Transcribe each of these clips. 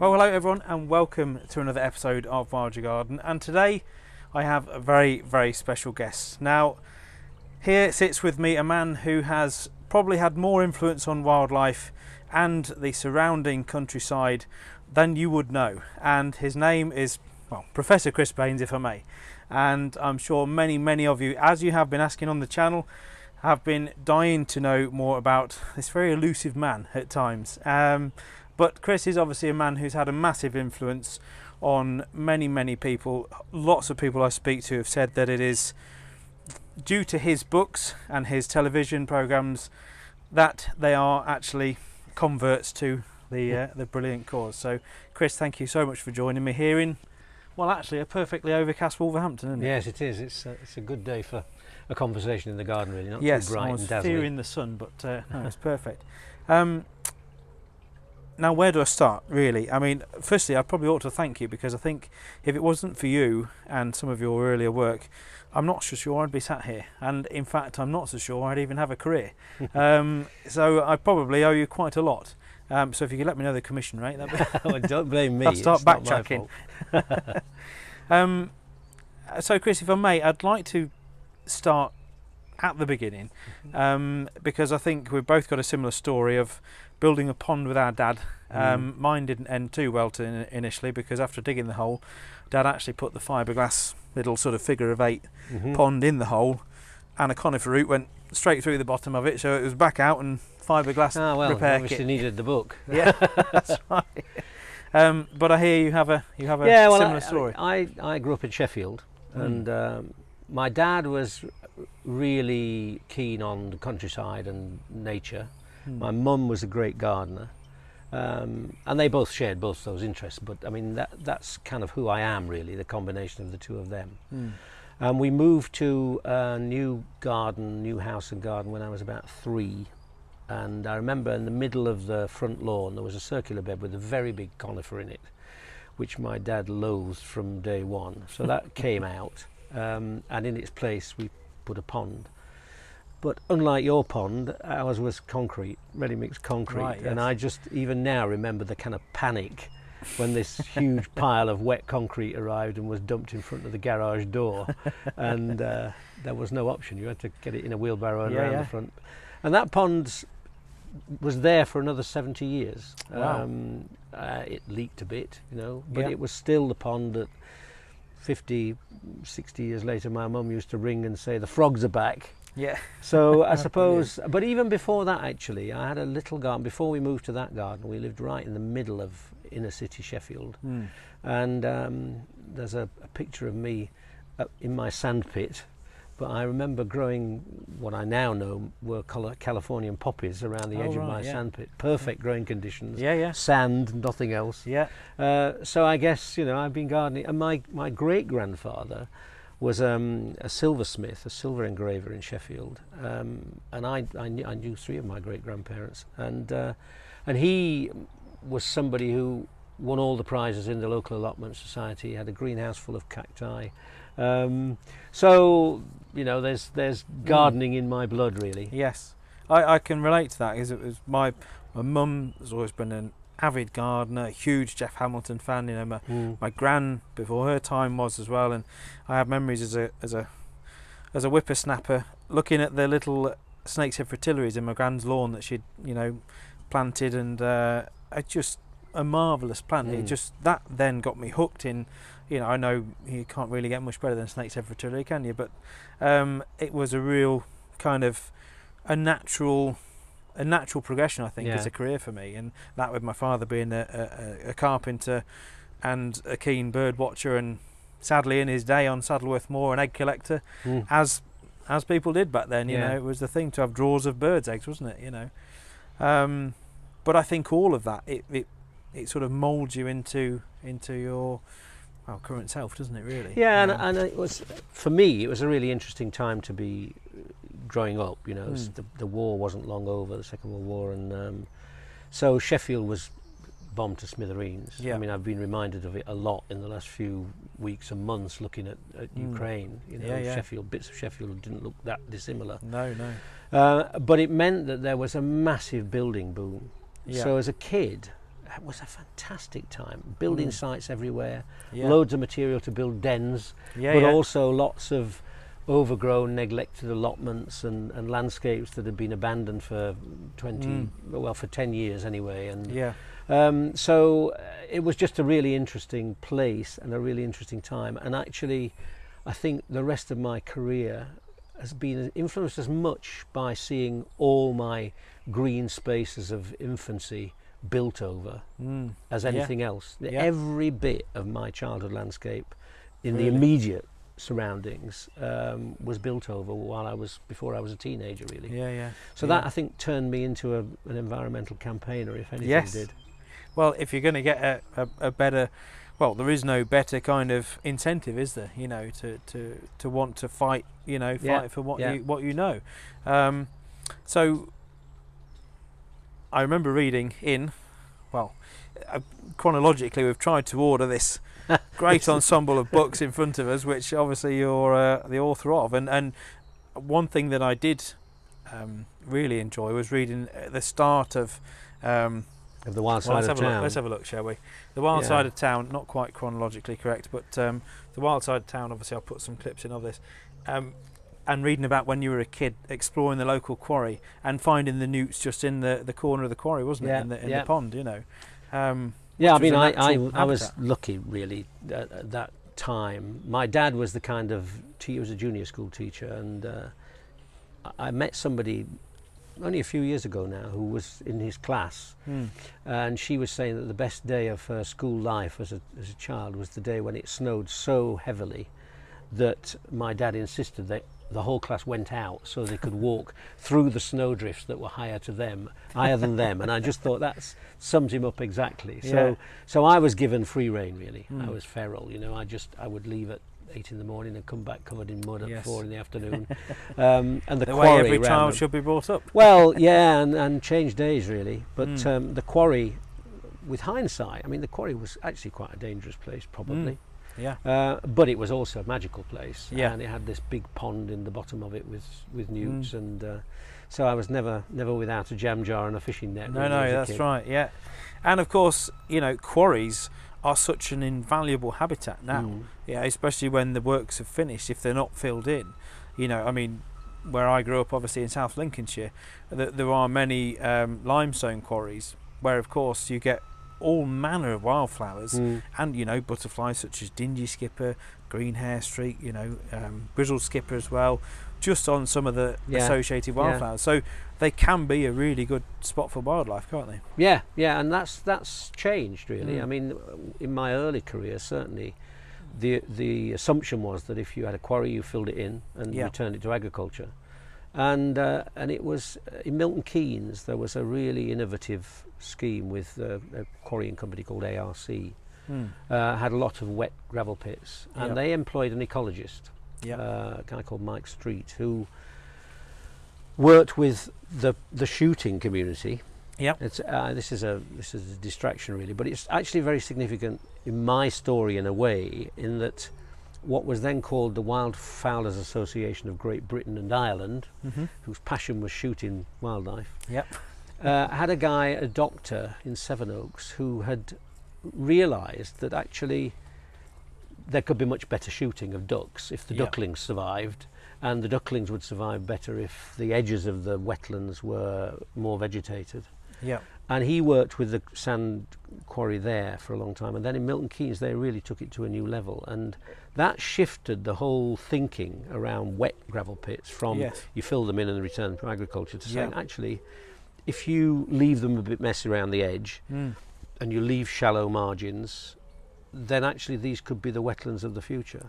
Well, hello everyone and welcome to another episode of Wild Your Garden, and today I have a very, very special guest. Now, here sits with me a man who has probably had more influence on wildlife and the surrounding countryside than you would know, and his name is, well, Professor Chris Baines, if I may. And I'm sure many of you, as you have been asking on the channel, have been dying to know more about this very elusive man at times. But Chris is obviously a man who's had a massive influence on many people. Lots of people I speak to have said that it is due to his books and his television programs that they are actually converts to the brilliant cause. So Chris, thank you so much for joining me here in, well, actually a perfectly overcast Wolverhampton, isn't it? Yes, it is. It's a good day for a conversation in the garden, really. Not yes, too bright I was and dazzling. fearing the sun, but no, it's perfect. Now, where do I start, really? I mean, firstly, I probably ought to thank you, because I think if it wasn't for you and some of your earlier work, I'm not so sure I'd be sat here. And in fact, I'm not so sure I'd even have a career. So I probably owe you quite a lot. So if you could let me know the commission rate, that'd be Well, don't blame me. I'll start it's not my backtracking. So Chris, if I may, I'd like to start at the beginning, because I think we've both got a similar story of building a pond with our dad. Mine didn't end too well initially, because after digging the hole, Dad actually put the fiberglass little sort of figure of 8 pond in the hole, and a conifer root went straight through the bottom of it, so it was back out and fiberglass repair obviously kit. needed the book. Yeah, that's right. But I hear you have a similar story. I grew up in Sheffield, and my dad was really keen on the countryside and nature. My mum was a great gardener, and they both shared both those interests. But I mean, that's kind of who I am, really, the combination of the two of them. And we moved to a new house and garden when I was about 3. And I remember in the middle of the front lawn there was a circular bed with a very big conifer in it, which my dad loathed from day one. So that came out, and in its place we put a pond. But unlike your pond, ours was concrete, ready-mix concrete. Right, yes. And I just, even now, remember the kind of panic when this huge pile of wet concrete arrived and was dumped in front of the garage door. And there was no option. You had to get it in a wheelbarrow and around the front. And that pond was there for another 70 years. Wow. It leaked a bit, but it was still the pond that 50, 60 years later my mum used to ring and say, the frogs are back. Yeah. So I suppose, but even before that, actually, I had a little garden. Before we moved to that garden, we lived right in the middle of inner city Sheffield. And there's a picture of me in my sandpit. But I remember growing what I now know were Californian poppies around the edge of my sandpit. Perfect growing conditions. Sand, nothing else. So I guess, I've been gardening. And my great-grandfather was a silversmith, a silver engraver in Sheffield. And I knew 3 of my great-grandparents. And he was somebody who won all the prizes in the local allotment society. He had a greenhouse full of cacti. So there's gardening in my blood, really. Yes, I can relate to that, because it was my mum has always been an avid gardener, a huge Jeff Hamilton fan. My gran before her time was as well, and I have memories as a whippersnapper looking at the little snake's head fritillaries in my gran's lawn that she'd planted, and just a marvellous plant. It just, that then got me hooked in. I know you can't really get much better than snake's head fritillary, can you? But it was a real kind of a natural progression, I think, as a career for me. And that, with my father being a carpenter and a keen bird watcher, and sadly in his day on Saddleworth Moor an egg collector, as people did back then. It was the thing to have drawers of birds' eggs, wasn't it? But I think all of that it sort of moulds you into your current self, doesn't it, really? Yeah, and it was, for me, it was a really interesting time to be growing up. The war wasn't long over, the Second World War, and so Sheffield was bombed to smithereens. I mean, I've been reminded of it a lot in the last few weeks and months, looking at Ukraine. Sheffield, bits of Sheffield didn't look that dissimilar. No. But it meant that there was a massive building boom. So as a kid, it was a fantastic time. Building sites everywhere, Yeah. loads of material to build dens, Yeah, but yeah. also lots of overgrown, neglected allotments and landscapes that had been abandoned for 10 years anyway. And Yeah. so it was just a really interesting place and a really interesting time. And actually, I think the rest of my career has been influenced as much by seeing all my green spaces of infancy built over as anything else. Yeah. Every bit of my childhood landscape in the Really? immediate surroundings was built over before I was a teenager, really. Yeah, yeah. So that, I think, turned me into an environmental campaigner, if anything Yes. did. Well, if you're going to get a better, well, there is no better kind of incentive, is there? You know, to want to fight. You know, fight for what you know. So I remember reading in, well, chronologically, we've tried to order this great ensemble of books in front of us, which obviously you're the author of, and one thing that I did really enjoy was reading the start of The Wild Side of Town. Let's have a look, shall we? The Wild Side of Town, not quite chronologically correct, but The Wild Side of Town, obviously I'll put some clips in of this, and reading about when you were a kid, exploring the local quarry and finding the newts just in the corner of the quarry, wasn't it? In the pond, you know. Yeah, I mean, I was lucky, really, at that time. My dad was the kind of, he was a junior school teacher, and I met somebody only a few years ago now who was in his class, and she was saying that the best day of her school life as a child was the day when it snowed so heavily that my dad insisted that the whole class went out so they could walk through the snowdrifts that were higher than them, and I just thought that sums him up exactly. So I was given free rein, really. I was feral, you know. I would leave at 8 in the morning and come back covered in mud at 4 in the afternoon. And the quarry, way every child should be brought up. Well, yeah, and change days, really. But the quarry, with hindsight, I mean, the quarry was actually quite a dangerous place, probably. Yeah. But it was also a magical place. Yeah. And it had this big pond in the bottom of it with newts, and so I was never without a jam jar and a fishing net. No, that's right. Yeah. And of course, you know, quarries are such an invaluable habitat now. Yeah, especially when the works have finished, if they're not filled in. You know, I mean, where I grew up, obviously in South Lincolnshire, there are many limestone quarries where, of course, you get all manner of wildflowers and, you know, butterflies such as dingy skipper, green hair streak, you know, grizzled skipper as well, just on some of the associated wildflowers. So they can be a really good spot for wildlife, can't they? Yeah, and that's changed, really. I mean, in my early career, certainly, the assumption was that if you had a quarry, you filled it in and returned it to agriculture. And it was in Milton Keynes, there was a really innovative scheme with a quarrying company called ARC. Had a lot of wet gravel pits, and they employed an ecologist, a guy called Mike Street, who worked with the shooting community. This is a distraction, really, but it's actually very significant in my story in a way, in that what was then called the Wildflowers Association of Great Britain and Ireland, whose passion was shooting wildlife, had a doctor in Sevenoaks, who had realised that actually there could be much better shooting of ducks if the ducklings survived, and the ducklings would survive better if the edges of the wetlands were more vegetated. And he worked with the sand quarry there for a long time, and then in Milton Keynes they really took it to a new level, and that shifted the whole thinking around wet gravel pits from you fill them in and return them to agriculture to saying actually, if you leave them a bit messy around the edge and you leave shallow margins, then actually these could be the wetlands of the future.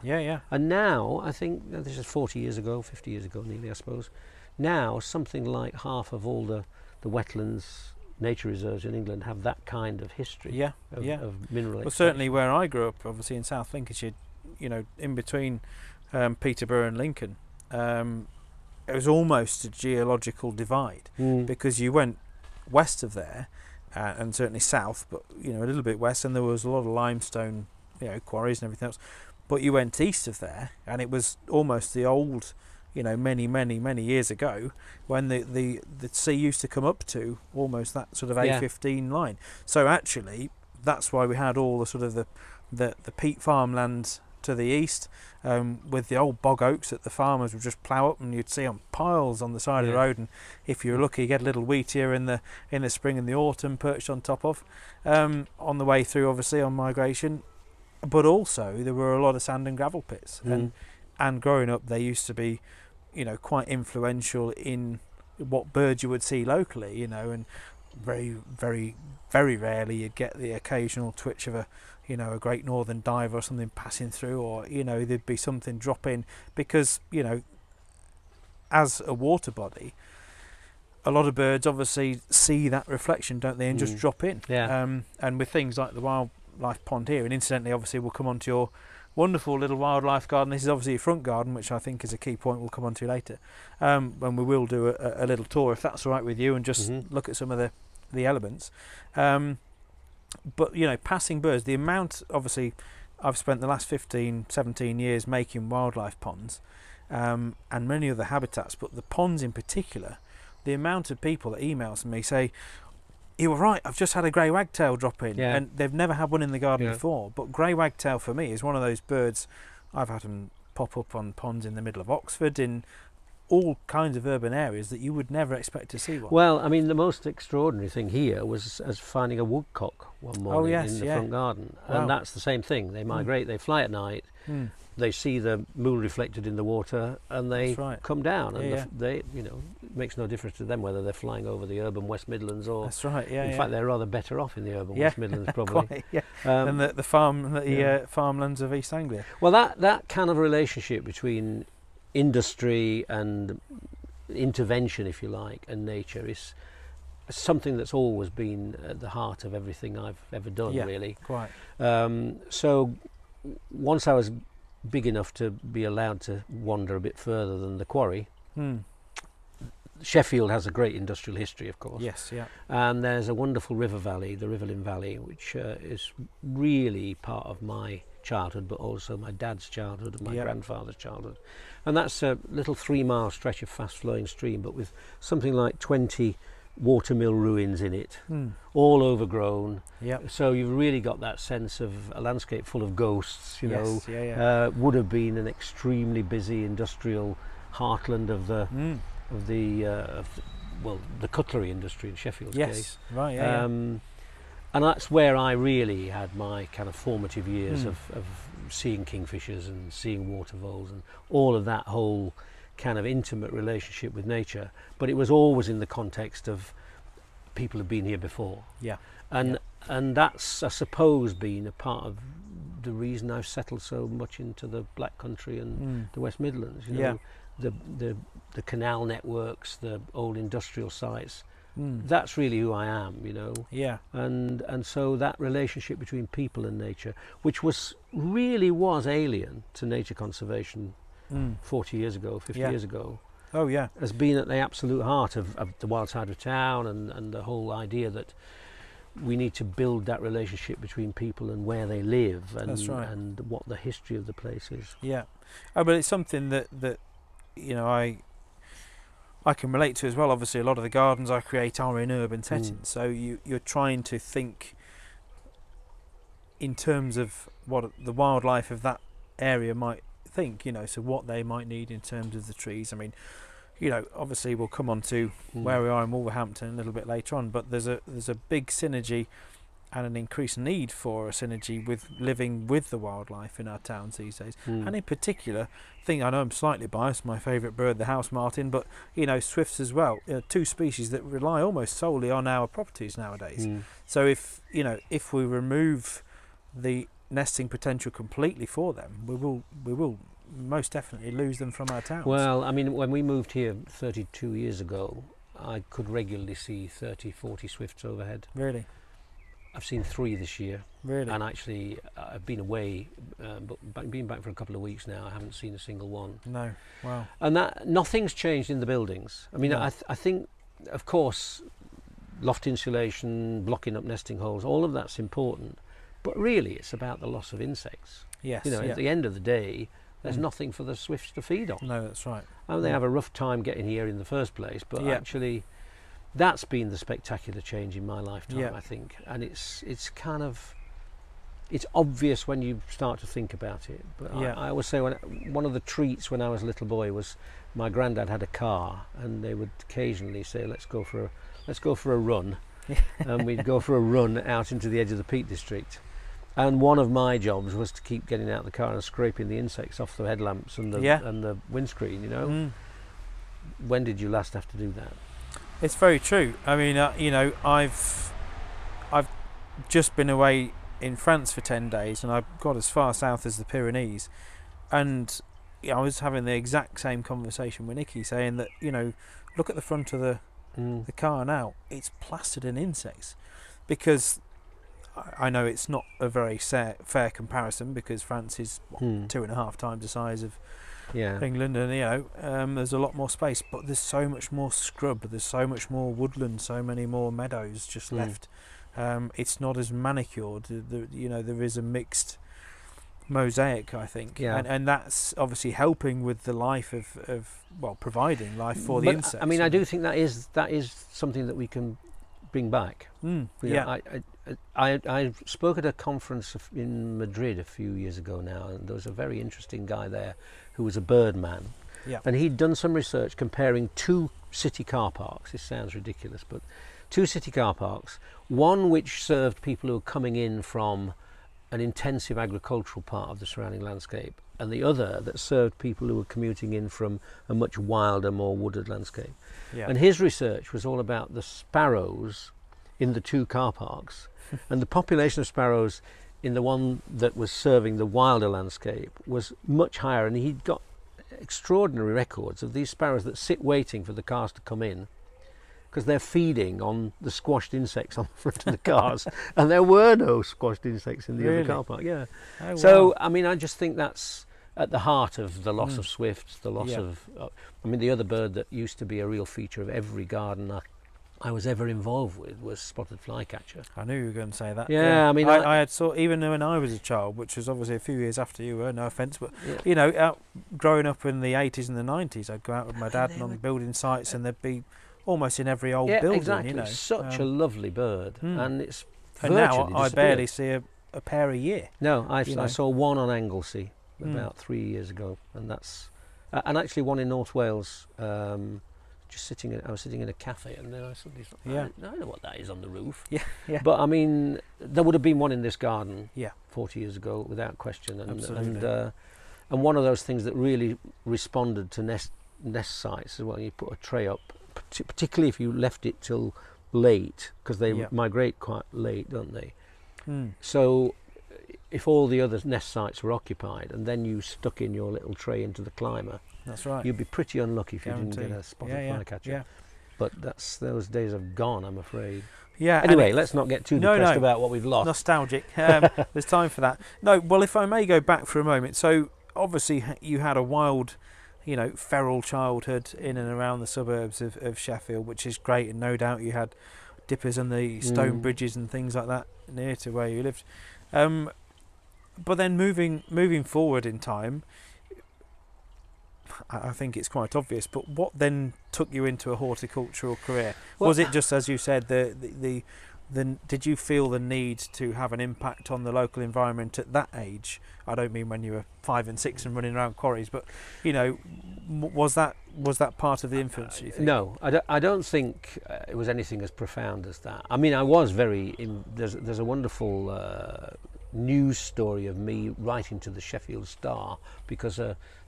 And now, I think, this is 40 years ago, 50 years ago nearly, I suppose, now something like half of all the wetlands, nature reserves in England have that kind of history of mineral exploration. Well, certainly where I grew up, obviously in South Lincolnshire, you know, in between Peterborough and Lincoln, it was almost a geological divide, because you went west of there, and certainly south, but, you know, a little bit west, and there was a lot of limestone, you know, quarries and everything else. But you went east of there, and it was almost the old you know, many years ago, when the sea used to come up to almost that sort of A15 line. So actually, that's why we had all the sort of the peat farmland to the east, with the old bog oaks that the farmers would just plough up, and you'd see on piles on the side of the road, and if you were lucky, you get a little wheat here in the spring and the autumn perched on top of, on the way through, obviously on migration. But also there were a lot of sand and gravel pits, and growing up they used to be, you know, quite influential in what birds you would see locally, you know, and very rarely you'd get the occasional twitch of a great northern diver or something passing through, or, you know, there'd be something drop in, because, you know, as a water body, a lot of birds obviously see that reflection, don't they, and just drop in. And with things like the wildlife pond here, and incidentally, obviously, we'll come on to your wonderful little wildlife garden. This is obviously your front garden, which I think is a key point we'll come on to later, when we will do a little tour, if that's all right with you, and just look at some of the elements. But, you know, passing birds, the amount, obviously, I've spent the last 17 years making wildlife ponds, and many other habitats, but the ponds in particular, the amount of people that emails me say, "You were right, I've just had a grey wagtail drop in," and they've never had one in the garden before. But grey wagtail for me is one of those birds. I've had them pop up on ponds in the middle of Oxford, in all kinds of urban areas that you would never expect to see one. Well, I mean, the most extraordinary thing here was as finding a woodcock one morning in the front garden. Wow. And that's the same thing. They migrate, they fly at night, they see the moon reflected in the water, and they come down. And they, you know, it makes no difference to them whether they're flying over the urban West Midlands or... That's right, in fact, they're rather better off in the urban West Midlands, probably. Quite, than the farmlands of East Anglia. Well, that kind of relationship between industry and intervention, if you like, and nature is something that's always been at the heart of everything I've ever done, really. Quite. So once I was big enough to be allowed to wander a bit further than the quarry, Sheffield has a great industrial history, of course. Yes, yeah. And there's a wonderful river valley, the Riverlin Valley, which is really part of my childhood, but also my dad's childhood and my grandfather's childhood. And that's a little 3-mile stretch of fast-flowing stream, but with something like 20 watermill ruins in it, all overgrown. So you've really got that sense of a landscape full of ghosts, you know. Would have been an extremely busy industrial heartland of the cutlery industry in Sheffield's case. And that's where I really had my kind of formative years of seeing kingfishers and seeing water voles and all of that whole kind of intimate relationship with nature. But it was always in the context of people have been here before. And that's, I suppose, been a part of the reason I've settled so much into the Black Country and the West Midlands. You know, the canal networks, the old industrial sites. That's really who I am, you know. And so that relationship between people and nature, which really was alien to nature conservation 40 years ago, 50 years ago, has been at the absolute heart of the wild side of town, and the whole idea that we need to build that relationship between people and where they live, and what the history of the place is. But it's something that you know, I can relate to as well. Obviously, a lot of the gardens I create are in urban settings, so you're trying to think in terms of what the wildlife of that area might think, you know, so what they might need in terms of the trees. I mean, you know, obviously we'll come on to where we are in Wolverhampton a little bit later on, but there's a big synergy and an increased need for a synergy with living with the wildlife in our towns these days. And in particular, I know I'm slightly biased, my favourite bird, the house martin, but, you know, swifts as well, two species that rely almost solely on our properties nowadays. So if we remove the nesting potential completely for them, we will most definitely lose them from our towns. Well, I mean, when we moved here 32 years ago, I could regularly see 30, 40 swifts overhead. Really? I've seen 3 this year. Really? And actually, I've been away, but being back for a couple of weeks now, I haven't seen a single one. No. Wow. And that nothing's changed in the buildings. I mean, I think, of course, loft insulation, blocking up nesting holes, all of that's important. But really, it's about the loss of insects. Yes. You know, at the end of the day, There's nothing for the swifts to feed on. No, that's right. And they have a rough time getting here in the first place, but actually that's been the spectacular change in my lifetime, I think. And it's kind of, it's obvious when you start to think about it. But I always say one of the treats when I was a little boy was my granddad had a car, and they would occasionally say, let's go for a run. And we'd go for a run out into the edge of the Peak District. And one of my jobs was to keep getting out of the car and scraping the insects off the headlamps and the windscreen, you know. When did you last have to do that? It's very true. I mean, you know, I've just been away in France for 10 days, and I got as far south as the Pyrenees, and I was having the exact same conversation with Nikki, saying that, you know, look at the front of the car now, it's plastered in insects. Because I know it's not a very fair comparison, because France is 2.5 times the size of England, and you know, there's a lot more space, but there's so much more scrub, there's so much more woodland, so many more meadows just left. It's not as manicured. You know, there is a mixed mosaic, I think, and that's obviously helping with the life of well, providing life for the insects. I mean, I do think that is something that we can bring back. I spoke at a conference in Madrid a few years ago now, and there was a very interesting guy there who was a bird man, and he'd done some research comparing 2 city car parks. This sounds ridiculous, but 2 city car parks, one which served people who were coming in from an intensive agricultural part of the surrounding landscape, and the other that served people who were commuting in from a much wilder, more wooded landscape. And his research was all about the sparrows in the 2 car parks, and the population of sparrows in the one that was serving the wilder landscape was much higher, and he'd got extraordinary records of these sparrows that sit waiting for the cars to come in, because they're feeding on the squashed insects on the front of the cars, and there were no squashed insects in the other car park. Oh, so wow. I mean, I just think that's at the heart of the loss of swifts, the loss of I mean, the other bird that used to be a real feature of every garden I was ever involved with was spotted flycatcher. I knew you were going to say that. I mean, I had saw, even when I was a child, which was obviously a few years after you were, no offence, but you know, growing up in the 80s and the 90s, I'd go out with my dad on building sites, and there'd be almost in every old building. Exactly. You know, such a lovely bird, and it's and now I barely see a pair a year. No, I saw one on Anglesey about 3 years ago, and that's and actually one in North Wales. I was sitting in a cafe, and then I suddenly thought, I know what that is on the roof. But I mean, there would have been one in this garden 40 years ago, without question. And one of those things that really responded to nest sites is when you put a tray up, particularly if you left it till late, because they migrate quite late, don't they? So if all the other nest sites were occupied, and then you stuck in your little tray into the climber, that's right, you'd be pretty unlucky if you didn't get a spotted flycatcher. But those days have gone, I'm afraid. Anyway, let's not get too depressed about what we've lost. Nostalgic. There's time for that. No, well, if I may go back for a moment. So obviously you had a wild, you know, feral childhood in and around the suburbs of Sheffield, which is great, and no doubt you had dippers and the stone bridges and things like that near to where you lived. But then moving forward in time, I think it's quite obvious, but what then took you into a horticultural career? Was it just, as you said, did you feel the need to have an impact on the local environment at that age? I don't mean when you were 5 and 6 and running around quarries, but you know, was that part of the influence, you think? No, I don't think it was anything as profound as that. I mean, I was there's a wonderful news story of me writing to the Sheffield Star because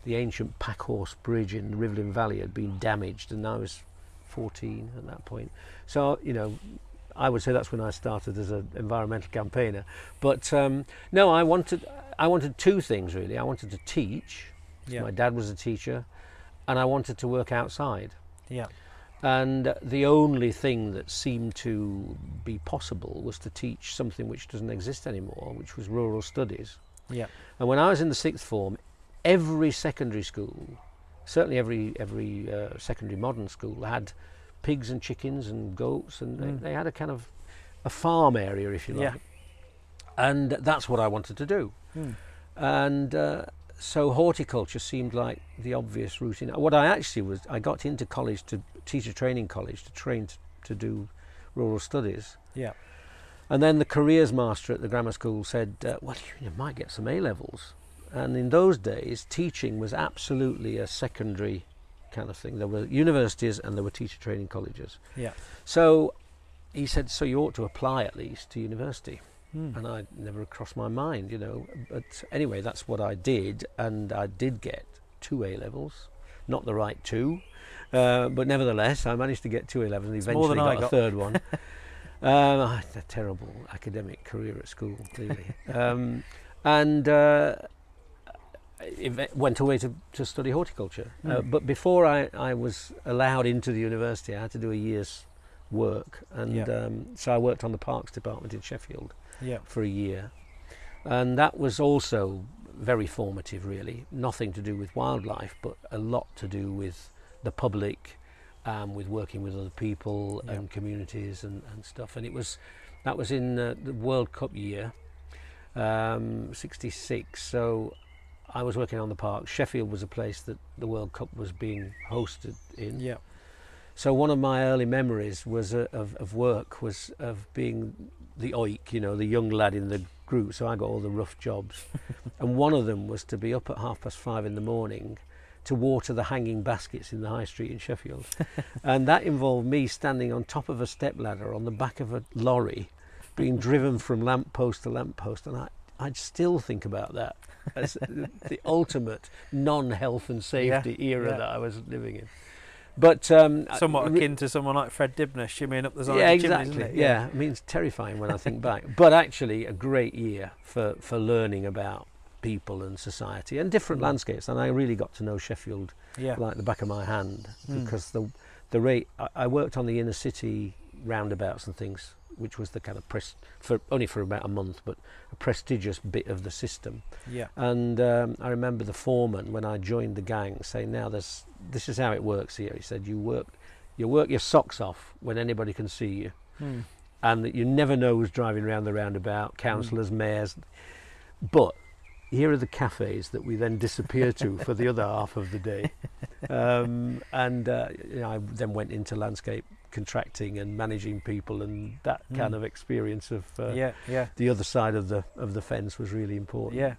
the ancient Packhorse Bridge in the Rivlin Valley had been damaged, and I was 14 at that point. So, you know, I would say that's when I started as an environmental campaigner. But no, I wanted 2 things really. I wanted to teach. My dad was a teacher, and I wanted to work outside. And the only thing that seemed to be possible was to teach something which doesn't exist anymore, which was rural studies. And when I was in the 6th form, every secondary school, certainly every secondary modern school, had pigs and chickens and goats, and they had a kind of a farm area, if you like. And that's what I wanted to do. And so horticulture seemed like the obvious route. What I actually was, I got into college, to teacher training college, to train to do rural studies. Yeah. And then the careers master at the grammar school said, well, you might get some A-levels. And in those days, teaching was absolutely a secondary kind of thing. There were universities and there were teacher training colleges. Yeah. So he said, so you ought to apply at least to university. And I never crossed my mind, you know. But anyway, that's what I did, and I did get 2 A-levels, not the right 2, but nevertheless, I managed to get 2 A-levels and eventually got a third one. I had a terrible academic career at school, really. And went away to study horticulture. But before I was allowed into the university, I had to do a year's work, and so I worked on the Parks Department in Sheffield for a year, and that was also very formative, really. Nothing to do with wildlife, but a lot to do with the public, with working with other people and communities and stuff. And that was in the World Cup year, 66. So I was working on the park. Sheffield was a place that the World Cup was being hosted in. Yeah. So one of my early memories was of work was of being the oik, you know, the young lad in the group. So I got all the rough jobs, and one of them was to be up at 5:30 in the morning to water the hanging baskets in the high street in Sheffield. And that involved me standing on top of a stepladder on the back of a lorry, being driven from lamppost to lamppost. And I'd still think about that as the ultimate non-health and safety era that I was living in. But somewhat akin to someone like Fred Dibner shimmying up the side of the chimney, isn't it? Yeah, I mean, it's terrifying when I think back. But actually a great year for learning about people and society and different landscapes. And I really got to know Sheffield like the back of my hand, because the rate I worked on the inner city roundabouts and things, which was the kind of only for about a month, but a prestigious bit of the system. Yeah. And I remember the foreman, when I joined the gang, saying, "Now this is how it works here." He said, "You work your socks off when anybody can see you, and that you never know who's driving around the roundabout, councillors, mayors, but here are the cafes that we then disappear to for the other half of the day." I then went into landscape contracting and managing people, and that kind of experience of the other side of the fence was really important. Yeah.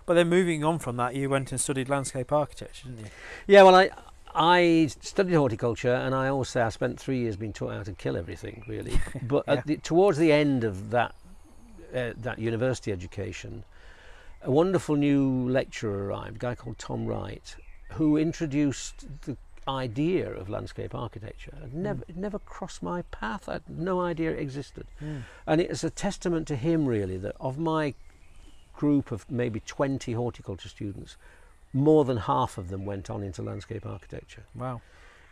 But then moving on from that, you went and studied landscape architecture, didn't you? Yeah, well, I studied horticulture, and I also spent 3 years being taught how to kill everything, really. But towards the end of that university education, a wonderful new lecturer arrived, a guy called Tom Wright, who introduced the idea of landscape architecture. It never crossed my path. I had no idea it existed. And it's a testament to him, really, that of my group of maybe 20 horticulture students, more than half of them went on into landscape architecture. Wow.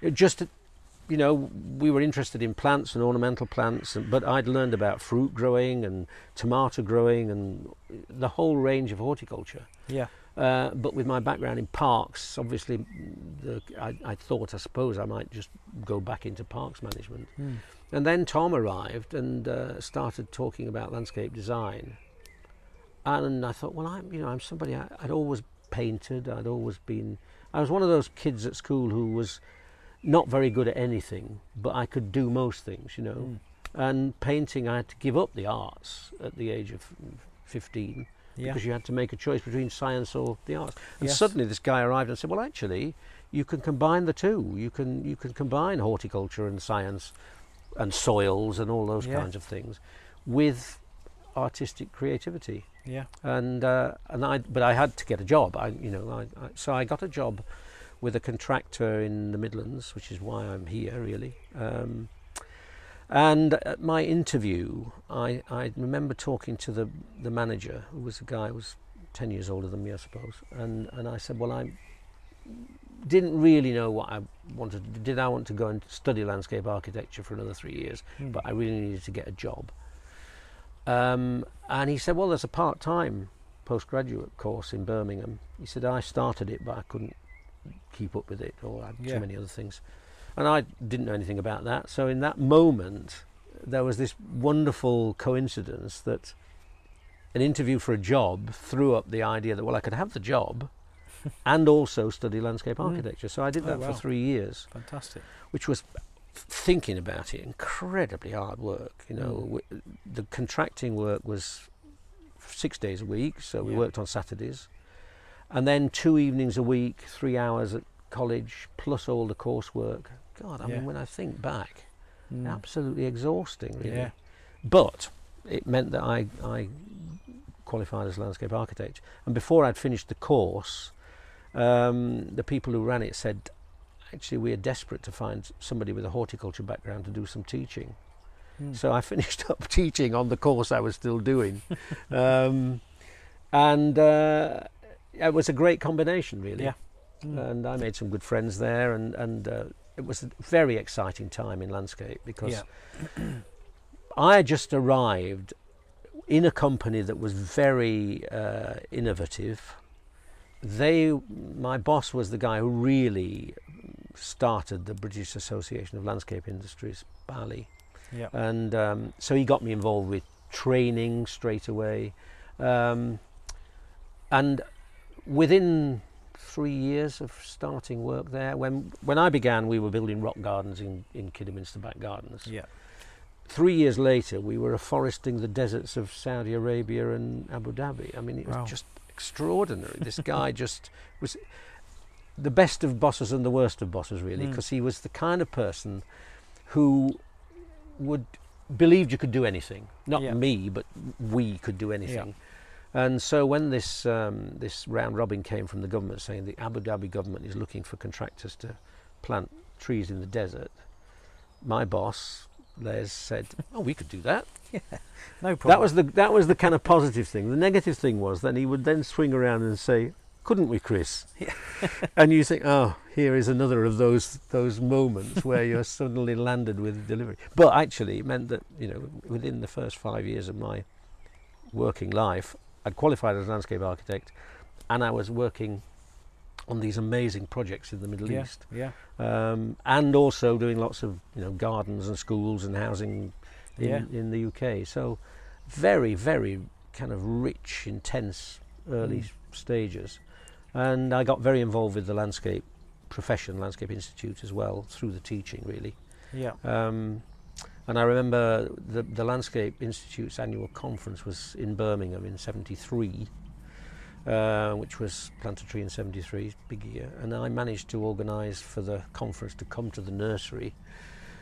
You know, we were interested in plants and ornamental plants, but I'd learned about fruit growing and tomato growing and the whole range of horticulture. Yeah. But with my background in parks, obviously, I suppose I might just go back into parks management. And then Tom arrived and started talking about landscape design. And I thought, well, I'm somebody, I'd always painted, I was one of those kids at school who was not very good at anything, but I could do most things, you know. And painting, I had to give up the arts at the age of 15 because you had to make a choice between science or the arts. And suddenly this guy arrived and said, well, actually, you can combine the two. You can combine horticulture and science and soils and all those kinds of things with artistic creativity. Yeah. But I had to get a job. So I got a job with a contractor in the Midlands, which is why I'm here, really. And at my interview, I remember talking to the manager, who was a guy who was 10 years older than me, I suppose. And I said, well, I didn't really know what I wanted to do. Did I want to go and study landscape architecture for another 3 years? But I really needed to get a job. And he said, well, there's a part-time postgraduate course in Birmingham. He said, I started it, but I couldn't keep up with it, or I had too many other things. And I didn't know anything about that. So in that moment, there was this wonderful coincidence that an interview for a job threw up the idea that, well, I could have the job and also study landscape architecture. So I did that for 3 years. Fantastic. Which was, thinking about it, incredibly hard work. You know, the contracting work was 6 days a week, so we worked on Saturdays. And then 2 evenings a week, 3 hours at college, plus all the coursework. God, I mean, when I think back, absolutely exhausting, really. Yeah. But it meant that I qualified as a landscape architect. And before I'd finished the course, the people who ran it said, actually, we are desperate to find somebody with a horticulture background to do some teaching. So I finished up teaching on the course I was still doing. And it was a great combination, really. Yeah. And I made some good friends there, and it was a very exciting time in landscape, because I had just arrived in a company that was very innovative. My boss was the guy who really started the British Association of Landscape Industries, BALI. And so he got me involved with training straight away. And within 3 years of starting work there, when I began, we were building rock gardens in Kidderminster back gardens. 3 years later, we were afforesting the deserts of Saudi Arabia and Abu Dhabi. I mean, it was just extraordinary. This guy just was the best of bosses and the worst of bosses, really, because he was the kind of person who believed you could do anything. Not me, but we could do anything. And so when this round robin came from the government saying the Abu Dhabi government is looking for contractors to plant trees in the desert, my boss, Les, said, "Oh, we could do that." No problem. That was the kind of positive thing. The negative thing was then he would then swing around and say, "Couldn't we, Chris?" And you think, "Oh, here is another of those moments where you're suddenly landed with delivery." But actually, it meant that, you know, within the first 5 years of my working life, I'd qualified as a landscape architect, and I was working on these amazing projects in the Middle East, and also doing lots of, you know, gardens and schools and housing in the UK. So very, very kind of rich, intense early stages, and I got very involved with the landscape profession, Landscape Institute as well, through the teaching, really. And I remember the Landscape Institute's annual conference was in Birmingham in '73. Which was Plant a Tree in '73, big year, and I managed to organise for the conference to come to the nursery.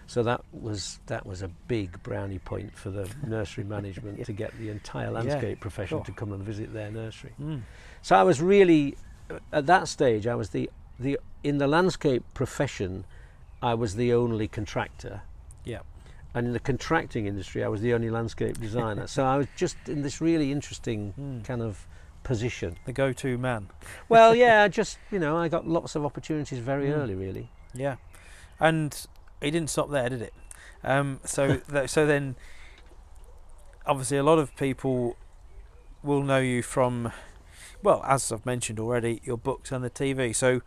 So that was a big brownie point for the nursery management to get the entire landscape profession to come and visit their nursery. So I was really, at that stage, I was in the landscape profession, I was the only contractor. And in the contracting industry, I was the only landscape designer. So I was just in this really interesting kind of position. The go-to man. Well, yeah, just, you know, I got lots of opportunities very early, really. Yeah. And it didn't stop there, did it? So then, obviously, a lot of people will know you from, well, as I've mentioned already, your books and the TV. So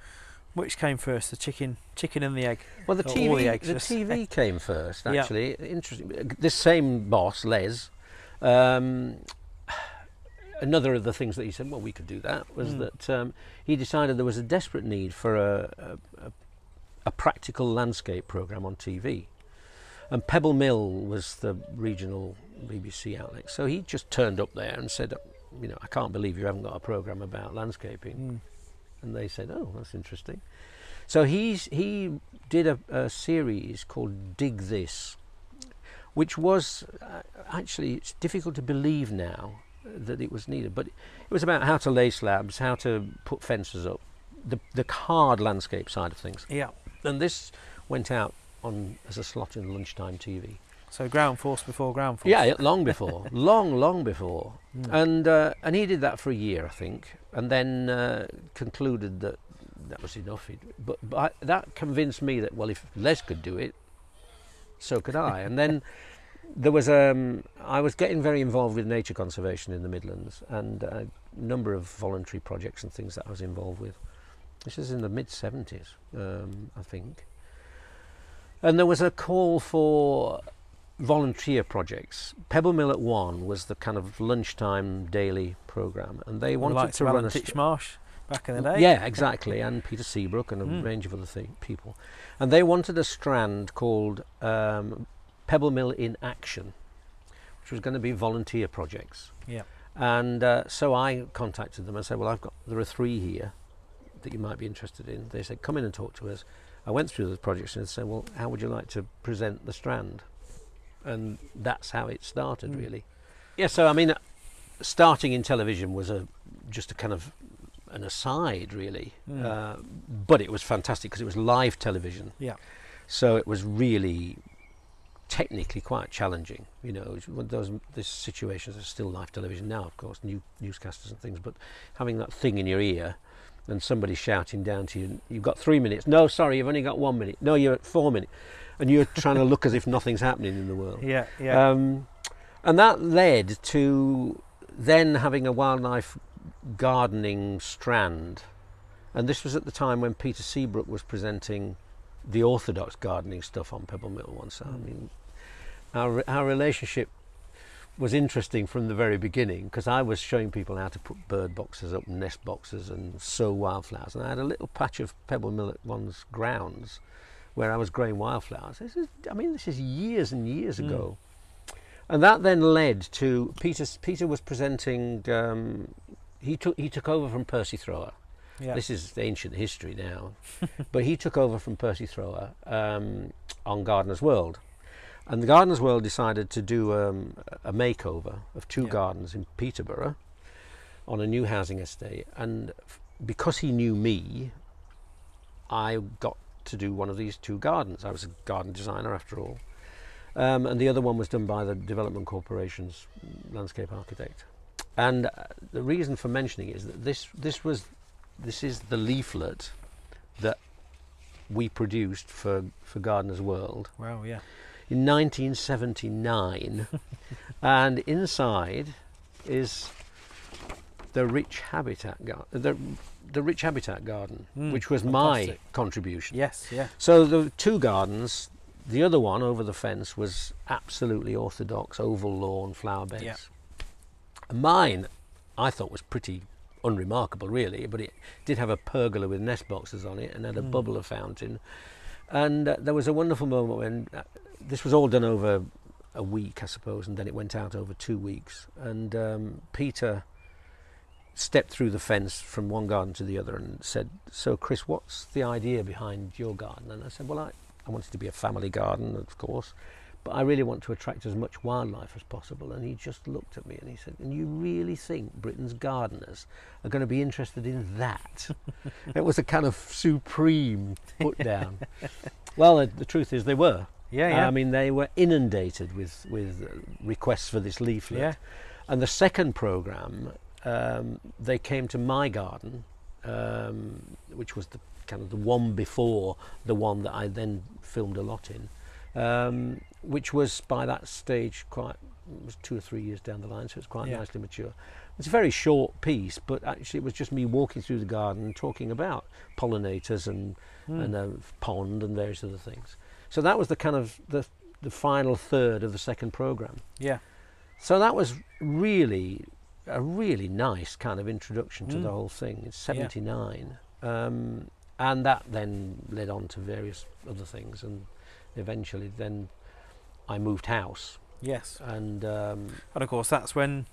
which came first, the chicken and the egg? Well, the TV came first, actually. Interesting. This same boss, Les, another of the things that he said, well, we could do that, was that he decided there was a desperate need for a practical landscape programme on TV. And Pebble Mill was the regional BBC outlet. So he just turned up there and said, you know, I can't believe you haven't got a programme about landscaping. And they said, oh, that's interesting. So he did a series called Dig This, which was actually, it's difficult to believe now that it was needed, but it was about how to lay slabs, how to put fences up, the hard landscape side of things. And this went out on as a slot in lunchtime TV. So ground force before ground force. Yeah, long before, long before. And he did that for a year, I think, and then concluded that was enough. But that convinced me that, well, if Les could do it, so could I. And then there was I was getting very involved with nature conservation in the Midlands, and a number of voluntary projects and things that I was involved with. This is in the mid-70s, I think. And there was a call for volunteer projects. Pebble Mill at 1 was the kind of lunchtime daily programme, and they wanted to run a Titchmarsh back in the day. Yeah, exactly, and Peter Seabrook and a range of other people. And they wanted a strand called Pebble Mill in Action, which was going to be volunteer projects. Yeah. And so I contacted them and said, well, there are 3 here that you might be interested in. They said, come in and talk to us. I went through the projects and said, well, how would you like to present the strand? And that's how it started, really. Yeah, so I mean, starting in television was just a kind of an aside, really. But it was fantastic because it was live television. Yeah. So it was really technically quite challenging. You know, those situations are still live television now, of course, newscasters and things. But having that thing in your ear and somebody shouting down to you, you've got 3 minutes. No, sorry, you've only got 1 minute. No, you're at 4 minutes. And you're trying to look as if nothing's happening in the world. Yeah, yeah. And that led to then having a wildlife gardening strand. And this was at the time when Peter Seabrook was presenting the orthodox gardening stuff on Pebble Mill once. I mean, our relationship was interesting from the very beginning, because I was showing people how to put bird boxes up, nest boxes, and sow wildflowers. And I had a little patch of Pebble Mill at 1's grounds where I was growing wildflowers. This is years and years ago. And that then led to Peter was presenting. He took over from Percy Thrower. Yeah. This is ancient history now, but he took over from Percy Thrower on Gardener's World. And the Gardener's World decided to do a makeover of 2 gardens in Peterborough on a new housing estate. And because he knew me, I got to do one of these 2 gardens. I was a garden designer after all. And the other one was done by the Development Corporation's landscape architect. And the reason for mentioning it is that this is the leaflet that we produced for Gardener's World. Wow, yeah. In 1979, and inside is the Rich Habitat Garden, the Rich Habitat Garden, which was my contribution. Yes, yeah. So the 2 gardens, the other one over the fence was absolutely orthodox oval lawn flower beds. Yeah. Mine, I thought, was pretty unremarkable, really, but it did have a pergola with nest boxes on it and had a bubbler fountain. And there was a wonderful moment when this was all done over a week, I suppose, and then it went out over 2 weeks. And Peter stepped through the fence from one garden to the other and said, "So, Chris, what's the idea behind your garden?" And I said, "Well, I want it to be a family garden, of course, but I really want to attract as much wildlife as possible." And he just looked at me and he said, "And you really think Britain's gardeners are going to be interested in that?" It was a kind of supreme put down. Well, the truth is they were. Yeah, yeah. I mean, they were inundated with requests for this leaflet. Yeah. And the second programme, they came to my garden, which was the kind of the one before the one that I then filmed a lot in, which was by that stage it was 2 or 3 years down the line, so it's quite nicely mature. It's a very short piece, but actually it was just me walking through the garden and talking about pollinators and a pond and various other things. So that was the kind of the final third of the second programme. Yeah. So that was really a really nice kind of introduction to the whole thing. It's 79. And that then led on to various other things, and eventually then I moved house. Yes. And of course that's when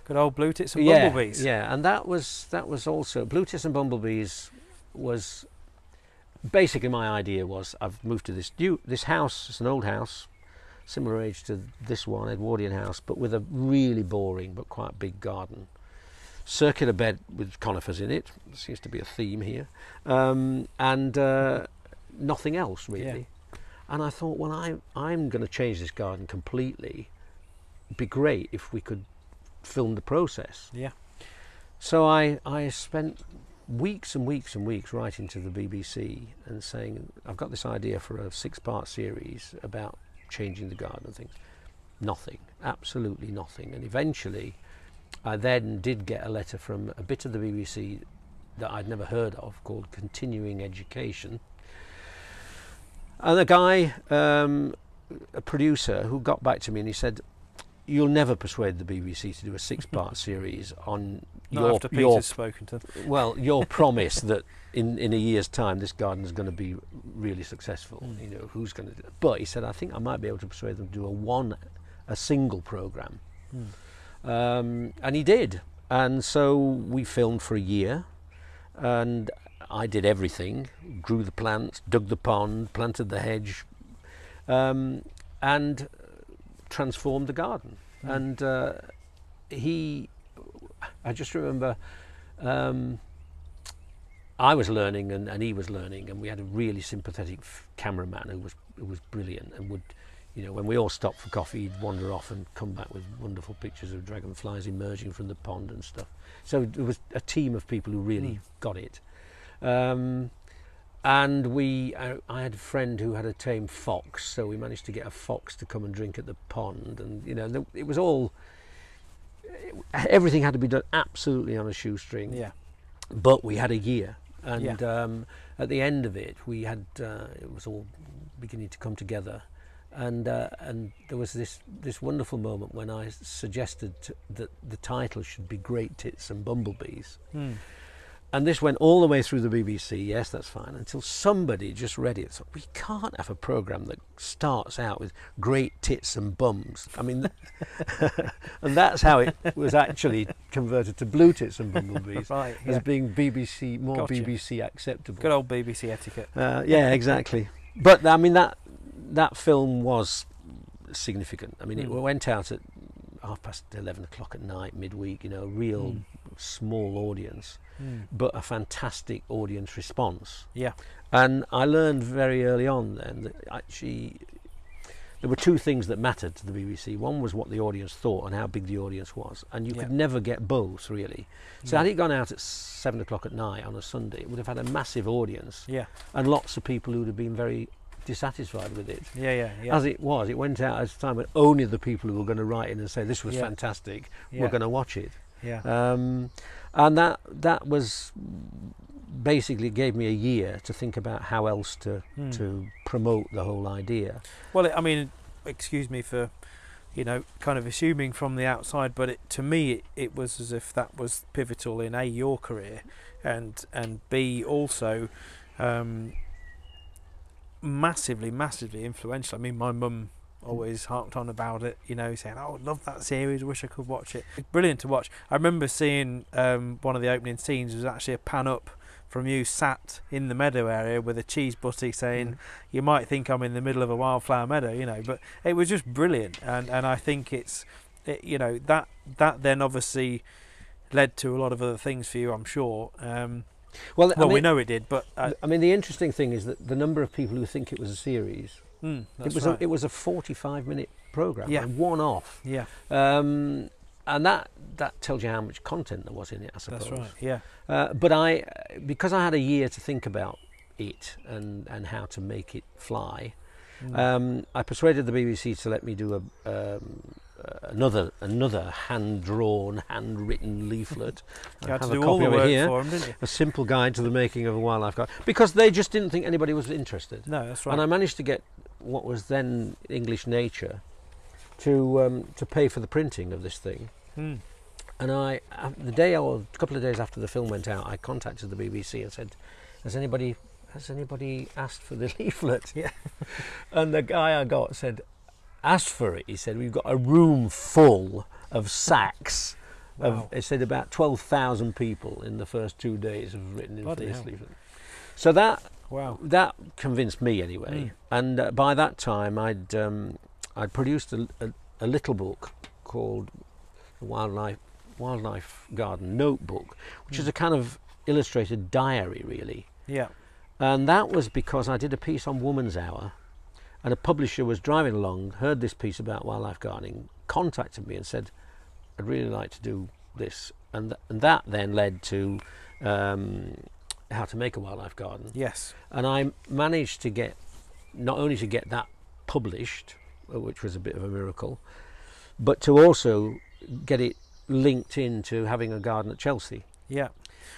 good old Blue Tits and Bumblebees. Yeah, and that was also Blue Tits and Bumblebees was basically my idea. Was I've moved to this house. It's an old house, similar age to this one, Edwardian house, but with a really boring but quite big garden. Circular bed with conifers in it. There seems to be a theme here, and nothing else really. Yeah. And I thought, well, I'm going to change this garden completely. It'd be great if we could film the process. Yeah. So I spent weeks and weeks and weeks writing to the BBC and saying, I've got this idea for a 6-part series about changing the garden and things. Nothing, absolutely nothing. And eventually I then did get a letter from a bit of the BBC that I'd never heard of called Continuing Education. And the guy a producer who got back to me and he said, "You'll never persuade the BBC to do a 6-part series on Not after Peter's spoken to them. Well, your promise that in a year's time this garden is going to be really successful. You know, who's going to do it?" But he said, "I think I might be able to persuade them to do a single program." And he did. And so we filmed for a year, and I did everything: grew the plants, dug the pond, planted the hedge, and transformed the garden. And I just remember I was learning and he was learning, and we had a really sympathetic cameraman who was brilliant, and would, you know, when we all stopped for coffee, he'd wander off and come back with wonderful pictures of dragonflies emerging from the pond and stuff. So it was a team of people who really got it. And I had a friend who had a tame fox, so we managed to get a fox to come and drink at the pond, and you know, it was all, everything had to be done absolutely on a shoestring. Yeah. But we had a year, and at the end of it, we had it was all beginning to come together, and there was this wonderful moment when I suggested that the title should be "Great Tits and Bumblebees." And this went all the way through the BBC, yes, that's fine, until somebody just read it. So we can't have a programme that starts out with "Great Tits and Bums." I mean, and that's how it was actually converted to "Blue Tits and Bumblebees," right, as being BBC, more BBC acceptable. Good old BBC etiquette. Yeah, exactly. But I mean, that film was significant. I mean, it went out at 11:30 at night, midweek, you know, real small audience. But a fantastic audience response. Yeah. And I learned very early on then that actually there were two things that mattered to the BBC. One was what the audience thought and how big the audience was, and you could never get both, really. So had it gone out at 7:00 at night on a Sunday, it would have had a massive audience, and lots of people who would have been very dissatisfied with it. As it was, it went out at a time when only the people who were going to write in and say this was fantastic were going to watch it. And that was basically gave me a year to think about how else to promote the whole idea. Well, I mean, excuse me for, you know, kind of assuming from the outside, but to me it was as if that was pivotal in A, your career, and B, also massively influential. I mean, my mum always harped on about it, you know, saying, "Oh, I love that series, wish I could watch it." Brilliant to watch. I remember seeing one of the opening scenes was actually a pan up from you sat in the meadow area with a cheese butty, saying, "You might think I'm in the middle of a wildflower meadow," you know, but it was just brilliant. And I think you know, that then obviously led to a lot of other things for you, I'm sure. Well, I mean, we know it did, but I mean, the interesting thing is that the number of people who think it was a series. It was a 45-minute program, a one-off. And that tells you how much content there was in it, I suppose. That's right. But because I had a year to think about it and how to make it fly, I persuaded the BBC to let me do another hand-drawn, hand-written leaflet. You had to do all the work for them, didn't you? A simple guide to the making of a wildlife garden, because they just didn't think anybody was interested. No, that's right. And I managed to get what was then English Nature to pay for the printing of this thing. And a couple of days after the film went out, I contacted the BBC and said, has anybody asked for the leaflet? And the guy I got said, "Asked for it?" He said, "We've got a room full of sacks." Wow. It said about 12,000 people in the first 2 days have written in for this leaflet. So that convinced me anyway. And by that time I'd produced a little book called the Wildlife Garden Notebook, which is a kind of illustrated diary, really. And that was because I did a piece on Woman's Hour, and a publisher was driving along, heard this piece about wildlife gardening, contacted me and said, "I'd really like to do this," and that then led to How to Make a Wildlife Garden. Yes. And I managed to get, not only to get that published, which was a bit of a miracle, but to also get it linked into having a garden at Chelsea.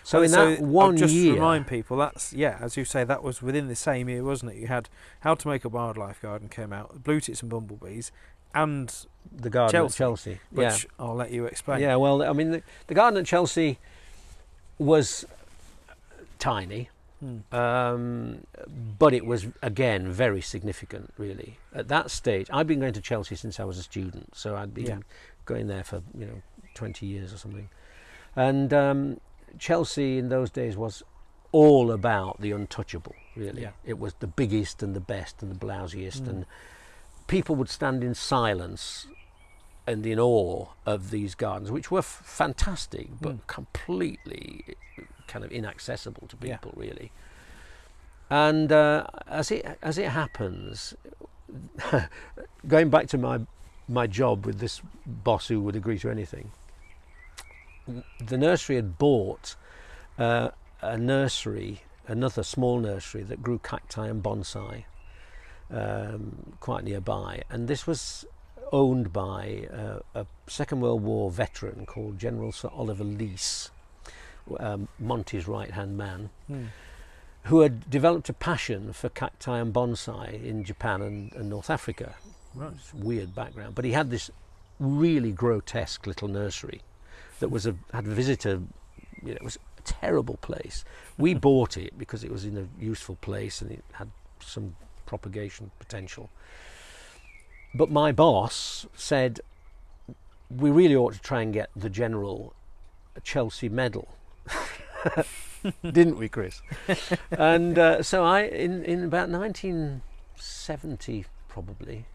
So in that one just year, to remind people, that's, yeah, as you say, that was within the same year, wasn't it? You had How to Make a Wildlife Garden came out, Blue Tits and Bumblebees, and the garden at Chelsea, which I'll let you explain. Yeah, well, I mean, the garden at Chelsea was tiny, but it was, again, very significant, really. At that stage, I'd been going to Chelsea since I was a student, so I'd been going there for 20 years or something. And Chelsea in those days was all about the untouchable, really. Yeah. It was the biggest and the best and the blousiest, and people would stand in silence and in awe of these gardens, which were fantastic, but completely kind of inaccessible to people, really. And as it happens, going back to my job with this boss who would agree to anything, the nursery had bought a nursery, another small nursery that grew cacti and bonsai quite nearby, and this was owned by a Second World War veteran called General Sir Oliver Leese, Monty's right-hand man, who had developed a passion for cacti and bonsai in Japan and North Africa. Right. Weird background, but he had this really grotesque little nursery that had a visitor. It was a terrible place. We bought it because it was in a useful place and it had some propagation potential. But my boss said, we really ought to try and get the General a Chelsea medal. Didn't we, Chris? And so in about 1970 probably,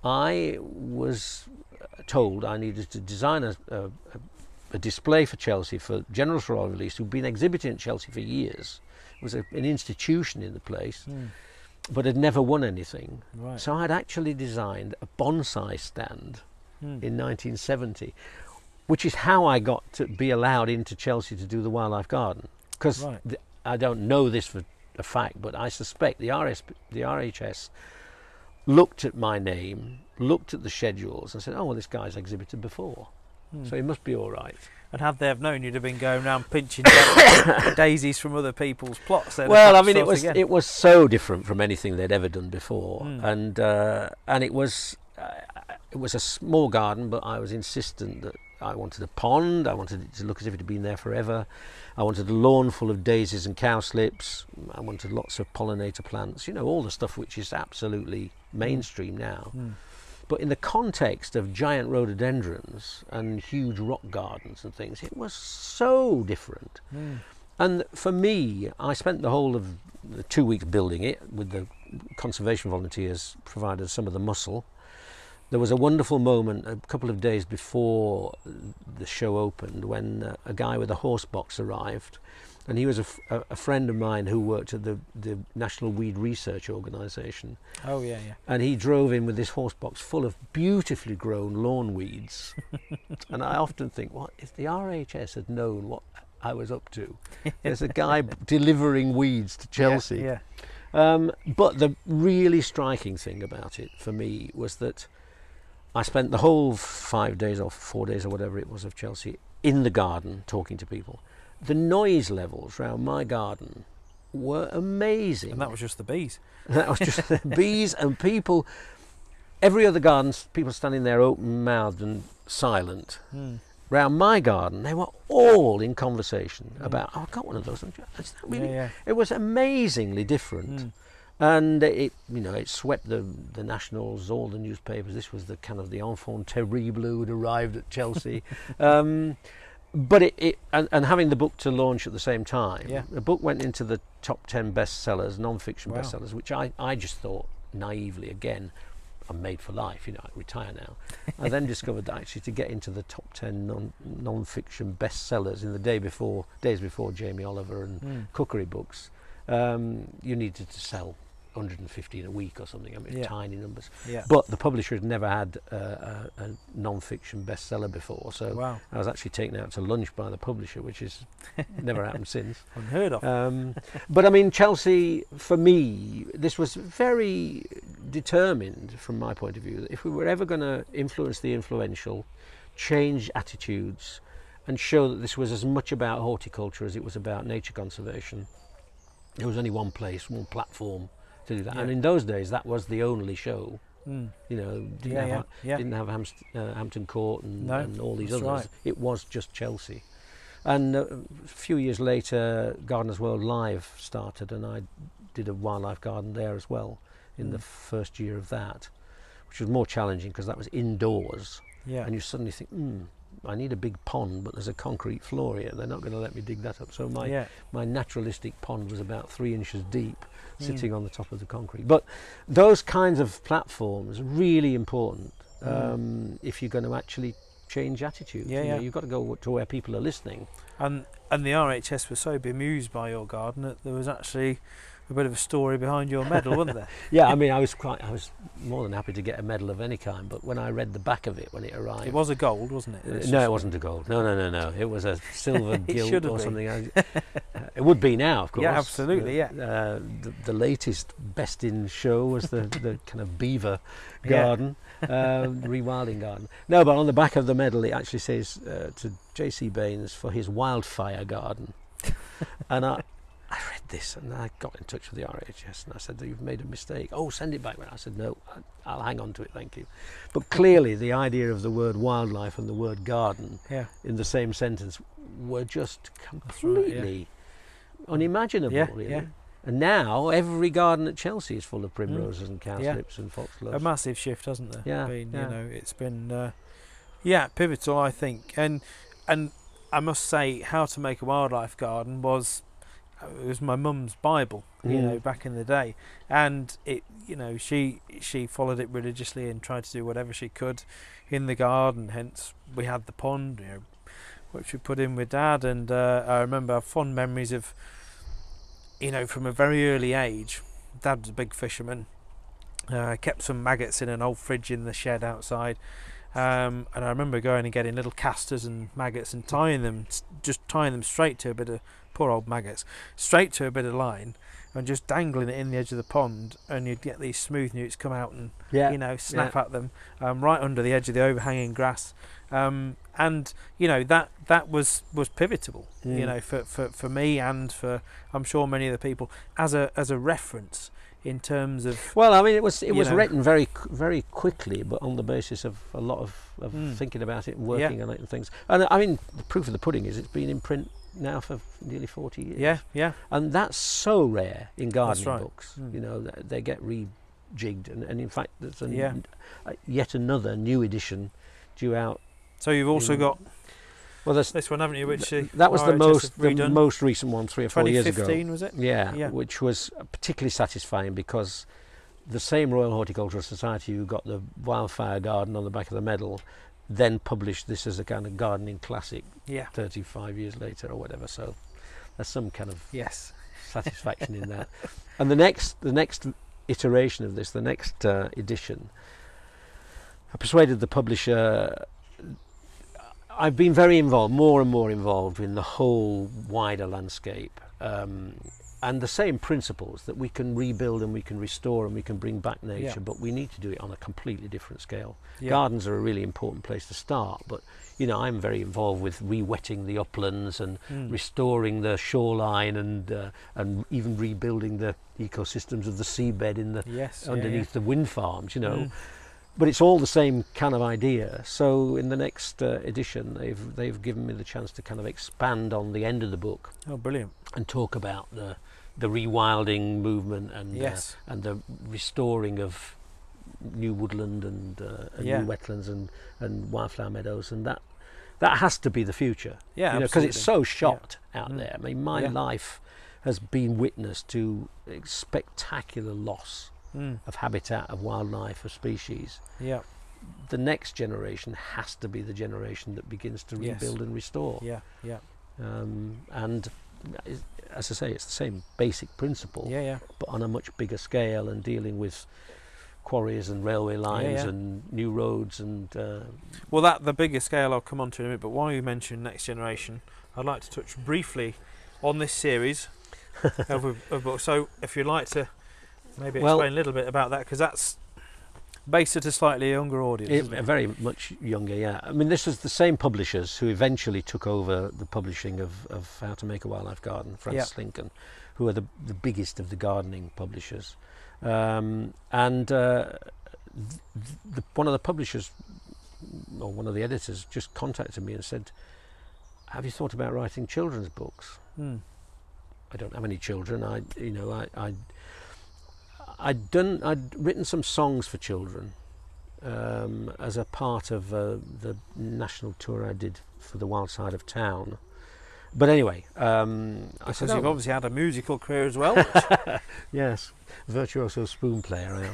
I was told I needed to design a display for Chelsea for General Sir Oliver Leese, who'd been exhibiting at Chelsea for years. It was an institution in the place, but had never won anything. Right. So I'd actually designed a bonsai stand in 1970, which is how I got to be allowed into Chelsea to do the wildlife garden. Because I don't know this for a fact, but I suspect the RHS looked at my name, looked at the schedules and said, oh, well, this guy's exhibited before, so he must be all right. And had they have known, you'd have been going around pinching daisies from other people's plots. Well, I mean, it was so different from anything they'd ever done before, and it was a small garden, but I was insistent that I wanted a pond. I wanted it to look as if it had been there forever. I wanted a lawn full of daisies and cowslips. I wanted lots of pollinator plants. All the stuff which is absolutely mainstream now. But in the context of giant rhododendrons and huge rock gardens and things, it was so different. And for me, I spent the whole of the 2 weeks building it, with the conservation volunteers provided some of the muscle. There was a wonderful moment a couple of days before the show opened when a guy with a horse box arrived, and he was a friend of mine who worked at the National Weed Research Organisation. Oh, yeah, yeah. And he drove in with this horse box full of beautifully grown lawn weeds. And I often think, what if the RHS had known what I was up to? There's a guy delivering weeds to Chelsea. Yeah, yeah. But the really striking thing about it for me was that I spent the whole 5 days or 4 days or whatever it was of Chelsea in the garden talking to people. The noise levels around my garden were amazing. And that was just the bees. That was just the bees and people. Every other garden, people standing there open-mouthed and silent. Round my garden, they were all in conversation about, oh, I've got one of those. It was amazingly different. And it swept the nationals, all the newspapers. This was the kind of the enfant terrible who had arrived at Chelsea. But and having the book to launch at the same time, the book went into the top 10 bestsellers, non-fiction bestsellers, which I just thought naively, again, I'm made for life, I retire now. I then discovered that actually to get into the top 10 non-fiction bestsellers in the days before Jamie Oliver and cookery books, you needed to sell 150 in a week or something. I mean, tiny numbers. Yeah. But the publisher had never had a non-fiction bestseller before, so I was actually taken out to lunch by the publisher, which has never happened since. Unheard of. But I mean, Chelsea, for me, this was very determined from my point of view, that if we were ever going to influence the influential, change attitudes, and show that this was as much about horticulture as it was about nature conservation. There was only one place, one platform to do that, and in those days that was the only show. You know, didn't have Hampton Court and all these others. Right. It was just Chelsea. And a few years later, Gardeners World Live started, and I did a wildlife garden there as well in the first year of that, which was more challenging because that was indoors. Yeah. And you suddenly think, I need a big pond, but there's a concrete floor here. They're not going to let me dig that up. So my naturalistic pond was about 3 inches deep, sitting on the top of the concrete. But those kinds of platforms are really important if you're going to actually change attitudes. You know, you've got to go to where people are listening. And the RHS was so bemused by your garden that there was actually a bit of a story behind your medal, wasn't there? Yeah, I mean, I was more than happy to get a medal of any kind, but when I read the back of it when it arrived, it was a gold, wasn't it? No, it wasn't a gold. No. It was a silver gilt or something. It would be now, of course. Yeah, absolutely. The latest best in show was the kind of beaver garden, rewilding garden. No, but on the back of the medal it actually says to J.C. Baines for his wildfire garden, and I read this and I got in touch with the RHS and I said, you've made a mistake. Oh, send it back. I said, no, I'll hang on to it, thank you. But clearly the idea of the word wildlife and the word garden in the same sentence were just completely unimaginable, really. Yeah. And now every garden at Chelsea is full of primroses and cowslips and foxgloves. A massive shift, hasn't there? Yeah, you know, it's been pivotal, I think. And I must say, how to make a wildlife garden was my mum's Bible, you know, back in the day, and it, you know, she followed it religiously and tried to do whatever she could in the garden. Hence, we had the pond, you know, which we put in with Dad, and I remember I have fond memories of, you know, from a very early age. Dad was a big fisherman. Kept some maggots in an old fridge in the shed outside. And I remember going and getting little castors and maggots and tying them straight to a bit of, poor old maggots, straight to a bit of line and just dangling it in the edge of the pond, and you'd get these smooth newts come out and you know, snap at them right under the edge of the overhanging grass, and you know, that was pivotal, you know, for me and for, I'm sure, many of the people as a reference in terms of, well, I mean, it was written very very quickly, but on the basis of a lot of thinking about it and working on it and things. And I mean, the proof of the pudding is it's been in print now for nearly 40 years. Yeah. And that's so rare in gardening books. You know, they get rejigged, and in fact there's yet another new edition due out. So you've also got this one, haven't you? Which that was the most recent one, 3 or 4 years ago. 2015, was it? Yeah, which was particularly satisfying because the same Royal Horticultural Society who got the wildfire garden on the back of the medal then published this as a kind of gardening classic 35 years later or whatever. So there's some kind of satisfaction in that. And the next iteration of this, the next edition, I persuaded the publisher. I've been very involved, more and more involved in the whole wider landscape, and the same principles that we can rebuild and we can restore and we can bring back nature, but we need to do it on a completely different scale. Gardens are a really important place to start, but you know, I'm very involved with re-wetting the uplands and restoring the shoreline and even rebuilding the ecosystems of the seabed in the underneath the wind farms, you know. But it's all the same kind of idea. So in the next edition, they've given me the chance to kind of expand on the end of the book. Oh, brilliant! And talk about the rewilding movement and the restoring of new woodland and new wetlands and wildflower meadows, and that has to be the future. Yeah, you know, because it's so shot out there. I mean, my life has been witness to a spectacular loss of habitat, of wildlife, of species. Yeah. The next generation has to be the generation that begins to rebuild and restore. Yeah. And as I say, it's the same basic principle, but on a much bigger scale and dealing with quarries and railway lines and new roads and. Well, the bigger scale I'll come on to in a minute. But while you mention next generation, I'd like to touch briefly on this series of books. So, if you'd like to maybe explain a little bit about that, because based at a slightly younger audience. Isn't it? Very much younger, yeah. I mean, this was the same publishers who eventually took over the publishing of How to Make a Wildlife Garden, Francis Lincoln, who are the biggest of the gardening publishers. One of the publishers, or one of the editors, just contacted me and said, "Have you thought about writing children's books?" I don't have any children. I'd written some songs for children as a part of the national tour I did for the Wild Side of Town. But anyway, I said, you've obviously had a musical career as well. Yes, virtuoso spoon player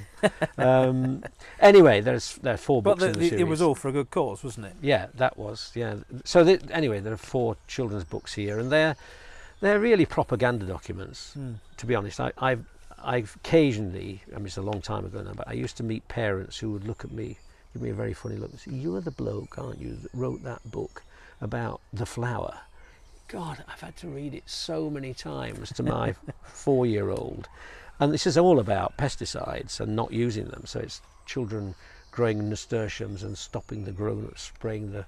I am. Anyway, there are 4 books in the series. It was all for a good cause, wasn't it? Yeah, that was. Yeah. So anyway, there are 4 children's books here, and they're really propaganda documents. To be honest, I've occasionally, I mean, it's a long time ago now, but I used to meet parents who would look at me, give me a very funny look, and say, "You're the bloke, aren't you, that wrote that book about the flower?" God, I've had to read it so many times to my 4-year-old. And this is all about pesticides and not using them. So it's children growing nasturtiums and stopping the grown-ups spraying the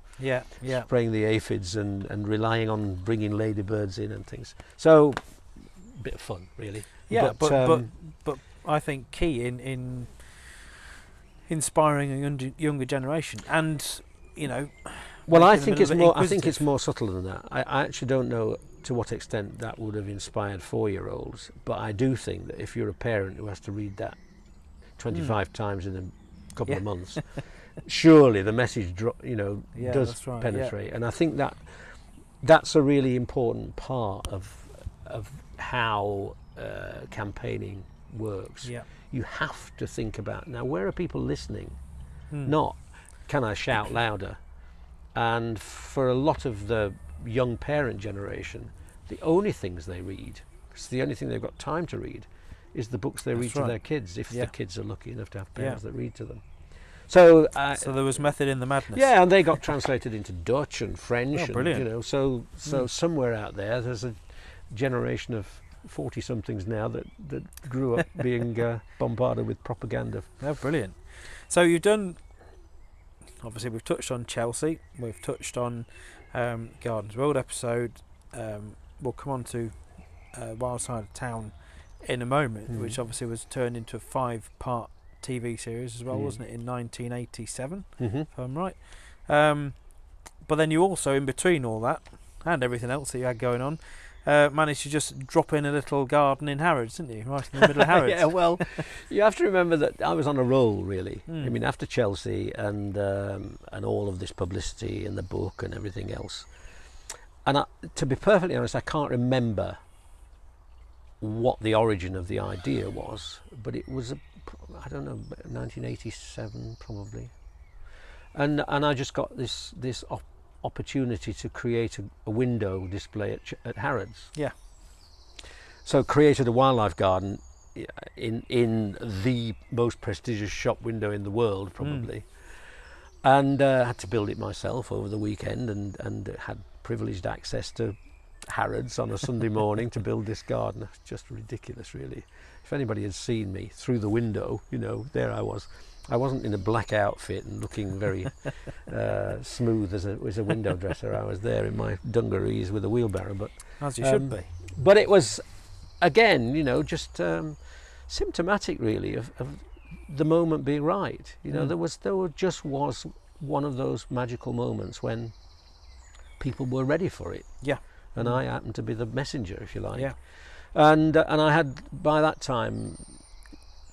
aphids and relying on bringing ladybirds in and things. So, a bit of fun, really. Yeah, but I think key in inspiring a younger generation, and well, I think it's more subtle than that. I actually don't know to what extent that would have inspired 4-year-olds, but I do think that if you're a parent who has to read that 25 times in a couple of months, surely the message does penetrate. And I think that's a really important part of how campaigning works. You have to think about, now, where are people listening? Not, can I shout louder? And for a lot of the young parent generation, the only things they read, it's the only thing they've got time to read, is the books they read to their kids, if the kids are lucky enough to have parents that read to them. So there was method in the madness. Yeah, and they got translated into Dutch and French. Oh, brilliant. And, so somewhere out there's a generation of 40-somethings now that grew up being bombarded with propaganda. Oh, brilliant. So you've done, obviously we've touched on Chelsea, we've touched on Gardens World episode, we'll come on to Wild Side of Town in a moment, which obviously was turned into a 5-part TV series as well, wasn't it, in 1987, if I'm right. But then you also, in between all that and everything else that you had going on, managed to just drop in a little garden in Harrods, didn't you? Right in the middle of Harrods. Yeah, well, you have to remember that I was on a roll, really. I mean, after Chelsea and all of this publicity and the book and everything else. And to be perfectly honest, I can't remember what the origin of the idea was, but it was, I don't know, 1987 probably. And I just got this opportunity to create a window display at Harrods. Yeah. So created a wildlife garden in the most prestigious shop window in the world, probably. And had to build it myself over the weekend, and had privileged access to Harrods on a Sunday morning to build this garden. It's just ridiculous, really. If anybody had seen me through the window, there I was. I wasn't in a black outfit and looking very smooth as a window dresser. I was there in my dungarees with a wheelbarrow, but as you should be. But it was, again, just symptomatic, really, of the moment being right. There just was one of those magical moments when people were ready for it. Yeah. And I happened to be the messenger, if you like. Yeah. And I had, by that time,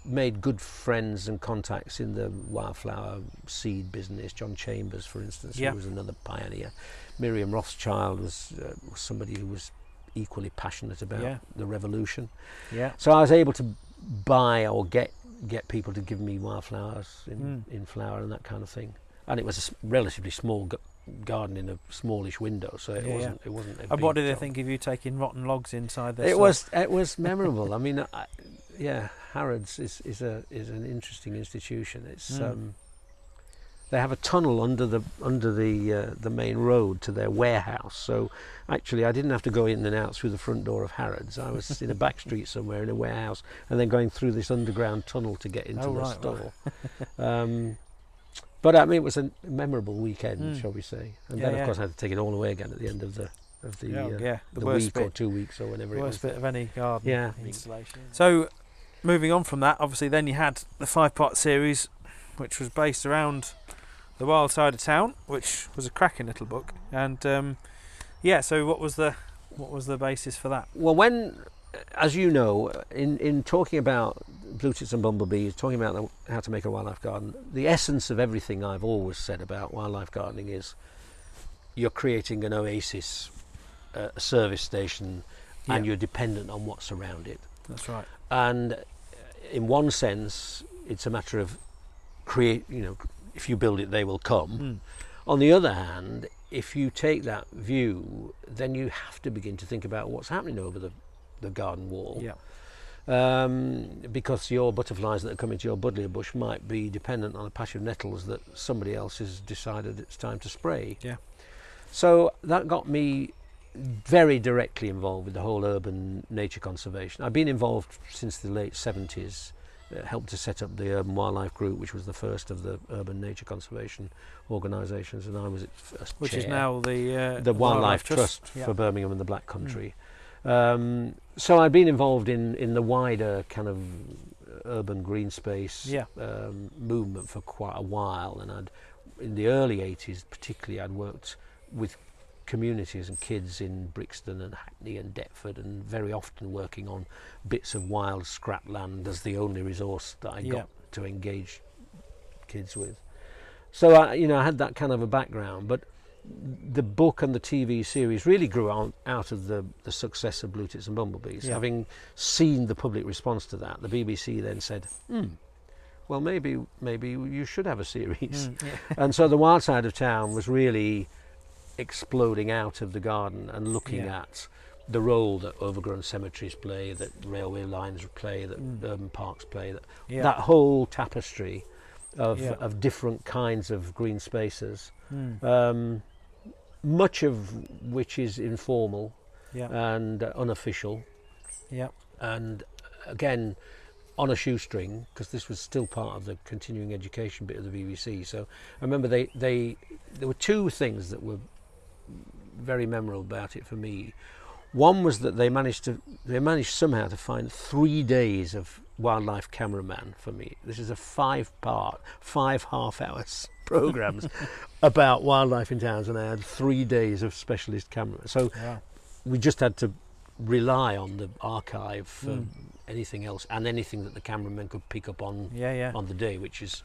made good friends and contacts in the wildflower seed business. John Chambers, for instance, who was another pioneer. Miriam Rothschild was somebody who was equally passionate about the revolution. Yeah. So I was able to buy or get people to give me wildflowers in flower and that kind of thing. And it was a relatively small garden in a smallish window, so it wasn't. It wasn't. And what did they think of you taking rotten logs inside their? It was memorable. I mean, Harrods is an interesting institution. It's they have a tunnel under the main road to their warehouse. So actually, I didn't have to go in and out through the front door of Harrods. I was in a back street somewhere in a warehouse, and then going through this underground tunnel to get into the store. But I mean, it was a memorable weekend, shall we say? And then, of course, I had to take it all away again at the end of the week or 2 weeks or whenever it was. Worst bit of any garden installation. So, moving on from that, obviously, then you had the 5-part series, which was based around the wild side of town, which was a cracking little book. And so what was the basis for that? Well, when, as you know, in talking about blue tits and bumblebees, talking about how to make a wildlife garden, the essence of everything I've always said about wildlife gardening is you're creating an oasis, a service station, and you're dependent on what's around it. That's right. And in one sense, it's a matter of if you build it, they will come. On the other hand, if you take that view, then you have to begin to think about what's happening over the garden wall. Yeah. Because your butterflies that are coming to your buddleia bush might be dependent on a patch of nettles that somebody else has decided it's time to spray. Yeah. So that got me very directly involved with the whole urban nature conservation. I've been involved since the late 70s, helped to set up the Urban Wildlife Group, which was the first of the urban nature conservation organisations, and I was its first Which chair. is now the Wildlife Trust for Birmingham and the Black Country. So I'd been involved in the wider kind of urban green space movement for quite a while, and in the early 80s particularly, I'd worked with communities and kids in Brixton and Hackney and Deptford, and very often working on bits of wild scrap land as the only resource that I got to engage kids with. So I had that kind of a background, but the book and the TV series really grew out of the success of Blue Tits and Bumblebees. Having seen the public response to that, the BBC then said, well, maybe you should have a series. And so the wild side of town was really exploding out of the garden and looking at the role that overgrown cemeteries play, that railway lines play, that urban parks play, that whole tapestry of different kinds of green spaces, much of which is informal and unofficial, and again on a shoestring, because this was still part of the continuing education bit of the BBC. So I remember there were two things that were very memorable about it for me. One was that they managed somehow to find 3 days of wildlife cameraman for me. This is a 5-part, 5 half-hours programs about wildlife in towns, and I had 3 days of specialist cameramen. So we just had to rely on the archive for anything else, and anything that the cameraman could pick up on on the day, which is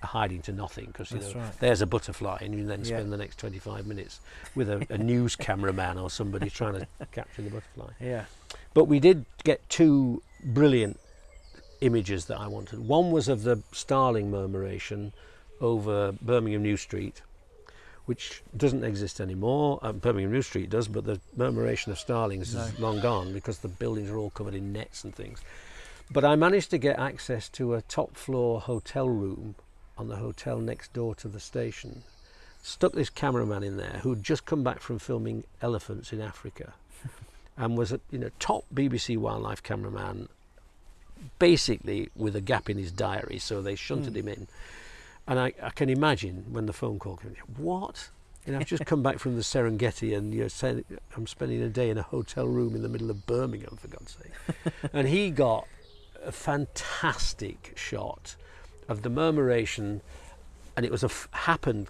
hiding to nothing, because there's a butterfly, and you then spend the next 25 minutes with a news cameraman or somebody trying to capture the butterfly. But we did get 2 brilliant images that I wanted. One was of the starling murmuration over Birmingham New Street, which doesn't exist anymore. Birmingham New Street does, but the murmuration of starlings is long gone, because the buildings are all covered in nets and things. But I managed to get access to a top floor hotel room on the hotel next door to the station. Stuck this cameraman in there who'd just come back from filming elephants in Africa and was a top BBC wildlife cameraman, basically with a gap in his diary, so they shunted him in. And I can imagine when the phone call came, what? I've just come back from the Serengeti, and you're saying I'm spending a day in a hotel room in the middle of Birmingham, for God's sake. And he got a fantastic shot of the murmuration, and it was happened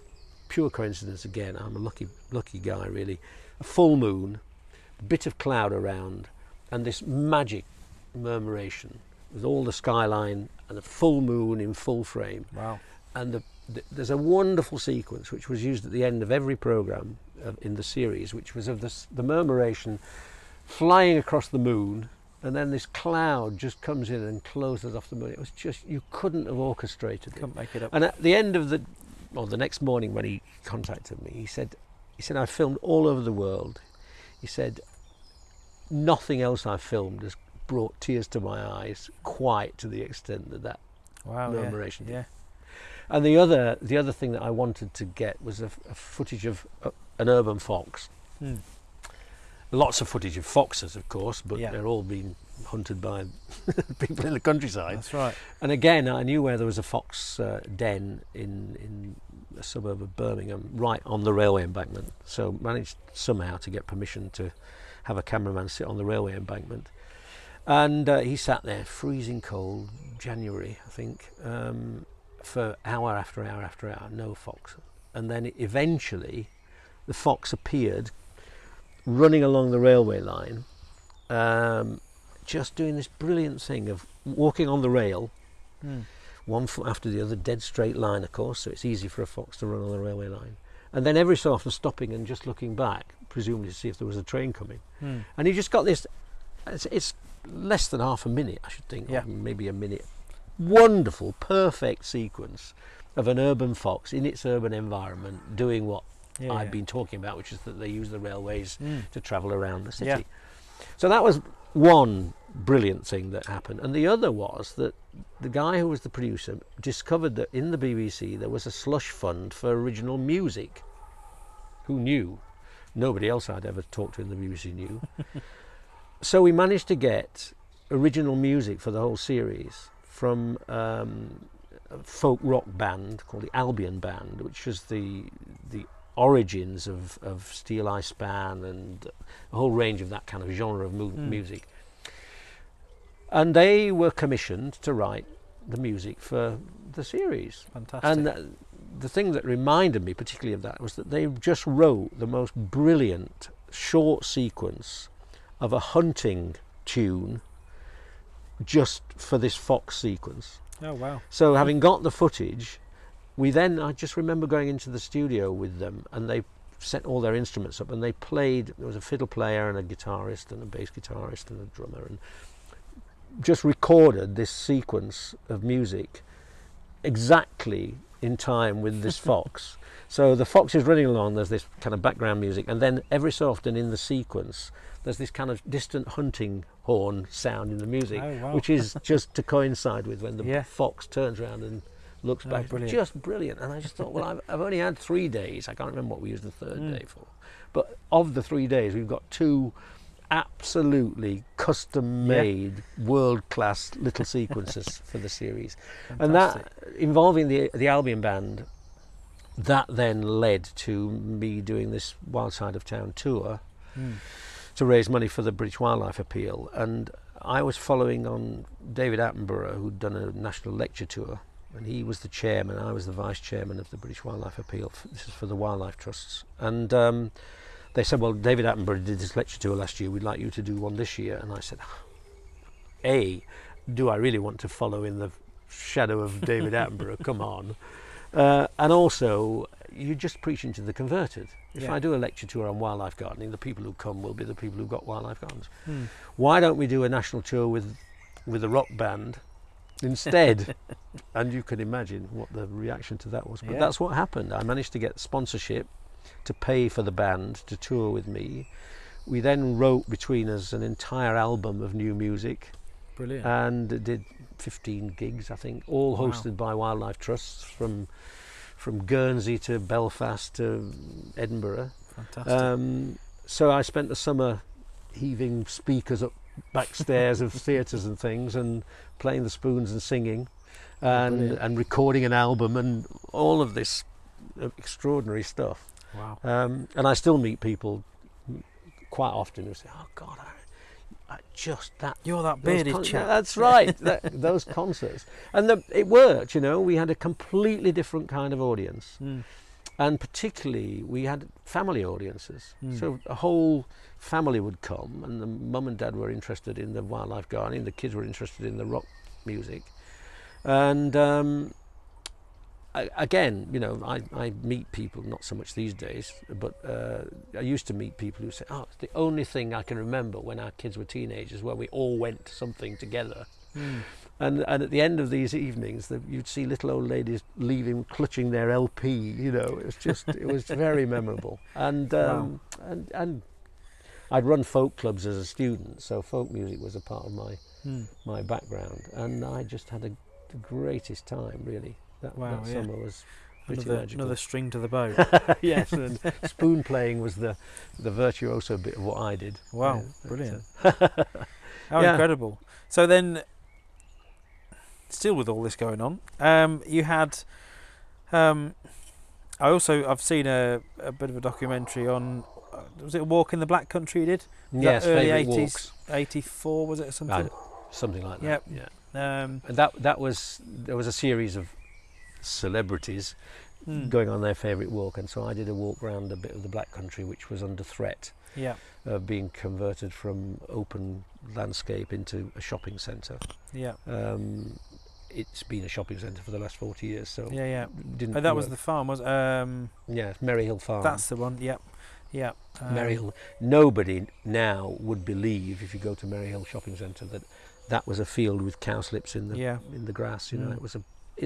pure coincidence again. I'm a lucky guy, really. A full moon, a bit of cloud around, and this magic murmuration with all the skyline and the full moon in full frame. Wow. And there's a wonderful sequence which was used at the end of every programme in the series, which was of the murmuration flying across the moon, and then this cloud just comes in and closes off the moon. It was just, you couldn't have orchestrated it. Couldn't make it up. And at the end of the next morning when he contacted me, he said, I filmed all over the world. He said, nothing else I've filmed has brought tears to my eyes quite to the extent that murmuration did. And the other thing that I wanted to get was a footage of an urban fox. Lots of footage of foxes, of course, but they're all being hunted by people in the countryside. That's right. And again, I knew where there was a fox den in a suburb of Birmingham, right on the railway embankment. So managed somehow to get permission to have a cameraman sit on the railway embankment. And he sat there, freezing cold, January, I think, for hour after hour after hour, no fox. And then eventually the fox appeared running along the railway line, just doing this brilliant thing of walking on the rail, one foot after the other, dead straight line, of course, so it's easy for a fox to run on the railway line. And then every so often stopping and just looking back, presumably to see if there was a train coming. And he just got this, it's less than half a minute, I should think, or maybe a minute. Wonderful, perfect sequence of an urban fox in its urban environment doing what I've been talking about, which is that they use the railways to travel around the city. So that was one brilliant thing that happened. And the other was that the guy who was the producer discovered that in the BBC there was a slush fund for original music. Who knew? Nobody else I'd ever talked to in the BBC knew. So we managed to get original music for the whole series from a folk rock band called the Albion Band, which was the origins of Steel Eye Span and a whole range of that kind of genre of music. And they were commissioned to write the music for the series. Fantastic. And the thing that reminded me particularly of that was that they just wrote the most brilliant short sequence of a hunting tune just for this fox sequence. Oh, wow. So having got the footage, I just remember going into the studio with them, and they set all their instruments up and they played. There was a fiddle player and a guitarist and a bass guitarist and a drummer, and just recorded this sequence of music exactly in time with this fox. So the fox is running along, there's this kind of background music, and then every so often in the sequence there's this kind of distant hunting horn sound in the music, which is just to coincide with when the fox turns around and looks back. Brilliant. Just brilliant. And I just thought, well, I've only had 3 days. I can't remember what we used the third day for. But of the 3 days, we've got 2 absolutely custom-made, world-class little sequences for the series. Fantastic. And that, involving the Albion Band, that then led to me doing this Wild Side of Town tour to raise money for the British Wildlife Appeal. And I was following on David Attenborough, who'd done a national lecture tour, and he was the chairman, I was the vice chairman of the British Wildlife Appeal. This is for the wildlife trusts. And they said, well, David Attenborough did this lecture tour last year, we'd like you to do one this year. And I said, A, do I really want to follow in the shadow of David Attenborough? Come on. And also, you're just preaching to the converted. If I do a lecture tour on wildlife gardening, the people who come will be the people who've got wildlife gardens. Why don't we do a national tour with a rock band instead? And you can imagine what the reaction to that was. But that's what happened. I managed to get sponsorship to pay for the band to tour with me. We then wrote between us an entire album of new music. Brilliant. And did 15 gigs, I think, all hosted by wildlife trusts from Guernsey to Belfast to Edinburgh. Fantastic. So I spent the summer heaving speakers up backstairs of theatres and things, and playing the spoons and singing, and recording an album and all of this extraordinary stuff. Wow. And I still meet people quite often who say, "Oh God, I just that you're that bearded chap." That's right. Those concerts, and it worked. You know, we had a completely different kind of audience, and particularly we had family audiences. So a whole family would come, and the mum and dad were interested in the wildlife gardening. The kids were interested in the rock music, and again, you know, I meet people, not so much these days, but I used to meet people who say, "Oh, it's the only thing I can remember when our kids were teenagers, where we all went to something together." And at the end of these evenings, you'd see little old ladies leaving, clutching their LP. You know, it was very memorable. And and I'd run folk clubs as a student, so folk music was a part of my background, and I just had the greatest time, really. That Wow, yeah. summer was pretty magical. Another string to the bow. Yes, and spoon playing was the virtuoso bit of what I did. Wow, Yeah, brilliant. Yeah. How incredible. So then, still with all this going on, you had... I've seen a bit of a documentary on... was it a walk in the Black Country you did? Yes, early favourite 80s, walks. 84 was it or something? Something like that. Yep. Yeah. Um, And there was a series of celebrities going on their favourite walk, and so I did a walk around a bit of the Black Country, which was under threat yeah, of being converted from open landscape into a shopping centre. yeah, It's been a shopping centre for the last 40 years, so yeah. didn't. Oh, that was the farm, was it? Yeah, Merry Hill Farm. That's the one. Yep, yeah. Merry Hill. Nobody now would believe, if you go to Merry Hill Shopping Centre, that was a field with cowslips in the grass. You know, it was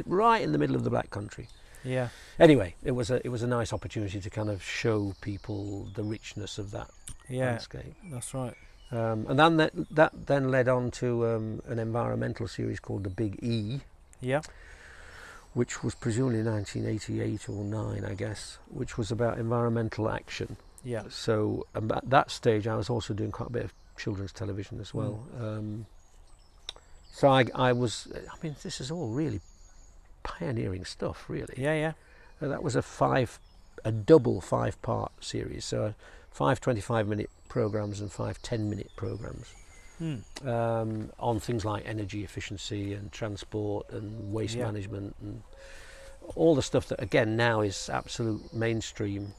right in the middle of the Black Country. Yeah. Anyway, it was a nice opportunity to kind of show people the richness of that landscape. That's right. And then that then led on to an environmental series called The Big E. Yeah. Which was presumably 1988 or 9, I guess, which was about environmental action. Yeah. So at that stage, I was also doing quite a bit of children's television as well. So I mean, this is all really pioneering stuff, really. Yeah, yeah. That was a double 5-part series, so 5 25-minute programs and 5 10-minute programs on things like energy efficiency and transport and waste management and all the stuff that again now is absolute mainstream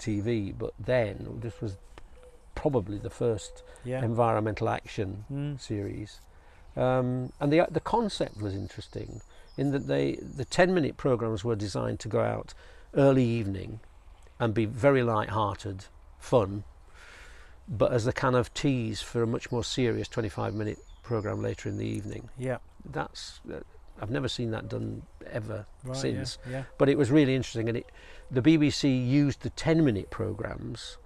TV, but then this was probably the first environmental action series, and the concept was interesting in that the 10-minute programs were designed to go out early evening and be very light-hearted, fun, but as a kind of tease for a much more serious 25-minute program later in the evening. Yeah. That's I've never seen that done ever since. Yeah. But it was really interesting, and the BBC used the 10-minute programs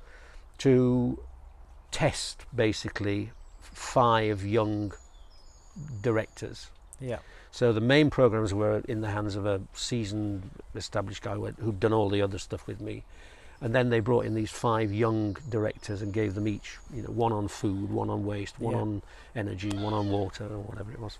to test basically 5 young directors. Yeah. So the main programs were in the hands of a seasoned, established guy who'd done all the other stuff with me. And then they brought in these 5 young directors and gave them each, one on food, one on waste, one on energy, one on water, or whatever it was.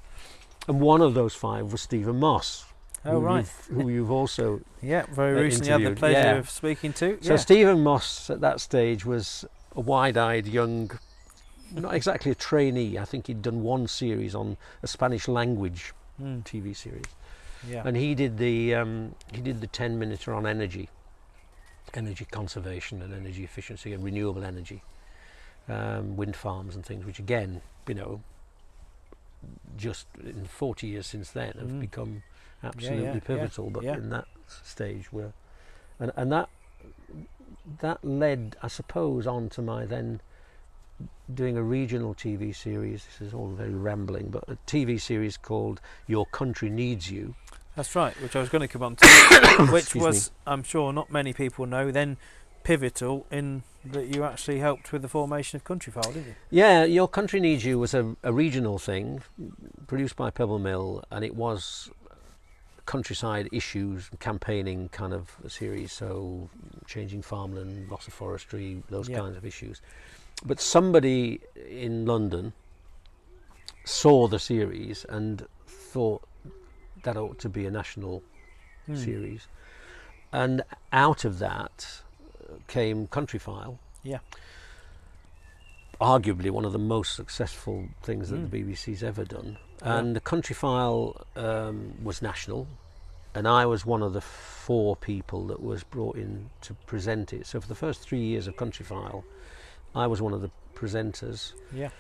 And one of those 5 was Stephen Moss. Who you've also very recently had the pleasure of speaking to. So Stephen Moss at that stage was a wide-eyed young, not exactly a trainee. I think he'd done one series on a Spanish language TV series. Yeah. And he did the 10-minute on energy conservation and energy efficiency and renewable energy, wind farms and things, which again, just in 40 years since then have become absolutely pivotal. But in that stage, and that led, I suppose, on to my then doing a regional TV series. This is all very rambling, but a TV series called Your Country Needs You. That's right, which I was going to come on to, which was, I'm sure not many people know, then pivotal in that you actually helped with the formation of Countryfile, didn't you? Yeah, Your Country Needs You was a regional thing produced by Pebble Mill, and it was countryside issues, campaigning kind of a series, so changing farmland, loss of forestry, those kinds of issues. But somebody in London saw the series and thought that ought to be a national series, and out of that came Countryfile. Yeah, arguably one of the most successful things that the BBC's ever done. And the Countryfile was national, and I was one of the 4 people that was brought in to present it. So for the first 3 years of Countryfile, I was one of the presenters. Yeah.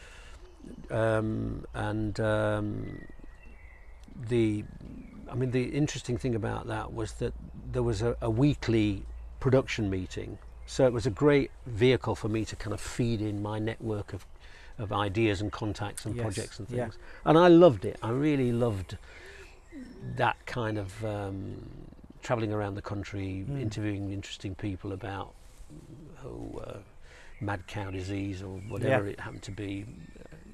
The interesting thing about that was that there was a weekly production meeting, so it was a great vehicle for me to kind of feed in my network of ideas and contacts and projects and things. And I loved it. I really loved that kind of travelling around the country, interviewing interesting people about mad cow disease or whatever it happened to be.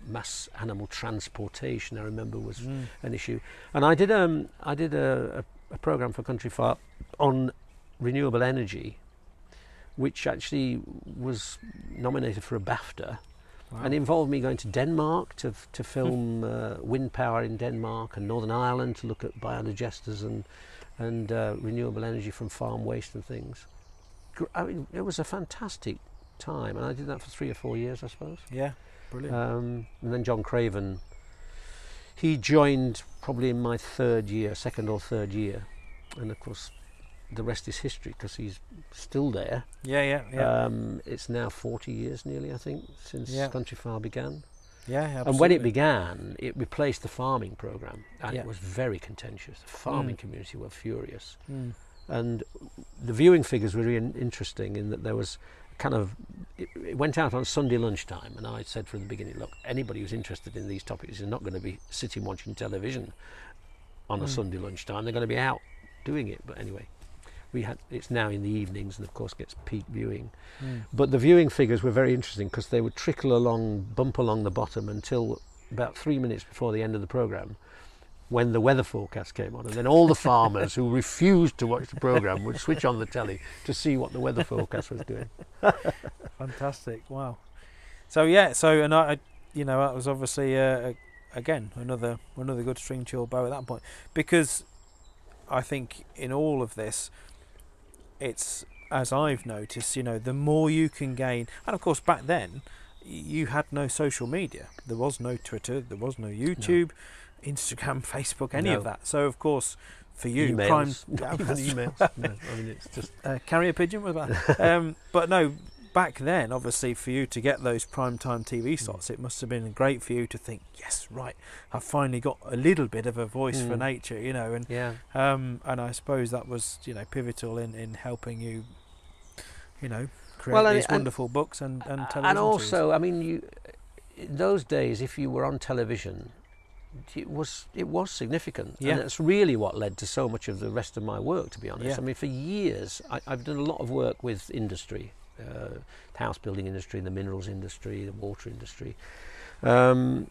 Mass animal transportation, I remember, was an issue. And I did a a program for Country Fire on renewable energy, which actually was nominated for a BAFTA. Wow. And involved me going to Denmark to film wind power in Denmark, and Northern Ireland to look at biodigesters and renewable energy from farm waste and things. I mean, it was a fantastic time, and I did that for 3 or 4 years, I suppose. Yeah, brilliant. And then John Craven, he joined probably in my 3rd year, 2nd or 3rd year, and of course the rest is history because he's still there. Yeah. It's now 40 years nearly, I think, since Country Fire began. Yeah, absolutely. And when it began, it replaced the farming program, and it was very contentious. The farming community were furious. And the viewing figures were really interesting in that there was kind of, it went out on Sunday lunchtime, and I said from the beginning, look, anybody who's interested in these topics is not going to be sitting watching television on a Sunday lunchtime. They're going to be out doing it. But anyway, it's now in the evenings, and of course gets peak viewing. But the viewing figures were very interesting because they would trickle along, bump along the bottom until about 3 minutes before the end of the programme, when the weather forecast came on, and then all the farmers who refused to watch the programme would switch on the telly to see what the weather forecast was doing. Fantastic! Wow. So and I that was obviously again another good string to your bow at that point, because I think in all of this, it's, as I've noticed, the more you can gain, and of course back then you had no social media. There was no Twitter, there was no YouTube, Instagram, Facebook, any of that. So of course for you, emails. Emails. No, I mean, it's just carrier pigeon was that. But no, back then, obviously, for you to get those primetime TV slots, it must have been great for you to think, yes, right, I've finally got a little bit of a voice for nature, and I suppose that was pivotal in helping you, create these wonderful books and television. And also, series. I mean, in those days, if you were on television, it was significant, and that's really what led to so much of the rest of my work, to be honest. I mean, for years I've done a lot of work with industry, the house building industry, the minerals industry, the water industry, and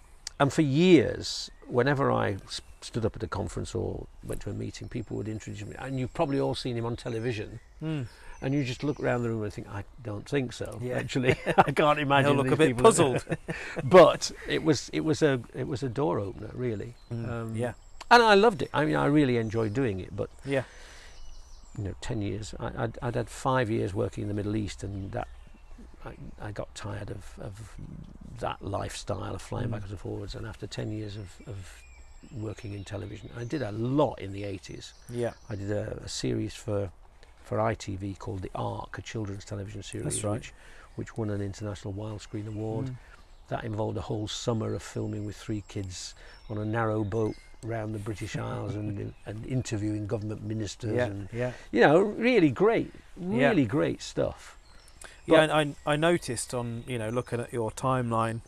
for years, whenever I stood up at a conference or went to a meeting, people would introduce me, and you've probably all seen him on television. And you just look around the room and think, I don't think so. Actually, I can't imagine. He'll look a bit puzzled. But it was a door opener, really. And I loved it. I mean, I really enjoyed doing it. But 10 years. I'd had 5 years working in the Middle East, and that I got tired of that lifestyle of flying backwards and forwards. And after 10 years of working in television, I did a lot in the 80s. I did a series for ITV called The Ark, a children's television series, which won an International Wild Screen Award. That involved a whole summer of filming with 3 kids on a narrow boat around the British Isles and interviewing government ministers. Really great, great stuff. And I noticed on looking at your timeline,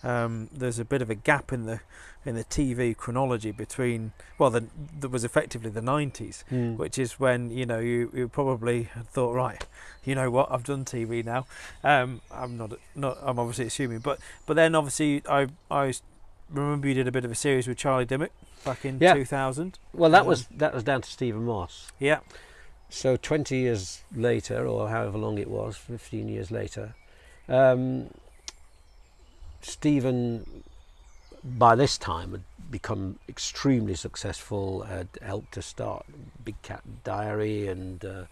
there's a bit of a gap in the TV chronology between, there was effectively the 90s, which is when you probably thought, right, you know what, I've done TV now. I'm obviously assuming, but then obviously I remember you did a bit of a series with Charlie Dimmock back in 2000. Well, that was down to Stephen Moss. Yeah. So 20 years later, or however long it was, 15 years later, Stephen, by this time, had become extremely successful, had helped to start Big Cat Diary, and the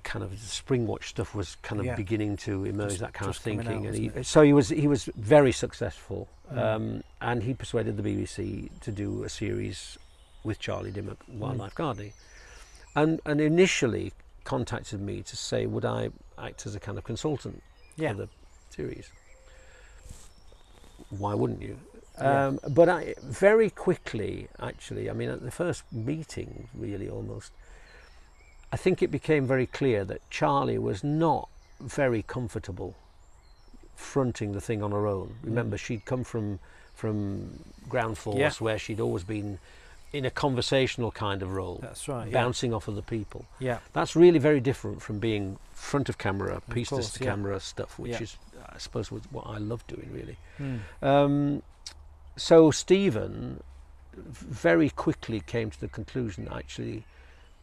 kind of Springwatch stuff was kind of beginning to emerge, that kind of thinking. And he was very successful, and he persuaded the BBC to do a series with Charlie Dimmock, Wildlife Gardening, and initially contacted me to say, would I act as a kind of consultant for the series? Why wouldn't you? But I very quickly, actually, I mean, at the first meeting, really, almost, I think it became very clear that Charlie was not very comfortable fronting the thing on her own. Remember, she'd come from ground force, where she'd always been in a conversational kind of role. That's right. Bouncing off other people. Yeah. That's really very different from being front of camera, piece to camera stuff, which is, I suppose, what I love doing, really. So Stephen very quickly came to the conclusion that actually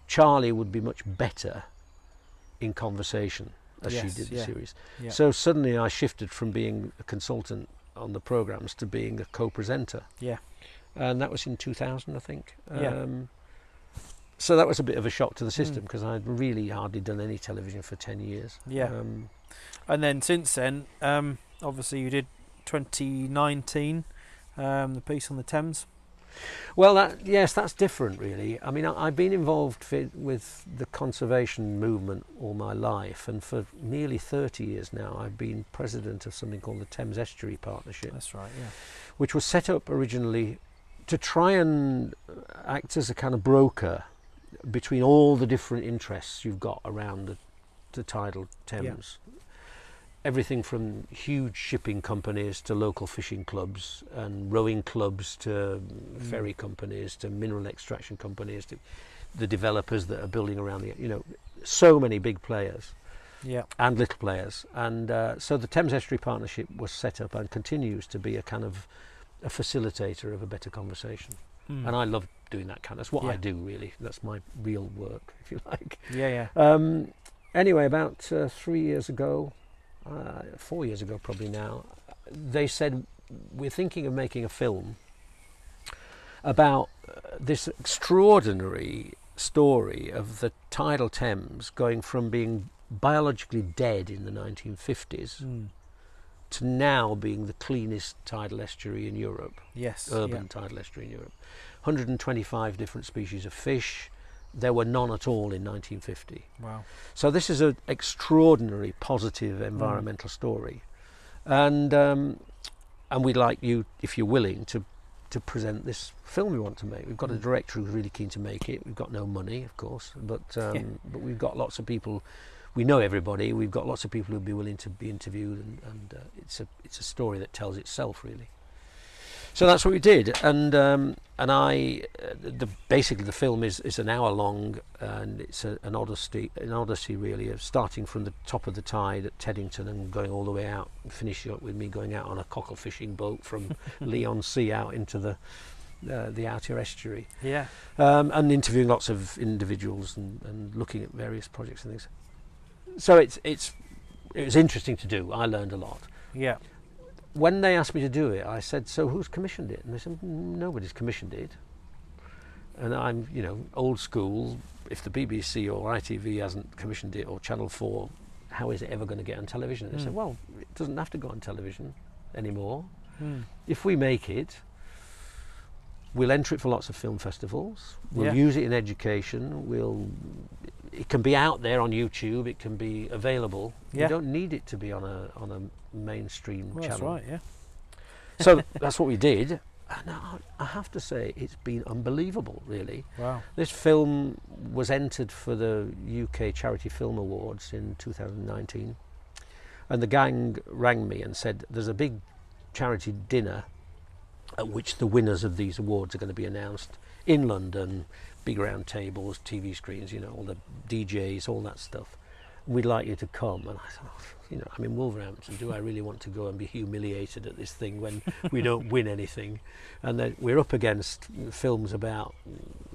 Charlie would be much better in conversation as she did the series. Yeah. So suddenly I shifted from being a consultant on the programs to being a co-presenter. Yeah. And that was in 2000, I think. So that was a bit of a shock to the system because I'd really hardly done any television for 10 years. Yeah. And then since then, obviously you did 2019, the piece on the Thames. Well, yes, that's different, really. I mean, I've been involved with the conservation movement all my life, and for nearly 30 years now, I've been president of something called the Thames Estuary Partnership. That's right, yeah. Which was set up originally to try and act as a kind of broker between all the different interests you've got around the tidal Thames. Yeah. Everything from huge shipping companies to local fishing clubs and rowing clubs to ferry companies to mineral extraction companies to the developers that are building around so many big players and little players. And so the Thames Estuary Partnership was set up and continues to be a kind of a facilitator of a better conversation. And I love doing that kind of, that's what I do really. That's my real work, if you like. Anyway, about 3 years ago, 4 years ago probably now, they said, we're thinking of making a film about this extraordinary story of the tidal Thames going from being biologically dead in the 1950s to now being the cleanest tidal estuary in Europe. Yes. Urban tidal estuary in Europe. 125 different species of fish. There were none at all in 1950. Wow. So this is an extraordinary positive environmental story. And we'd like you, if you're willing, to present this film we want to make. We've got a director who's really keen to make it. We've got no money, of course, but we've got lots of people. We know everybody. We've got lots of people who'd be willing to be interviewed, and it's a story that tells itself, really. So that's what we did, and basically the film is an hour long, and it's an odyssey really, of starting from the top of the tide at Teddington and going all the way out, and finishing up with me going out on a cockle fishing boat from Leon Sea out into the outer estuary. Yeah. And interviewing lots of individuals and looking at various projects and things. So it was interesting to do. I learned a lot. Yeah. When they asked me to do it, I said, so who's commissioned it? And they said, nobody's commissioned it. And I'm, old school. If the BBC or ITV hasn't commissioned it, or Channel 4, how is it ever going to get on television? And they said, well, it doesn't have to go on television anymore. If we make it, we'll enter it for lots of film festivals. We'll use it in education. It can be out there on YouTube. It can be available. You don't need it to be on a mainstream channel. That's right, yeah. So that's what we did. And I have to say, it's been unbelievable, really. Wow. This film was entered for the UK Charity Film Awards in 2019. And the gang rang me and said, there's a big charity dinner at which the winners of these awards are going to be announced in London, big round tables, TV screens, all the DJs, all that stuff. We'd like you to come. And I thought, I'm in Wolverhampton. Do I really want to go and be humiliated at this thing when we don't win anything? And then we're up against films about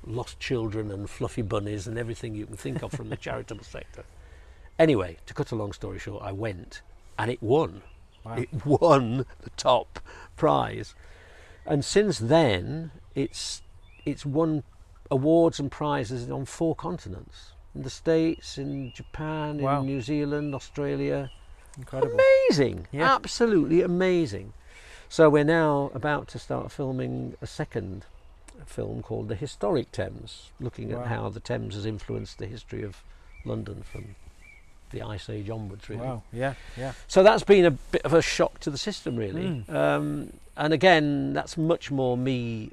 lost children and fluffy bunnies and everything you can think of from the charitable sector. Anyway, to cut a long story short, I went, and it won. Wow. It won the top prize. And since then, it's won awards and prizes on 4 continents. In the States, in Japan, in New Zealand, Australia. Incredible. Amazing. Yeah. Absolutely amazing. So we're now about to start filming a second film called The Historic Thames, looking at how the Thames has influenced the history of London from the Ice Age onwards, really. Wow, yeah. So that's been a bit of a shock to the system, really. And again, that's much more me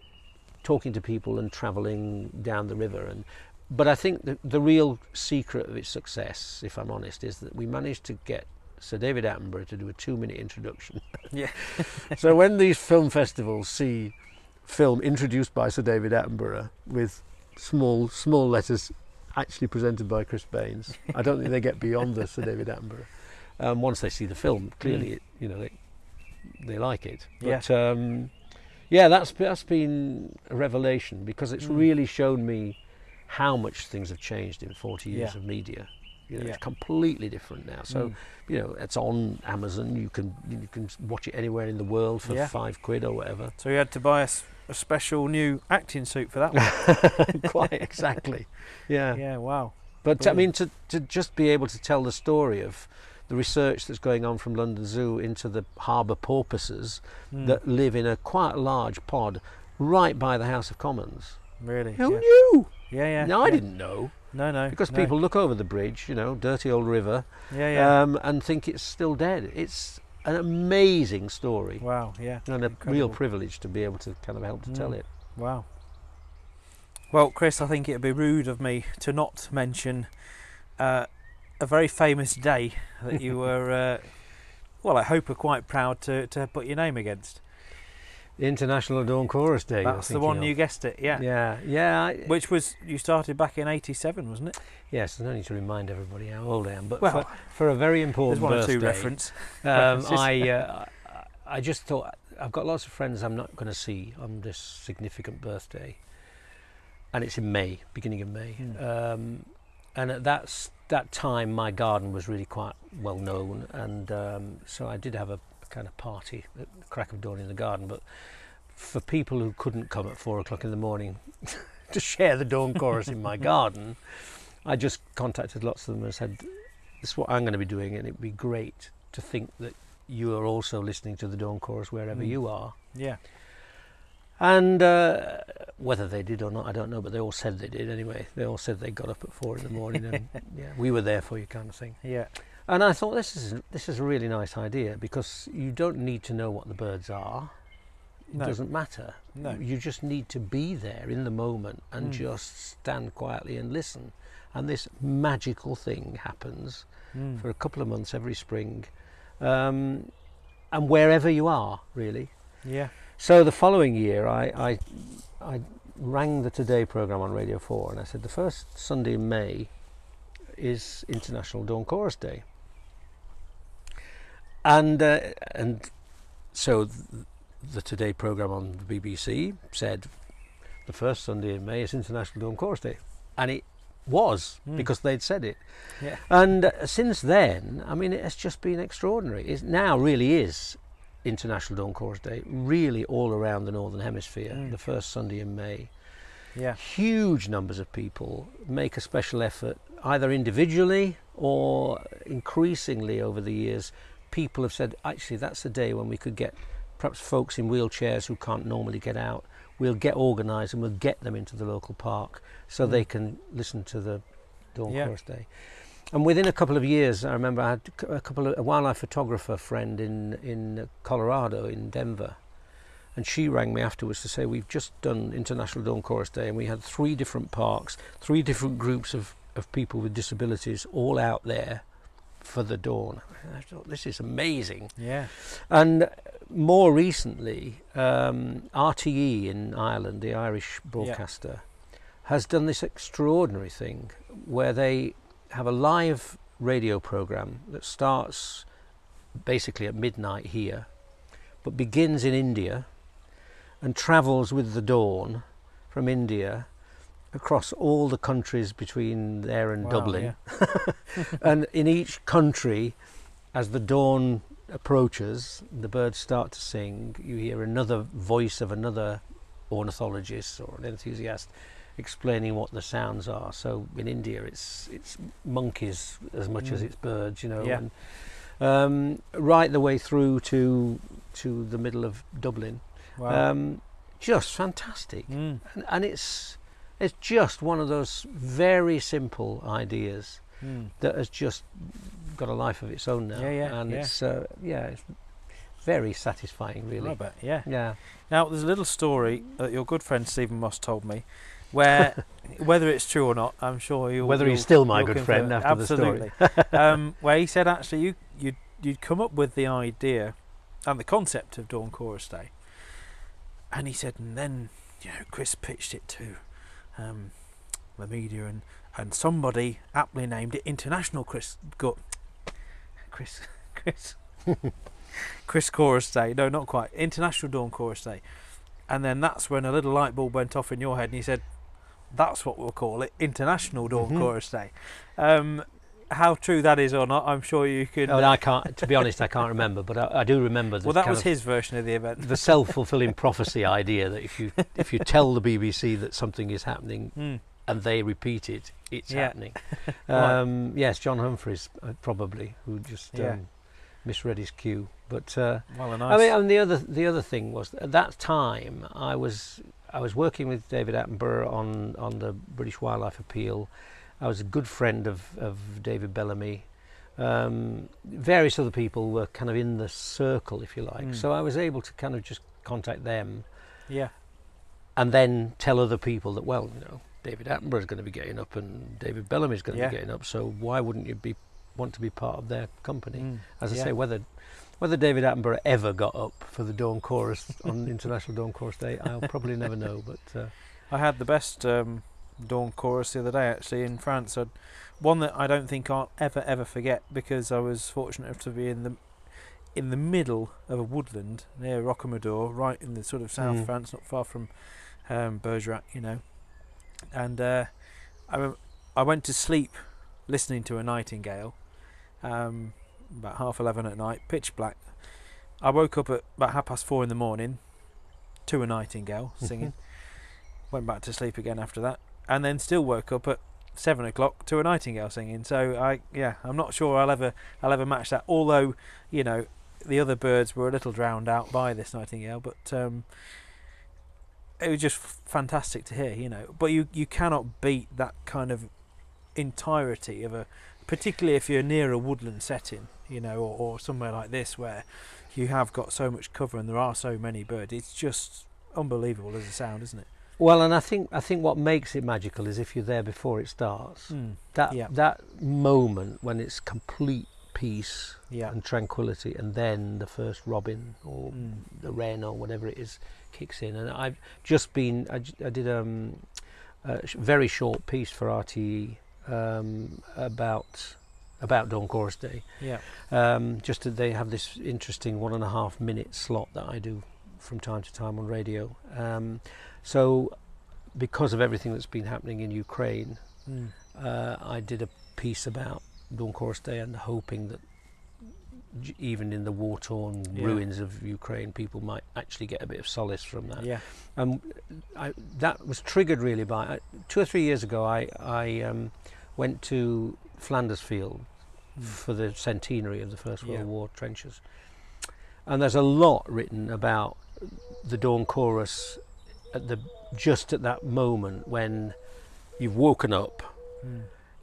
talking to people and travelling down the river. But I think the real secret of its success, if I'm honest, is that we managed to get Sir David Attenborough to do a 2-minute introduction. Yeah. So when these film festivals see film introduced by Sir David Attenborough with small letters actually presented by Chris Baines, I don't think they get beyond the Sir David Attenborough. Once they see the film, clearly, they like it. But Yeah, that's been a revelation, because it's really shown me how much things have changed in 40 years of media. You know, it's completely different now. So, you know, it's on Amazon. You can watch it anywhere in the world for £5 or whatever. So you had to buy a special new acting suit for that one. Quite exactly. Yeah. Yeah. Wow. But Brilliant. I mean, to just be able to tell the story of the research that's going on from London Zoo into the harbour porpoises that live in a quite large pod right by the House of Commons. Really? Who knew? Yeah, yeah. No, I didn't know. No. Because people look over the bridge, you know, dirty old river, and think it's still dead. It's an amazing story. Wow, yeah. And a real privilege to be able to kind of help to tell it. Wow. Well, Chris, I think it would be rude of me to not mention a very famous day that you were, well, I hope are quite proud to put your name against. The International Dawn Chorus Day. That's the one, you guessed it, yeah. Yeah. Which was, you started back in '87, wasn't it? Yes, there's no need to remind everybody how old I am, but well, for a very important there's one birthday, or two references. I just thought, I've got lots of friends I'm not going to see on this significant birthday, and it's in May, beginning of May. And at that time, my garden was really quite well known, and so I did have a kind of party at the crack of dawn in the garden. But for people who couldn't come at 4 o'clock in the morning to share the dawn chorus in my garden, I just contacted lots of them and said, this is what I'm going to be doing, and it'd be great to think that you are also listening to the dawn chorus wherever you are. Yeah. And whether they did or not, I don't know, but they all said they did anyway. They all said they got up at 4 in the morning and we were there for you, kind of thing. Yeah. And I thought this is a really nice idea, because you don't need to know what the birds are. It doesn't matter. No. You just need to be there in the moment and just stand quietly and listen. And this magical thing happens for a couple of months every spring, and wherever you are, really. Yeah. So the following year, I rang the Today programme on Radio 4, and I said the first Sunday in May is International Dawn Chorus Day. And so the Today programme on the BBC said the first Sunday in May is International Dawn Chorus Day, and it was, because they'd said it. Yeah. And since then, I mean, it has just been extraordinary. It now really is International Dawn Chorus Day, really all around the Northern Hemisphere, the first Sunday in May. Yeah. Huge numbers of people make a special effort, either individually or increasingly over the years. People have said, actually, that's the day when we could get perhaps folks in wheelchairs who can't normally get out. We'll get organised and we'll get them into the local park so they can listen to the Dawn Chorus Day. And within a couple of years, I remember I had a wildlife photographer friend in Colorado, in Denver, and she rang me afterwards to say, we've just done International Dawn Chorus Day, and we had 3 different parks, 3 different groups of people with disabilities all out there for the dawn. I thought, this is amazing. Yeah. And more recently, RTE in Ireland, the Irish broadcaster, has done this extraordinary thing where they have a live radio program that starts basically at midnight here, but begins in India and travels with the dawn from India across all the countries between there and Dublin. Yeah. And in each country, as the dawn approaches, the birds start to sing. You hear another voice of another ornithologist or an enthusiast explaining what the sounds are. So in India, it's monkeys as much as it's birds, you know. Yeah. And, right the way through to the middle of Dublin. Wow. Just fantastic. And it's just one of those very simple ideas that has just got a life of its own now. And it's very satisfying, really. I bet, yeah. Yeah. Now, there's a little story that your good friend Stephen Moss told me, where whether it's true or not, I'm sure he's still my good friend after absolutely. The story. Where he said actually you'd come up with the idea and the concept of Dawn Chorus Day, and he said, and then Chris pitched it to the media, and somebody aptly named it International Chris Chorus Day. No, not quite. International Dawn Chorus Day. And then that's when a little light bulb went off in your head, and you said, "That's what we'll call it, International Dawn Chorus Day." How true that is or not, I'm sure you could. Oh, I can't. To be honest, I can't remember, but I do remember. Well, that was his version of the event. The self-fulfilling prophecy idea that if you tell the BBC that something is happening and they repeat it, it's happening. Right. Yes, John Humphreys probably, who just misread his cue. But well, nice. I mean, and the other thing was, at that time I was working with David Attenborough on the British Wildlife Appeal. I was a good friend of David Bellamy. Various other people were kind of in the circle, if you like. So I was able to kind of just contact them. Yeah. And then tell other people that, well, you know, David Attenborough is going to be getting up and David Bellamy is going to be getting up. So why wouldn't you want to be part of their company? As I say, whether David Attenborough ever got up for the Dawn Chorus on International Dawn Chorus Day, I'll probably never know. But I had the best Dawn Chorus the other day, actually, in France. One that I don't think I'll ever forget, because I was fortunate enough to be in the middle of a woodland near Rocamadour, right in the sort of south of France, not far from Bergerac, you know. And I went to sleep listening to a nightingale, about 11:30 at night, pitch black. I woke up at about 4:30 in the morning to a nightingale singing. Went back to sleep again after that, and then still woke up at 7 o'clock to a nightingale singing. So I'm not sure I'll ever match that. Although, you know, the other birds were a little drowned out by this nightingale, but it was just fantastic to hear, you know. But you cannot beat that kind of entirety of particularly if you're near a woodland setting, you know, or somewhere like this where you have got so much cover and there are so many birds. It's just unbelievable as a sound, isn't it? Well, and I think what makes it magical is if you're there before it starts. That moment when it's complete peace and tranquility, and then the first robin or the wren or whatever it is kicks in. And I've just been, I did a very short piece for RTE about Dawn Chorus Day. They have this interesting 1.5 minute slot that I do from time to time on radio. So because of everything that's been happening in Ukraine, I did a piece about Dawn Chorus Day, and hoping that even in the war-torn ruins of Ukraine, people might actually get a bit of solace from that. That was triggered really by 2 or 3 years ago. I went to Flanders Field for the centenary of the First World War trenches, and there's a lot written about the Dawn Chorus just at that moment when you've woken up.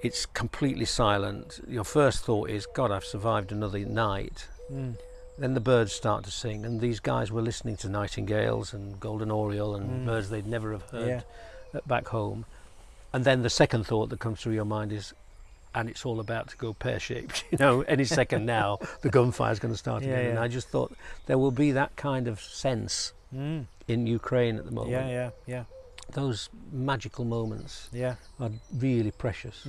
It's completely silent. Your first thought is, God, I've survived another night. Then the birds start to sing, and these guys were listening to nightingales and golden oriole and birds they'd never have heard back home. And then the second thought that comes through your mind is, and it's all about to go pear-shaped. You know, any second now the gunfire's going to start again. And I just thought there will be that kind of sense in Ukraine at the moment. Those magical moments are really precious.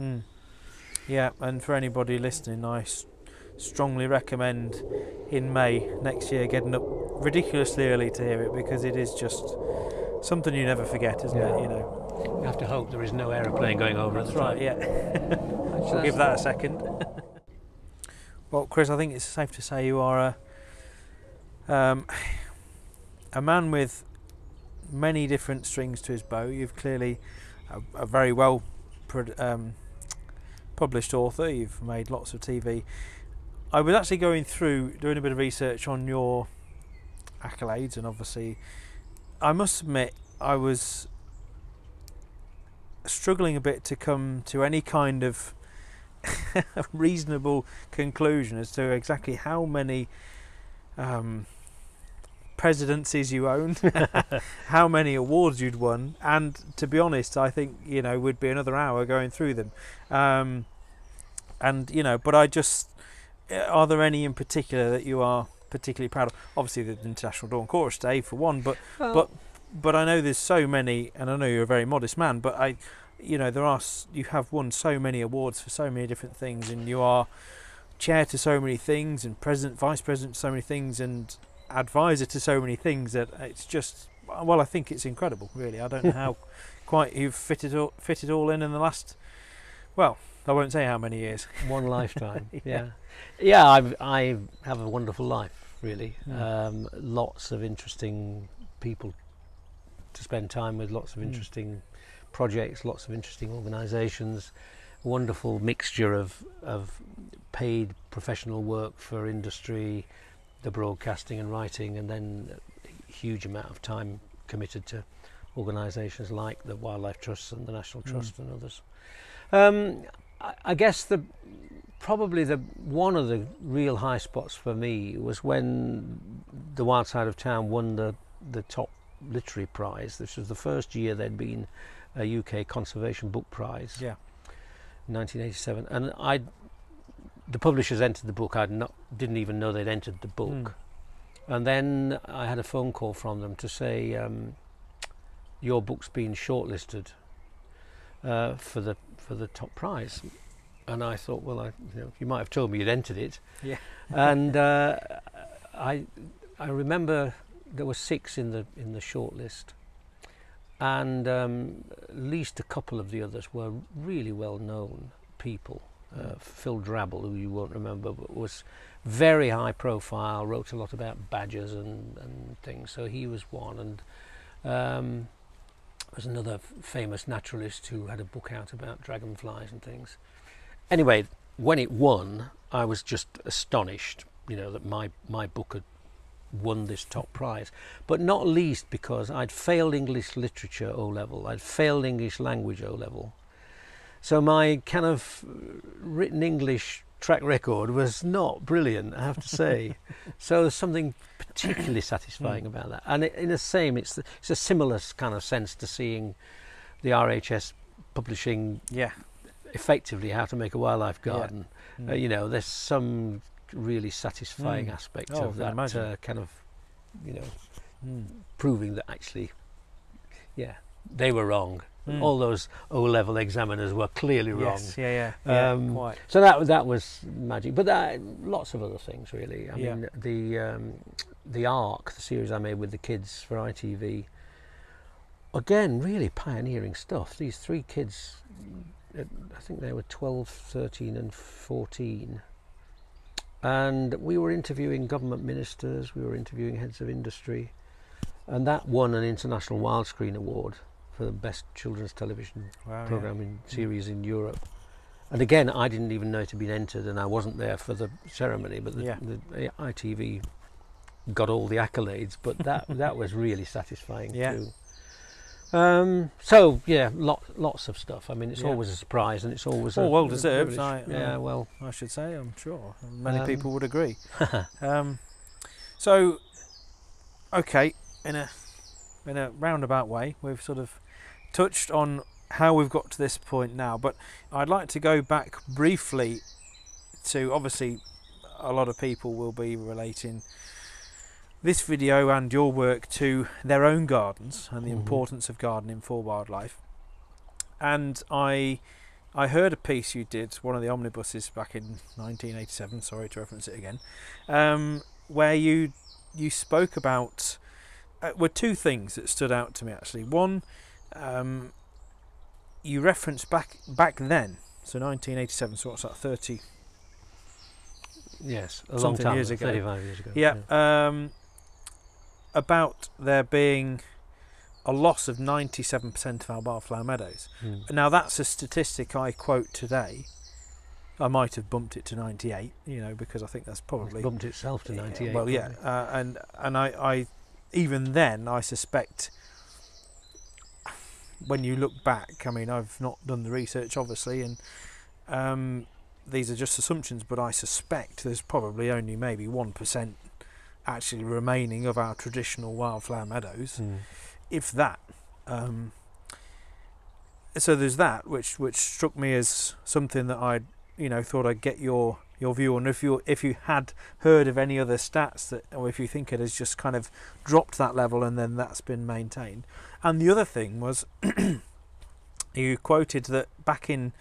Yeah, and for anybody listening, I strongly recommend in May next year getting up ridiculously early to hear it, because it is just something you never forget, isn't it? You know, you have to hope there is no aeroplane going over at the time. We'll give that a second. Well, Chris, I think it's safe to say you are a man with many different strings to his bow. You've clearly a very well published author. You've made lots of TV. I was actually going through doing a bit of research on your accolades, and obviously I must admit I was struggling a bit to come to any kind of reasonable conclusion as to exactly how many presidencies you owned, how many awards you'd won, and to be honest, I think, you know, would be another hour going through them. And you know, but are there any in particular that you are particularly proud of? Obviously the International Dawn Chorus Day for one, but I know there's so many, and I know you're a very modest man, but you have won so many awards for so many different things, and you are chair to so many things, and president, vice president to so many things, and advisor to so many things, that it's just, well, I think it's incredible, really. I don't know how quite you've fit it all in the last, well, I won't say how many years. One lifetime. Yeah. I have a wonderful life, really. Lots of interesting people to spend time with, lots of interesting projects, lots of interesting organisations, wonderful mixture of paid professional work for industry, the broadcasting and writing, and then a huge amount of time committed to organisations like the Wildlife Trusts and the National Trust and others. I guess probably one of the real high spots for me was when the Wild Side of Town won the top literary prize. This was the first year there'd been a UK Conservation Book Prize. Yeah. 1987, and the publishers entered the book. Didn't even know they'd entered the book, and then I had a phone call from them to say your book's been shortlisted for the top prize. And I thought, well, you might have told me you'd entered it. Yeah. And I remember there were 6 in the shortlist, and at least a couple of the others were really well known people. Phil Drabble, who you won't remember, but was very high profile, wrote a lot about badgers and things, so he was one. And there was another famous naturalist who had a book out about dragonflies and things. Anyway, when it won, I was just astonished, that my book had won this top prize, but not least because I'd failed English literature O-level, I'd failed English language O-level, so my kind of written English track record was not brilliant, I have to say. So there's something particularly satisfying about that, and in the same, it's a similar kind of sense to seeing the RHS publishing effectively How to Make a Wildlife Garden. There's some really satisfying aspect of that kind of, proving that actually, they were wrong. All those O-level examiners were clearly wrong. Quite. So that was magic. But lots of other things, really. I mean, the Ark, the series I made with the kids for ITV, again, really pioneering stuff. These 3 kids, I think they were 12, 13 and 14. And we were interviewing government ministers, we were interviewing heads of industry, and that won an International Wildscreen Award for the best children's television programming series in Europe. And again, I didn't even know it had been entered, and I wasn't there for the ceremony, but the ITV got all the accolades, but that was really satisfying too. Lots of stuff. I mean, it's always a surprise, and it's always well deserved. I should say, I'm sure many people would agree. So, okay, in a roundabout way, we've sort of touched on how we've got to this point now, but I'd like to go back briefly to, obviously, a lot of people will be relating this video and your work to their own gardens and the importance of gardening for wildlife. And I heard a piece you did, one of the omnibuses back in 1987, sorry to reference it again, where you spoke about were 2 things that stood out to me actually. One, you referenced back then, so 1987, so what's that, 30? Yes, a long time years ago. 35 years ago. Yeah. About there being a loss of 97% of our wildflower meadows. Now that's a statistic I quote today. I might have bumped it to 98, because I think that's probably bumped itself to 98. Well, and I even then I suspect, when you look back, I mean, I've not done the research obviously, and these are just assumptions, but I suspect there's probably only maybe 1% actually remaining of our traditional wildflower meadows, if that. So there's that, which struck me as something that I thought I'd get your view on, if you had heard of any other stats that, or if you think it has just kind of dropped that level and then that's been maintained. And the other thing was you quoted that back in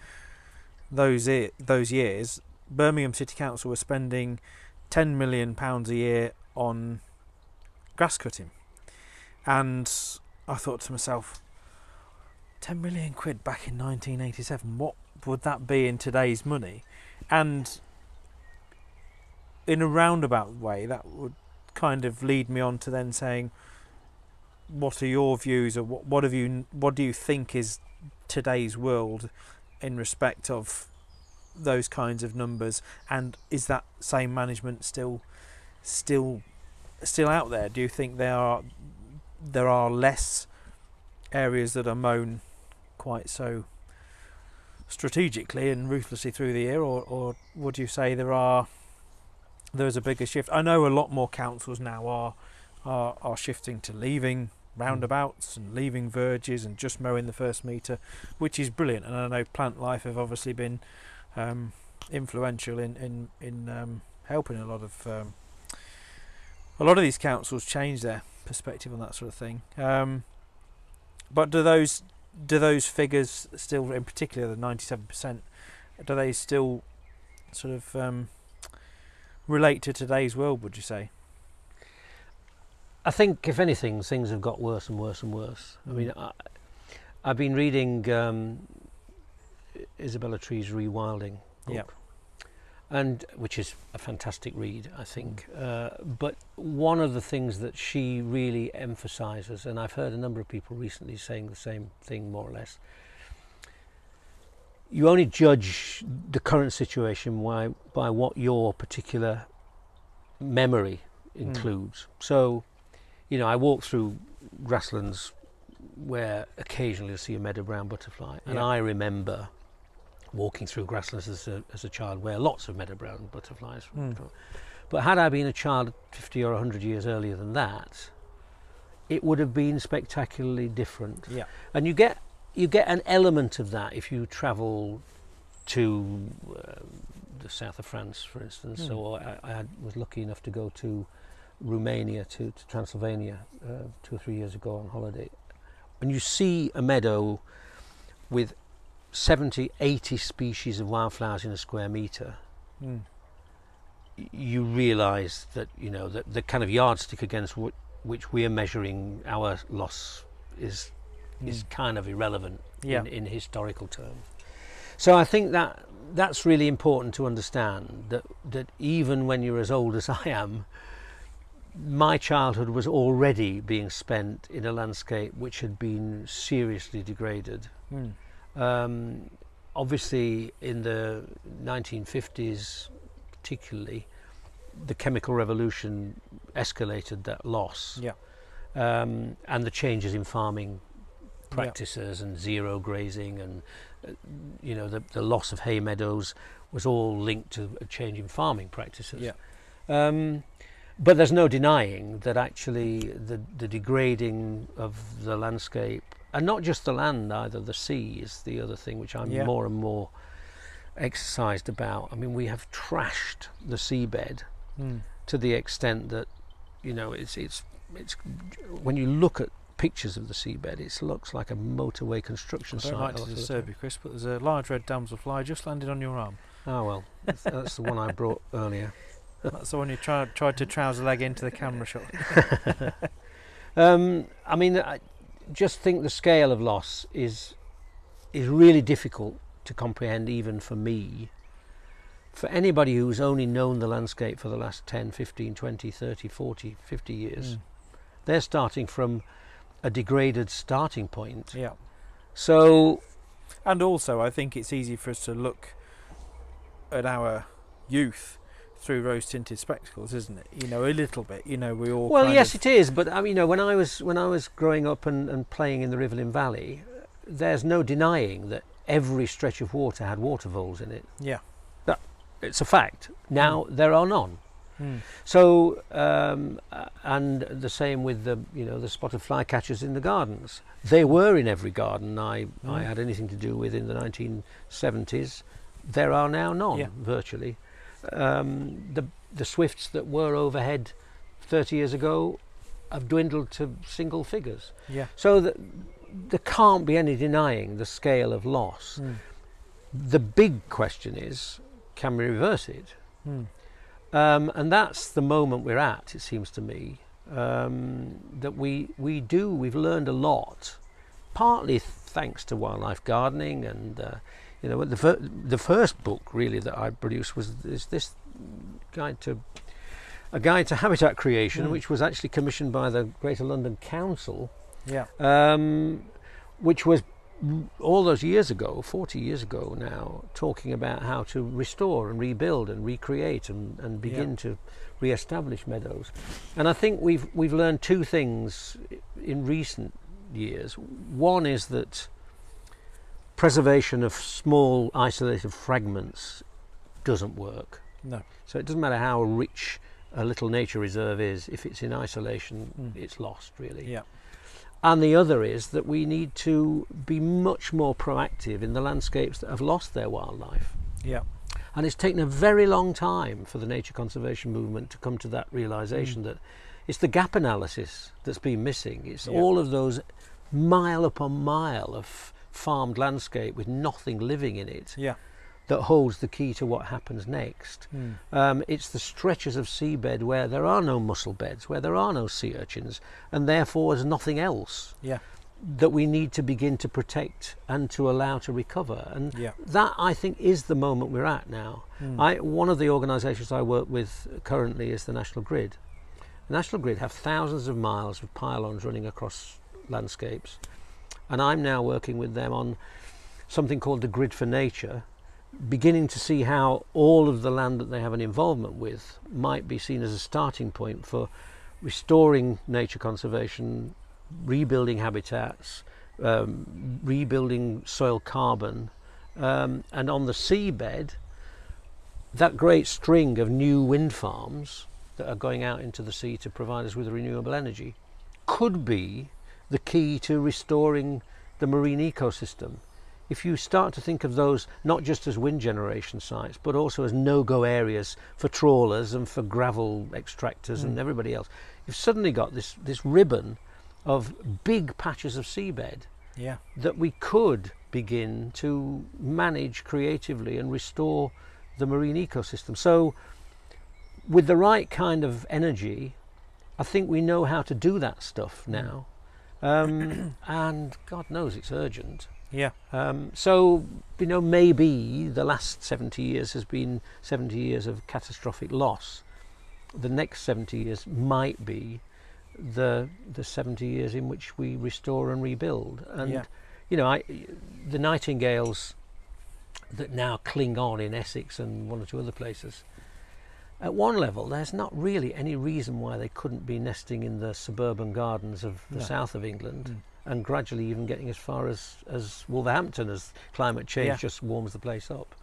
those years, Birmingham City Council was spending £10 million a year on grass cutting, And I thought to myself, 10 million quid back in 1987, what would that be in today's money? And in a roundabout way, that would kind of lead me on to then saying, what are your views, or what do you think is today's world in respect of those kinds of numbers, and is that same management still out there? Do you think there are less areas that are mown quite so strategically and ruthlessly through the year, or would you say there's a bigger shift? I know a lot more councils now are shifting to leaving roundabouts and leaving verges and just mowing the first metre, which is brilliant. And I know Plant Life have obviously been influential in helping a lot of these councils change their perspective on that sort of thing. But do those figures still, in particular the 97%, do they still sort of relate to today's world, would you say? I think, if anything, things have got worse and worse and worse. I mean, I've been reading Isabella Tree's Rewilding book, and which is a fantastic read, I think. But one of the things that she really emphasises, and I've heard a number of people recently saying the same thing, more or less, you only judge the current situation by what your particular memory includes. So, you know, I walk through grasslands where occasionally you'll see a meadow brown butterfly, and I remember walking through grasslands as a child where lots of meadow brown butterflies. But had I been a child 50 or 100 years earlier than that, it would have been spectacularly different. Yeah. And you get an element of that if you travel to the south of France, for instance. So I was lucky enough to go to Romania, to Transylvania 2 or 3 years ago on holiday. And you see a meadow with 70, 80 species of wildflowers in a square metre. You realise that, you know, that the kind of yardstick against which we are measuring our loss is kind of irrelevant in historical terms. So I think that's really important to understand, that even when you're as old as I am, my childhood was already being spent in a landscape which had been seriously degraded. Obviously in the 1950s particularly, the chemical revolution escalated that loss. And the changes in farming practices and zero grazing, and you know, the loss of hay meadows was all linked to a change in farming practices. But there's no denying that actually the degrading of the landscape, and not just the land either, the sea is the other thing which I'm more and more exercised about. I mean, we have trashed the seabed to the extent that, you know, it's when you look at pictures of the seabed, it looks like a motorway construction site. I don't like to disturb you, Chris, but there's a large red damselfly just landed on your arm. Oh well, that's the one I brought earlier. That's the one you tried to trouser leg into the camera shot. I mean, I just think the scale of loss is really difficult to comprehend, even for me. For anybody who's only known the landscape for the last 10, 15, 20, 30, 40, 50 years, they're starting from a degraded starting point. So, and also I think it's easy for us to look at our youth through rose-tinted spectacles, isn't it? You know, a little bit. You know, we all. Well, yes, it is. But I mean, you know, when I was growing up and playing in the Riverlyn Valley, there's no denying that every stretch of water had water voles in it. It's a fact. Now there are none. So, and the same with the spotted flycatchers in the gardens. They were in every garden I had anything to do with in the 1970s. There are now none, virtually. The swifts that were overhead 30 years ago have dwindled to single figures. So there can't be any denying the scale of loss. The big question is, can we reverse it? And that's the moment we're at, it seems to me. that we've learned a lot, partly thanks to wildlife gardening, and you know, the first book really that I produced was this guide to habitat creation, which was actually commissioned by the Greater London Council, which was all those years ago, 40 years ago now, talking about how to restore and rebuild and recreate and begin to re-establish meadows. And I think we've learned two things in recent years. One is that preservation of small isolated fragments doesn't work. No. So it doesn't matter how rich a little nature reserve is, if it's in isolation, it's lost really. Yeah. And the other is that we need to be much more proactive in the landscapes that have lost their wildlife. Yeah. And it's taken a very long time for the nature conservation movement to come to that realization that it's the gap analysis that's been missing. It's all of those mile upon mile of farmed landscape with nothing living in it that holds the key to what happens next. It's the stretches of seabed where there are no mussel beds, where there are no sea urchins, and therefore there's nothing else that we need to begin to protect and to allow to recover. And that, I think, is the moment we're at now. One of the organisations I work with currently is the National Grid. The National Grid have thousands of miles of pylons running across landscapes, and I'm now working with them on something called the Grid for Nature, beginning to see how all of the land that they have an involvement with might be seen as a starting point for restoring nature conservation, rebuilding habitats, rebuilding soil carbon, and on the seabed, that great string of new wind farms that are going out into the sea to provide us with renewable energy could be the key to restoring the marine ecosystem. If you start to think of those not just as wind generation sites, but also as no-go areas for trawlers and for gravel extractors and everybody else, you've suddenly got this ribbon of big patches of seabed that we could begin to manage creatively and restore the marine ecosystem. So with the right kind of energy, I think we know how to do that stuff now. And God knows it's urgent. So, you know, maybe the last 70 years has been 70 years of catastrophic loss. The next 70 years might be the 70 years in which we restore and rebuild. And, you know, the nightingales that now cling on in Essex and one or two other places, at one level, there's not really any reason why they couldn't be nesting in the suburban gardens of the south of England. And gradually even getting as far as Wolverhampton as climate change just warms the place up.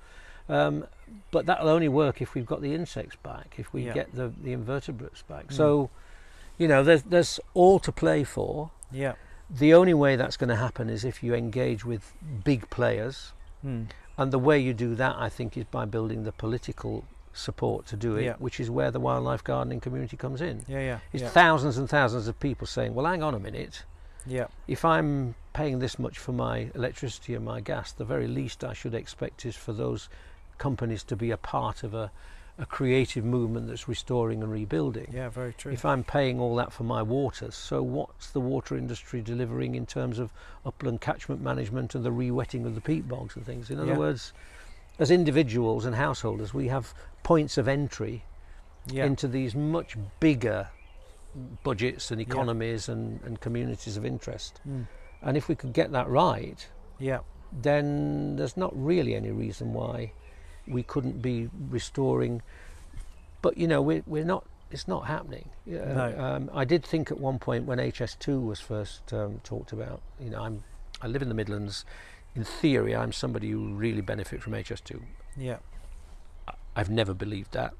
But that'll only work if we've got the insects back, if we get the invertebrates back. So, you know, there's all to play for. The only way that's going to happen is if you engage with big players. And the way you do that, I think, is by building the political support to do it, which is where the wildlife gardening community comes in. It's thousands and thousands of people saying, well, hang on a minute. If I'm paying this much for my electricity and my gas, the very least I should expect is for those companies to be a part of a creative movement that's restoring and rebuilding. Very true. If I'm paying all that for my waters, so what's the water industry delivering in terms of upland catchment management and the re-wetting of the peat bogs and things? In other words, as individuals and householders, we have points of entry into these much bigger budgets and economies and communities of interest. And if we could get that right, then there's not really any reason why we couldn't be restoring. But you know, we're not, it's not happening. I did think at one point when HS2 was first talked about, you know, I live in the Midlands. In theory, I'm somebody who really benefit from HS2. I've never believed that.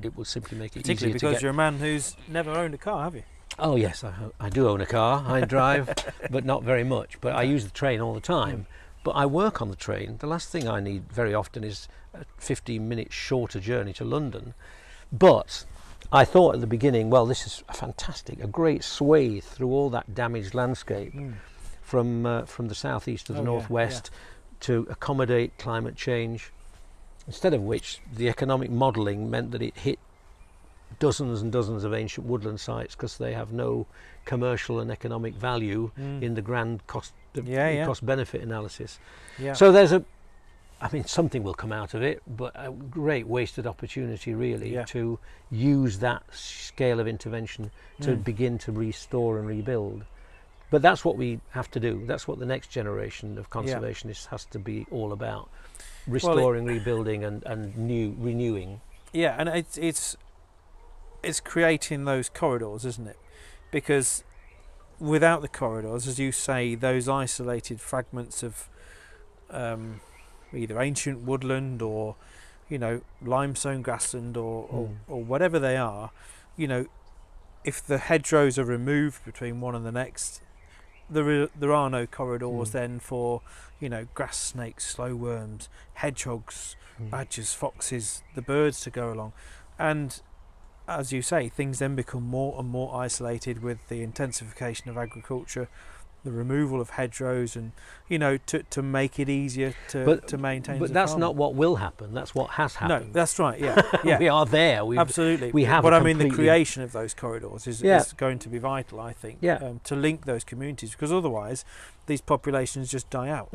It will simply make it easier to get. Particularly because you're a man who's never owned a car, have you? Oh yes, I do own a car. I drive, but not very much. But I use the train all the time. But I work on the train. The last thing I need very often is a 15-minute shorter journey to London. But I thought at the beginning, well, this is a great swathe through all that damaged landscape from the southeast to the northwest to accommodate climate change. Instead of which, the economic modelling meant that it hit dozens and dozens of ancient woodland sites because they have no commercial and economic value in the grand cost benefit analysis. So there's something will come out of it, but a great wasted opportunity really to use that scale of intervention to begin to restore and rebuild. But that's what we have to do. That's what the next generation of conservationists has to be all about: restoring, rebuilding, and renewing. Yeah, and it's creating those corridors, isn't it? Because without the corridors, as you say, those isolated fragments of either ancient woodland or, limestone grassland or whatever they are, if the hedgerows are removed between one and the next, there are no corridors then for, grass snakes, slow worms, hedgehogs, badgers, foxes, the birds to go along. And as you say, things then become more and more isolated with the intensification of agriculture, the removal of hedgerows, and to make it easier to maintain. But that's not what will happen. That's what has happened. No, that's right. Yeah, we are there. Absolutely. We have. But I mean, the creation of those corridors is going to be vital, I think, to link those communities, because otherwise, these populations just die out.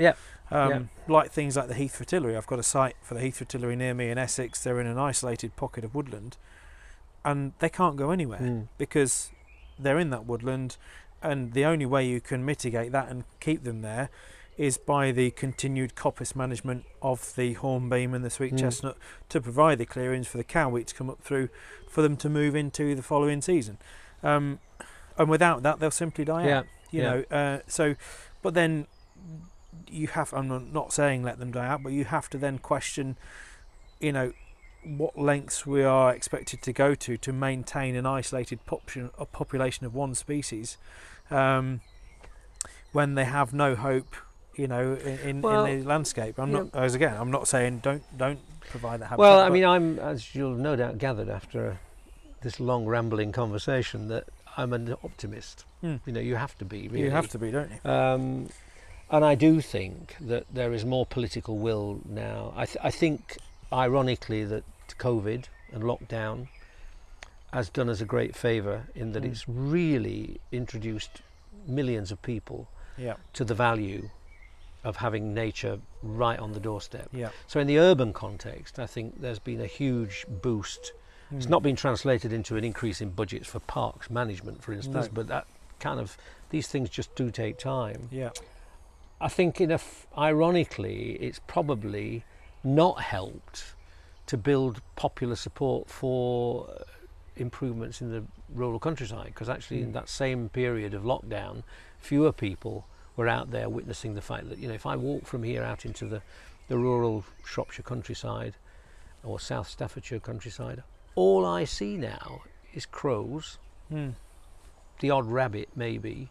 Like things like the Heath Fritillary. I've got a site for the Heath Fritillary near me in Essex. They're in an isolated pocket of woodland, and they can't go anywhere because they're in that woodland. And the only way you can mitigate that and keep them there is by the continued coppice management of the hornbeam and the sweet chestnut to provide the clearings for the cowwheat to come up through for them to move into the following season. And without that, they'll simply die out. But then you have, I'm not saying let them die out, but you have to then question, what lengths we are expected to go to maintain an isolated population of one species when they have no hope, in the landscape. I'm not saying don't provide that habitat. Well, I mean, I'm, as you'll no doubt gathered after this long rambling conversation, that I'm an optimist. You have to be, really. You have to be, don't you? And I do think that there is more political will now. I think, ironically, that COVID and lockdown has done us a great favour in that it's really introduced millions of people to the value of having nature right on the doorstep. So in the urban context, I think there's been a huge boost. It's not been translated into an increase in budgets for parks management, for instance, but that these things just do take time. I think ironically, it's probably not helped to build popular support for improvements in the rural countryside, because actually in that same period of lockdown, fewer people were out there witnessing the fact that, if I walk from here out into the rural Shropshire countryside or South Staffordshire countryside, all I see now is crows, the odd rabbit maybe,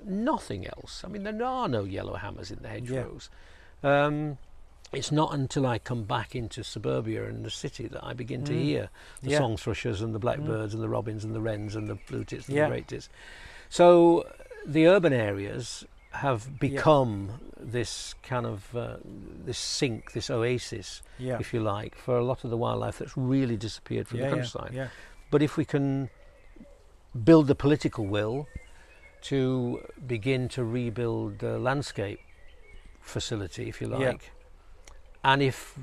nothing else. I mean, there are no yellowhammers in the hedgerows. It's not until I come back into suburbia and the city that I begin to hear the song thrushes and the blackbirds and the robins and the wrens and the blue tits and the great tits. So the urban areas have become this kind of this sink, this oasis, if you like, for a lot of the wildlife that's really disappeared from the countryside. But if we can build the political will to begin to rebuild the landscape facility, if you like, and if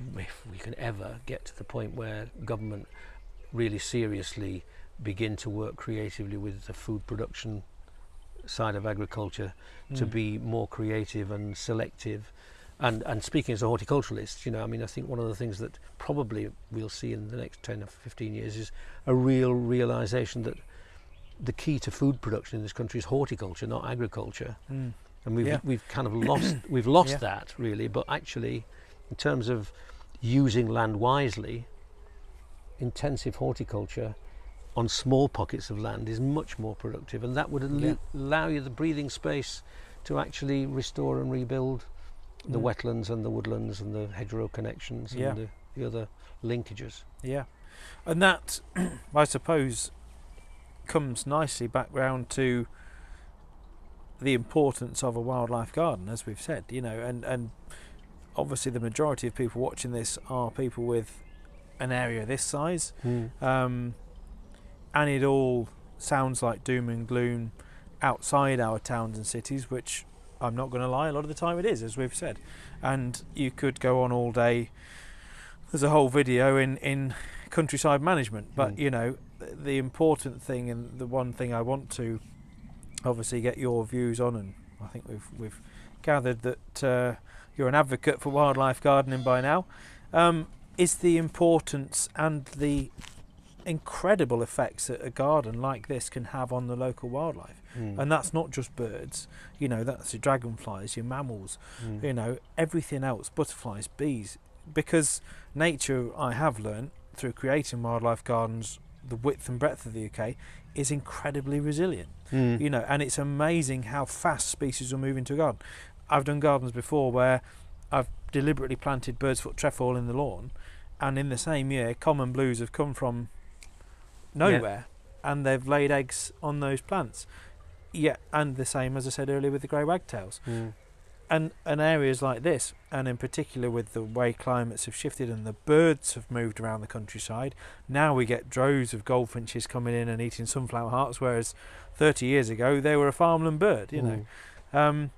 we can ever get to the point where government really seriously begin to work creatively with the food production side of agriculture to be more creative and selective, and speaking as a horticulturalist, I think one of the things that probably we'll see in the next 10 or 15 years is a real realization that the key to food production in this country is horticulture, not agriculture. And we've kind of lost that, really. But actually, in terms of using land wisely, intensive horticulture on small pockets of land is much more productive, and that would allow you the breathing space to actually restore and rebuild the wetlands and the woodlands and the hedgerow connections and the other linkages. And that, I suppose, comes nicely back round to the importance of a wildlife garden, as we've said, and obviously the majority of people watching this are people with an area this size, and it all sounds like doom and gloom outside our towns and cities, which I'm not going to lie, a lot of the time it is, as we've said. And you could go on all day. There's a whole video in countryside management, but you know, the important thing, and the one thing I want to obviously get your views on, and I think we've gathered that you're an advocate for wildlife gardening by now, is the importance and the incredible effects that a garden like this can have on the local wildlife. And that's not just birds, you know, that's your dragonflies, your mammals, you know, everything else, butterflies, bees, because nature, I have learnt through creating wildlife gardens, the width and breadth of the UK, is incredibly resilient. You know, and it's amazing how fast species will move into a garden. I've done gardens before where I've deliberately planted bird's foot trefoil in the lawn, and in the same year common blues have come from nowhere, and they've laid eggs on those plants. Yeah, and the same as I said earlier with the grey wagtails. And areas like this, and in particular with the way climates have shifted and the birds have moved around the countryside, now we get droves of goldfinches coming in and eating sunflower hearts, whereas 30 years ago they were a farmland bird, you know.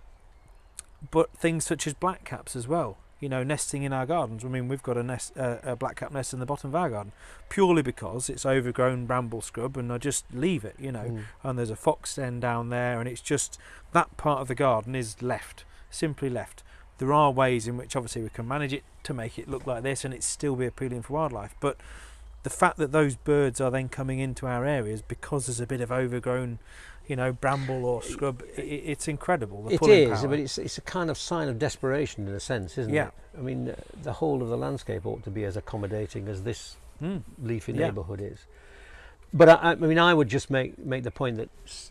But things such as blackcaps as well, you know, nesting in our gardens. I mean, we've got a blackcap nest in the bottom of our garden, purely because it's overgrown bramble scrub, and I just leave it, you know. And there's a fox den down there, and it's just that part of the garden is left, simply left. There are ways in which obviously we can manage it to make it look like this and it still be appealing for wildlife, but the fact that those birds are then coming into our areas because there's a bit of overgrown, you know, bramble or scrub, it's incredible. It is, but it's a kind of sign of desperation in a sense, isn't it? I mean, the whole of the landscape ought to be as accommodating as this leafy neighbourhood is. But I mean, I would just make the point that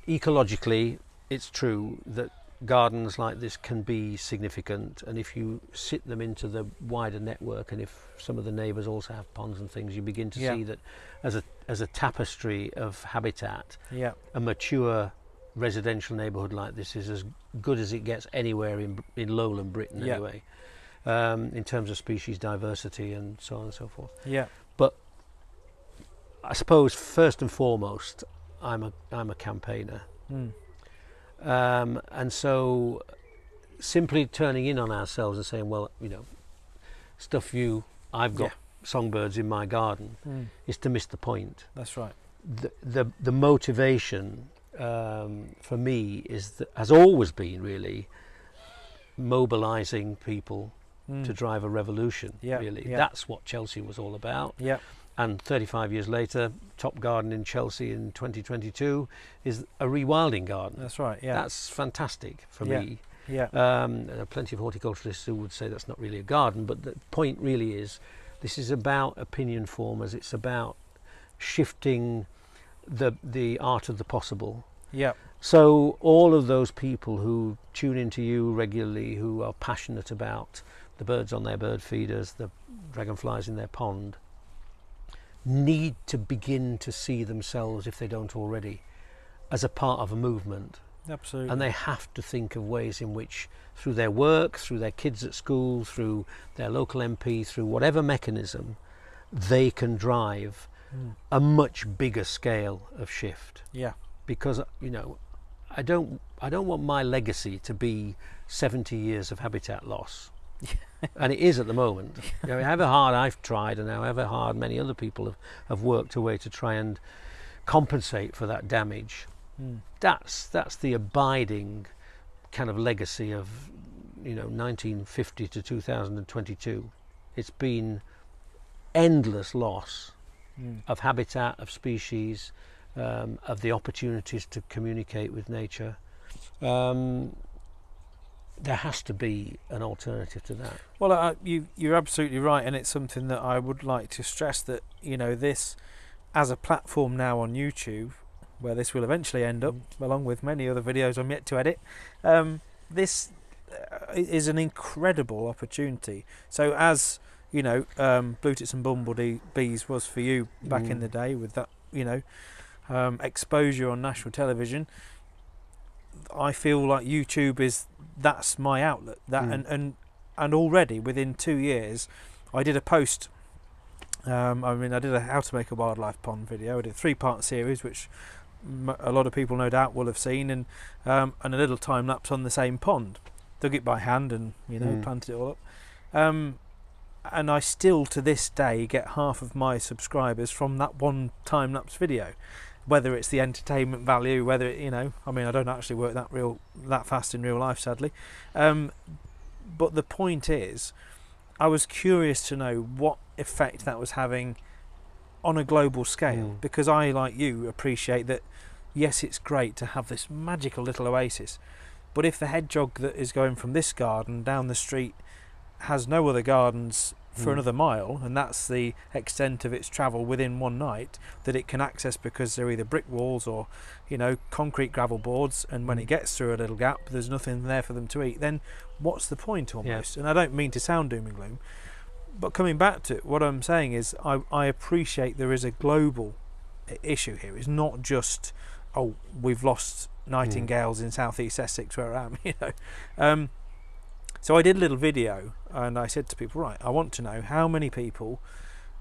ecologically, it's true that gardens like this can be significant, and if you sit them into the wider network, and if some of the neighbours also have ponds and things, you begin to see that as a tapestry of habitat, a mature residential neighbourhood like this is as good as it gets anywhere in lowland Britain anyway, in terms of species diversity and so on and so forth. But I suppose first and foremost, I'm a campaigner. And so simply turning in on ourselves and saying, well, you know, stuff you, I've got songbirds in my garden, is to miss the point. That's right. The motivation for me has always been really mobilising people to drive a revolution, really. That's what Chelsea was all about. And 35 years later, top garden in Chelsea in 2022 is a rewilding garden. That's right, That's fantastic for me. There are plenty of horticulturalists who would say that's not really a garden, but the point really is, this is about opinion formers. It's about shifting the art of the possible. So all of those people who tune into you regularly, who are passionate about the birds on their bird feeders, the dragonflies in their pond, need to begin to see themselves, if they don't already, as a part of a movement. Absolutely. And they have to think of ways in which, through their work, through their kids at school, through their local MP, through whatever mechanism, they can drive a much bigger scale of shift. Because, you know, I don't want my legacy to be 70 years of habitat loss. And it is at the moment. You know, however hard I've tried, and however hard many other people have worked away to try and compensate for that damage, that's the abiding kind of legacy of, you know, 1950 to 2022. It's been endless loss of habitat, of species, of the opportunities to communicate with nature. There has to be an alternative to that. Well, you're absolutely right, and it's something that I would like to stress, that, you know, this as a platform now on YouTube, where this will eventually end up, along with many other videos I'm yet to edit, this is an incredible opportunity. So as, you know, Blue Tits and Bumblebees was for you back in the day, with that, you know, exposure on national television, I feel like YouTube that's my outlet. And already within 2 years, I did a post I mean, I did a how to make a wildlife pond video. I did a 3-part series, which a lot of people no doubt will have seen, and a little time lapse on the same pond. Dug it by hand and planted it all up. And I still to this day get half of my subscribers from that one time lapse video. Whether it's the entertainment value, whether it, I mean, I don't actually work that fast in real life, sadly. But the point is, I was curious to know what effect that was having on a global scale, because I, like you, appreciate that. Yes, it's great to have this magical little oasis, but if the hedgehog that is going from this garden down the street has no other gardens for another mile, and that's the extent of its travel within one night that it can access, because they're either brick walls or concrete gravel boards, and when it gets through a little gap there's nothing there for them to eat, then what's the point almost? And I don't mean to sound doom and gloom, but coming back to it, what I'm saying is I appreciate there is a global issue here. It's not just, oh, we've lost nightingales in southeast Essex where I am. So I did a little video and I said to people, right, I want to know how many people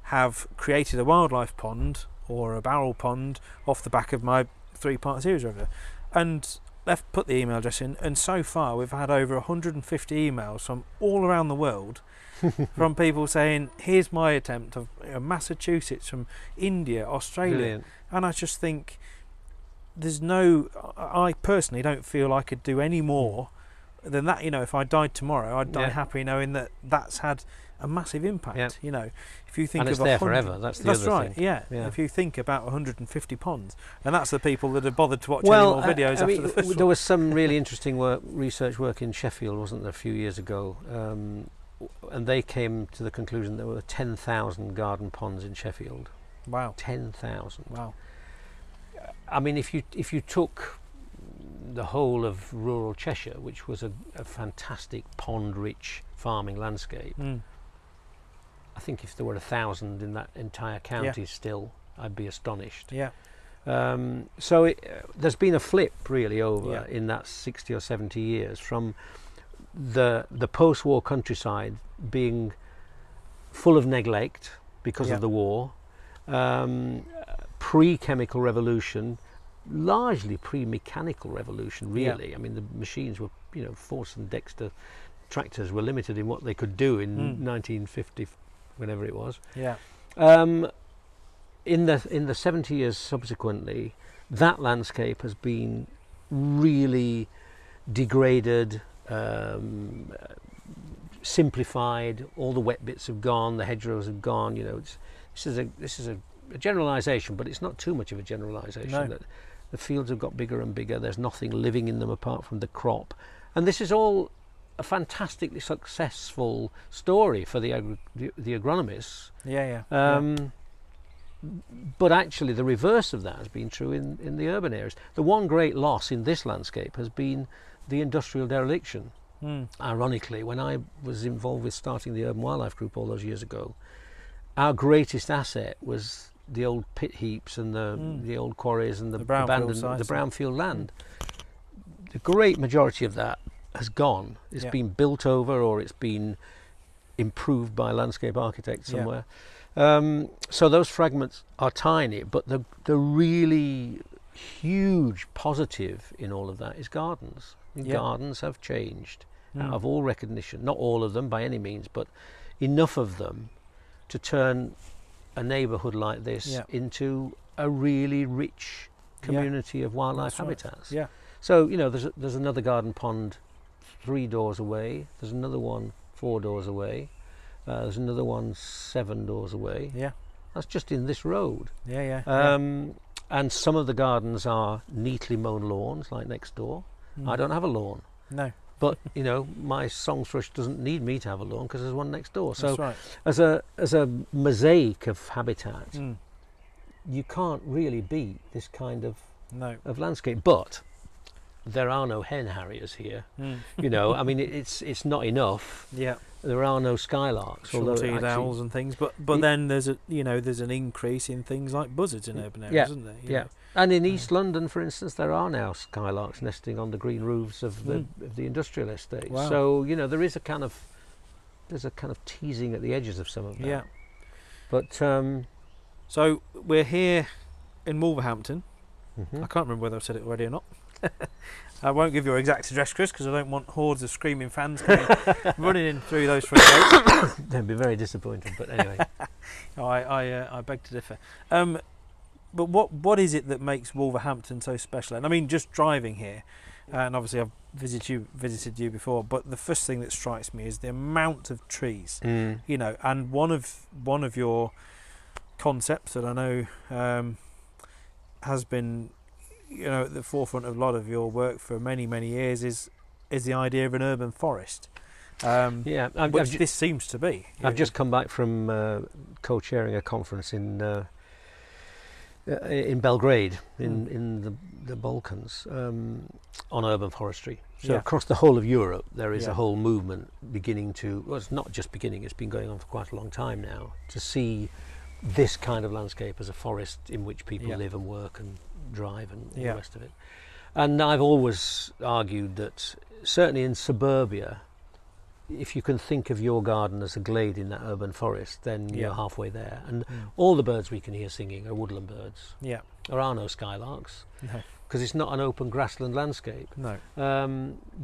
have created a wildlife pond or a barrel pond off the back of my 3-part series over, and put the email address in, and so far we've had over 150 emails from all around the world from people saying, here's my attempt of Massachusetts, from India, Australia. Brilliant. And I just think I personally don't feel I could do any more than that. If I died tomorrow, I'd die happy knowing that that's had a massive impact. If you think and it's there forever. That's the other right. thing. Yeah. If you think about 150 ponds, and that's the people that have bothered to watch any more videos after the first one. There was some really interesting research work in Sheffield, wasn't there, a few years ago, and they came to the conclusion there were 10,000 garden ponds in Sheffield. Wow. 10,000. Wow. I mean, if you took the whole of rural Cheshire, which was a fantastic pond-rich farming landscape, I think if there were 1,000 in that entire county still, I'd be astonished. Yeah. So there's been a flip really over in that 60 or 70 years, from the post-war countryside being full of neglect because of the war, pre-chemical revolution, largely pre-mechanical revolution, really. I mean, the machines were, Force and Dexter tractors were limited in what they could do in 1950, whenever it was. In the 70 years subsequently, that landscape has been really degraded, simplified. All the wet bits have gone, the hedgerows have gone. This is a generalisation, but it's not too much of a generalisation. No. That the fields have got bigger and bigger. There's nothing living in them apart from the crop, and this is all a fantastically successful story for the agronomists. But actually, the reverse of that has been true in the urban areas. The one great loss in this landscape has been the industrial dereliction. Ironically, when I was involved with starting the Urban Wildlife Group all those years ago, our greatest asset was the old pit heaps and the old quarries and the brownfield land. The great majority of that has gone. It's been built over, or it's been improved by landscape architects somewhere. So those fragments are tiny, but the really huge positive in all of that is gardens. Gardens have changed out of all recognition. Not all of them by any means, but enough of them to turn a neighbourhood like this into a really rich community of wildlife habitats. So there's another garden pond 3 doors away. There's another one 4 doors away. There's another one 7 doors away. That's just in this road. And some of the gardens are neatly mown lawns, like next door. I don't have a lawn. No. But you know, my song thrush doesn't need me to have a lawn because there's one next door. So That's right. as a mosaic of habitat, you can't really beat this kind of landscape. But there are no hen harriers here. You know, I mean, it's not enough. Yeah. There are no skylarks, short-eared owls and things, but then there's there's an increase in things like buzzards in urban areas, isn't there? You know? And in East London, for instance, there are now skylarks nesting on the green roofs of the industrial estates. Wow. So you know, there's a kind of teasing at the edges of some of that. Yeah. But so we're here in Wolverhampton. Mm-hmm. I can't remember whether I've said it already or not. I won't give your exact address, Chris, because I don't want hordes of screaming fans coming, running in through those front gates. They'd be very disappointed, but anyway. I beg to differ. But what is it that makes Wolverhampton so special? And I mean, just driving here, and obviously I've visited you before, but the first thing that strikes me is the amount of trees. You know, and one of your concepts that I know has been, you know, at the forefront of a lot of your work for many years is the idea of an urban forest. Which this seems to be. I've just come back from co-chairing a conference in Belgrade, in the Balkans, on urban forestry. So across the whole of Europe, there is a whole movement beginning to. Well, it's not just beginning; it's been going on for quite a long time now. To see this kind of landscape as a forest in which people live and work and drive and all the rest of it. And I've always argued that certainly in suburbia, if you can think of your garden as a glade in that urban forest, then you're halfway there. And all the birds we can hear singing are woodland birds. Yeah. There are no skylarks, because it's not an open grassland landscape. No.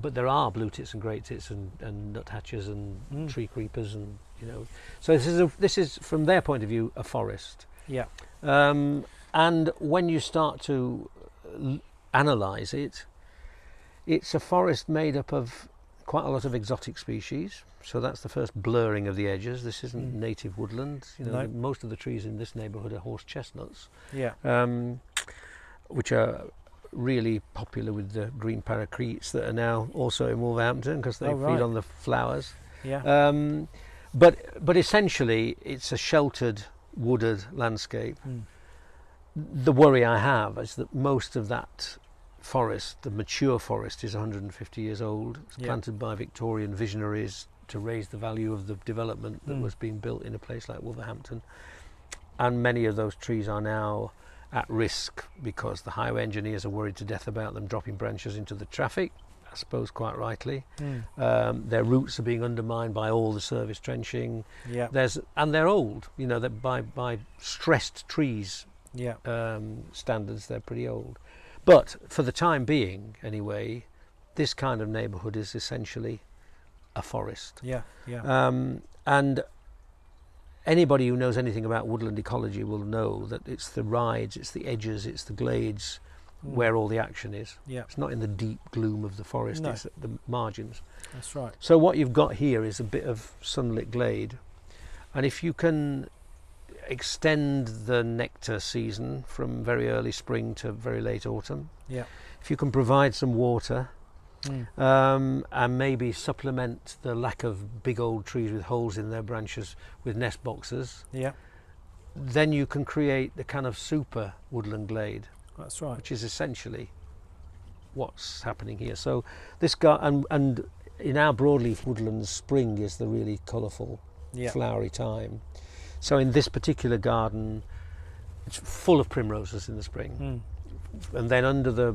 But there are blue tits and great tits and nuthatches and tree creepers, and you know. So this is from their point of view a forest. Yeah. And when you start to analyse it, it's a forest made up of quite a lot of exotic species. So that's the first blurring of the edges. This isn't native woodland. You know, most of the trees in this neighbourhood are horse chestnuts. Yeah. Which are really popular with the green parakeets that are now also in Wolverhampton because they feed on the flowers. Yeah. But essentially, it's a sheltered, wooded landscape. The worry I have is that most of that forest, the mature forest, is 150 years old. It's planted by Victorian visionaries to raise the value of the development that was being built in a place like Wolverhampton. And many of those trees are now at risk because the highway engineers are worried to death about them dropping branches into the traffic, I suppose quite rightly. Their roots are being undermined by all the service trenching. Yeah. And they're old, you know, that by stressed trees standards, they're pretty old. But for the time being, anyway, this kind of neighbourhood is essentially a forest. Yeah, yeah. And anybody who knows anything about woodland ecology will know that it's the rides, it's the edges, it's the glades where all the action is. Yeah. It's not in the deep gloom of the forest, it's at the margins. That's right. So what you've got here is a bit of sunlit glade. And if you can extend the nectar season from very early spring to very late autumn, if you can provide some water, and maybe supplement the lack of big old trees with holes in their branches with nest boxes, then you can create the kind of super woodland glade. That's right. Which is essentially what's happening here. So this and in our broadleaf woodlands, spring is the really colourful, flowery time. So in this particular garden, it's full of primroses in the spring, and then under the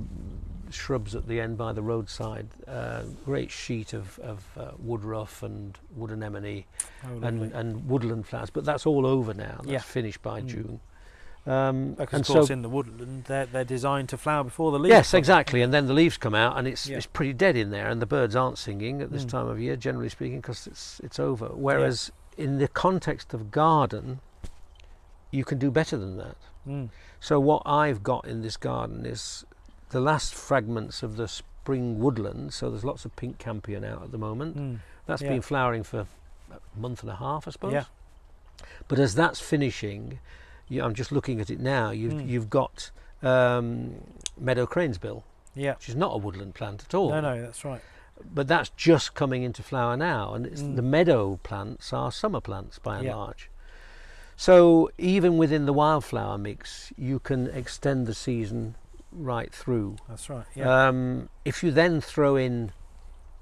shrubs at the end by the roadside, great sheet of woodruff and wood anemone and woodland flowers. But that's all over now. That's finished by June. Because of course in the woodland they're designed to flower before the leaves. Yes, exactly. And then the leaves come out, and it's pretty dead in there, and the birds aren't singing at this time of year, generally speaking, because it's over. Whereas in the context of garden, you can do better than that. So what I've got in this garden is the last fragments of the spring woodland. So there's lots of pink campion out at the moment. That's been flowering for a month and a half, I suppose. But as that's finishing, I'm just looking at it now, you've got meadow cranesbill, which is not a woodland plant at all. No, that's right. But that's just coming into flower now, and the meadow plants are summer plants by and large. So even within the wildflower mix, you can extend the season right through. That's right. Yeah. If you then throw in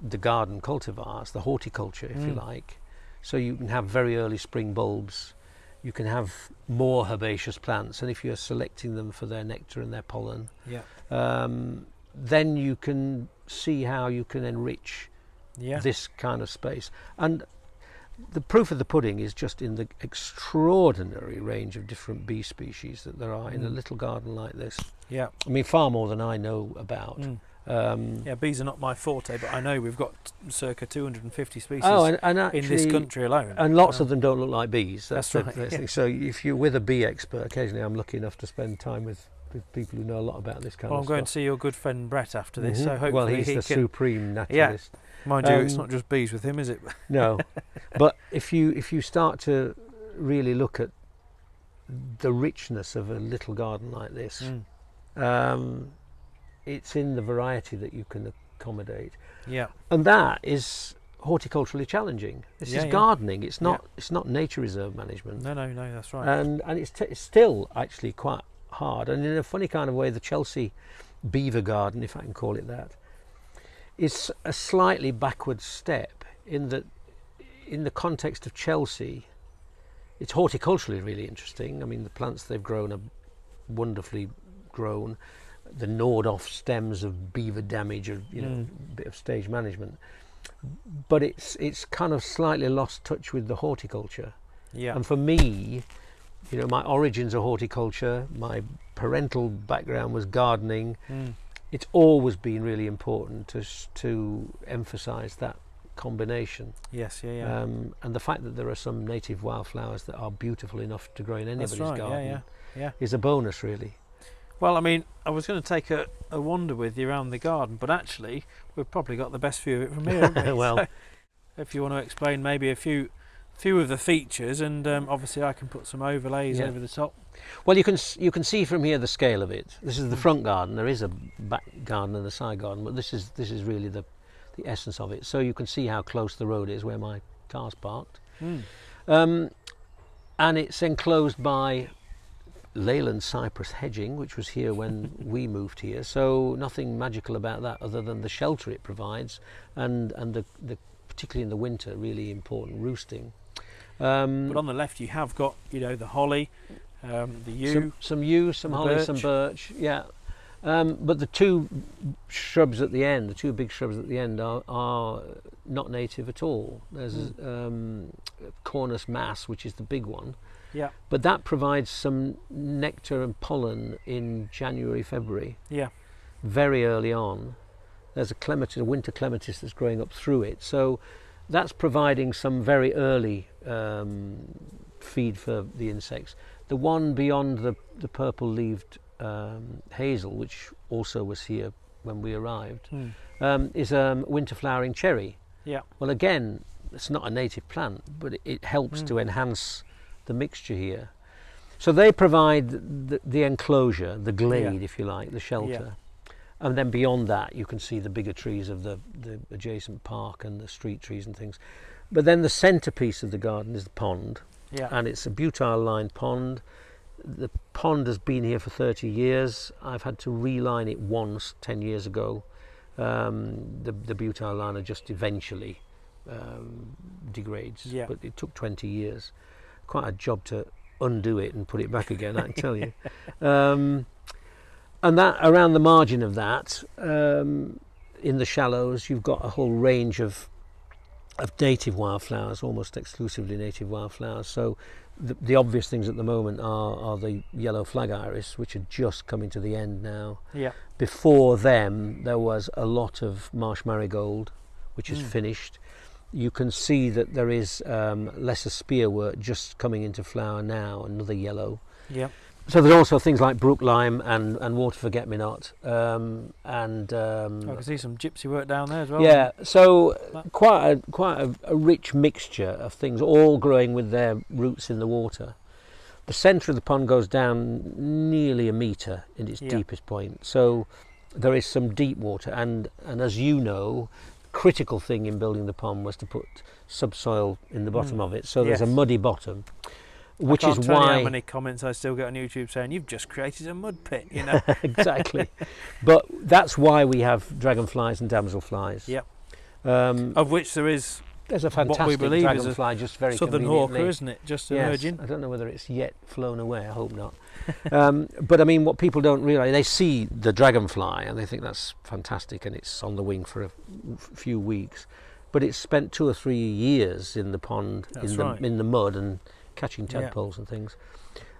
the garden cultivars, the horticulture, if you like, so you can have very early spring bulbs, you can have more herbaceous plants, and if you're selecting them for their nectar and their pollen, then you can see how you can enrich this kind of space. And the proof of the pudding is just in the extraordinary range of different bee species that there are in a little garden like this. Yeah. I mean, far more than I know about. Yeah, bees are not my forte, but I know we've got circa 250 species and actually, in this country alone. And lots of them don't look like bees. That's right. Thing. So if you're with a bee expert, occasionally I'm lucky enough to spend time with people who know a lot about this kind of stuff. I'm going to see your good friend Brett after this, so hopefully well, he's the supreme naturalist. Yeah. Mind you, it's not just bees with him, is it? No, but if you start to really look at the richness of a little garden like this, it's in the variety that you can accommodate. Yeah. And that is horticulturally challenging. This is gardening. It's not nature reserve management. No, that's right. And it's still actually quite hard. And in a funny kind of way, the Chelsea beaver garden, if I can call it that, is a slightly backward step in that, in the context of Chelsea, it's horticulturally really interesting. I mean, the plants they've grown are wonderfully grown. The gnawed off stems of beaver damage, or a bit of stage management, but it's kind of slightly lost touch with the horticulture. Yeah. And for me, my origins are horticulture. My parental background was gardening. It's always been really important to emphasise that combination. Yes, and the fact that there are some native wildflowers that are beautiful enough to grow in anybody's garden is a bonus, really. Well, I mean, I was going to take a wander with you around the garden, but actually we've probably got the best view of it from here, haven't we? Well, so if you want to explain maybe a few of the features, and obviously I can put some overlays over the top. Well, you can see from here the scale of it. This is the front garden. There is a back garden and a side garden, but this is really the essence of it. So you can see how close the road is where my car's parked, and it's enclosed by Leyland cypress hedging, which was here when we moved here. So nothing magical about that, other than the shelter it provides, and the particularly in the winter, really important roosting. But on the left, you have got the holly, the yew, some yew, some holly, some birch. Yeah, but the two shrubs at the end, the two big shrubs at the end, are not native at all. There's Cornus mass, which is the big one. Yeah. But that provides some nectar and pollen in January, February. Yeah. Very early on. There's a winter clematis that's growing up through it. So that's providing some very early feed for the insects. The one beyond the purple-leaved hazel, which also was here when we arrived, is winter flowering cherry. Yeah. Well, again, it's not a native plant, but it helps to enhance the mixture here. So they provide the enclosure, the glade, if you like, the shelter. And then beyond that you can see the bigger trees of the adjacent park and the street trees and things. But then the centrepiece of the garden is the pond. Yeah. And it's a butyl lined pond. The pond has been here for 30 years. I've had to reline it once 10 years ago. The butyl liner just eventually degrades, but it took 20 years. Quite a job to undo it and put it back again, I can tell you. And that around the margin of that, in the shallows, you've got a whole range of native wildflowers, almost exclusively native wildflowers. So the obvious things at the moment are the yellow flag iris, which are just coming to the end now. Yeah. Before them, there was a lot of marsh marigold, which is finished. You can see that there is lesser spearwort just coming into flower now, another yellow. Yeah. So there's also things like brook lime and water forget-me-not, and I can see some gypsy work down there as well. Yeah, so quite a rich mixture of things, all growing with their roots in the water. The centre of the pond goes down nearly a metre in its deepest point, so there is some deep water, and as you know, critical thing in building the pond was to put subsoil in the bottom of it, so there's a muddy bottom, which is tell why you how many comments I still get on YouTube saying you've just created a mud pit, Exactly. But that's why we have dragonflies and damselflies. Yep. Of which there's a fantastic dragonfly just very southern conveniently. hawker, isn't it? Just emerging. I don't know whether it's yet flown away, I hope not. But I mean, what people don't realise, they see the dragonfly and they think that's fantastic and it's on the wing for a few weeks. but it's spent 2 or 3 years in the pond, Right. in the mud and catching tadpoles and things.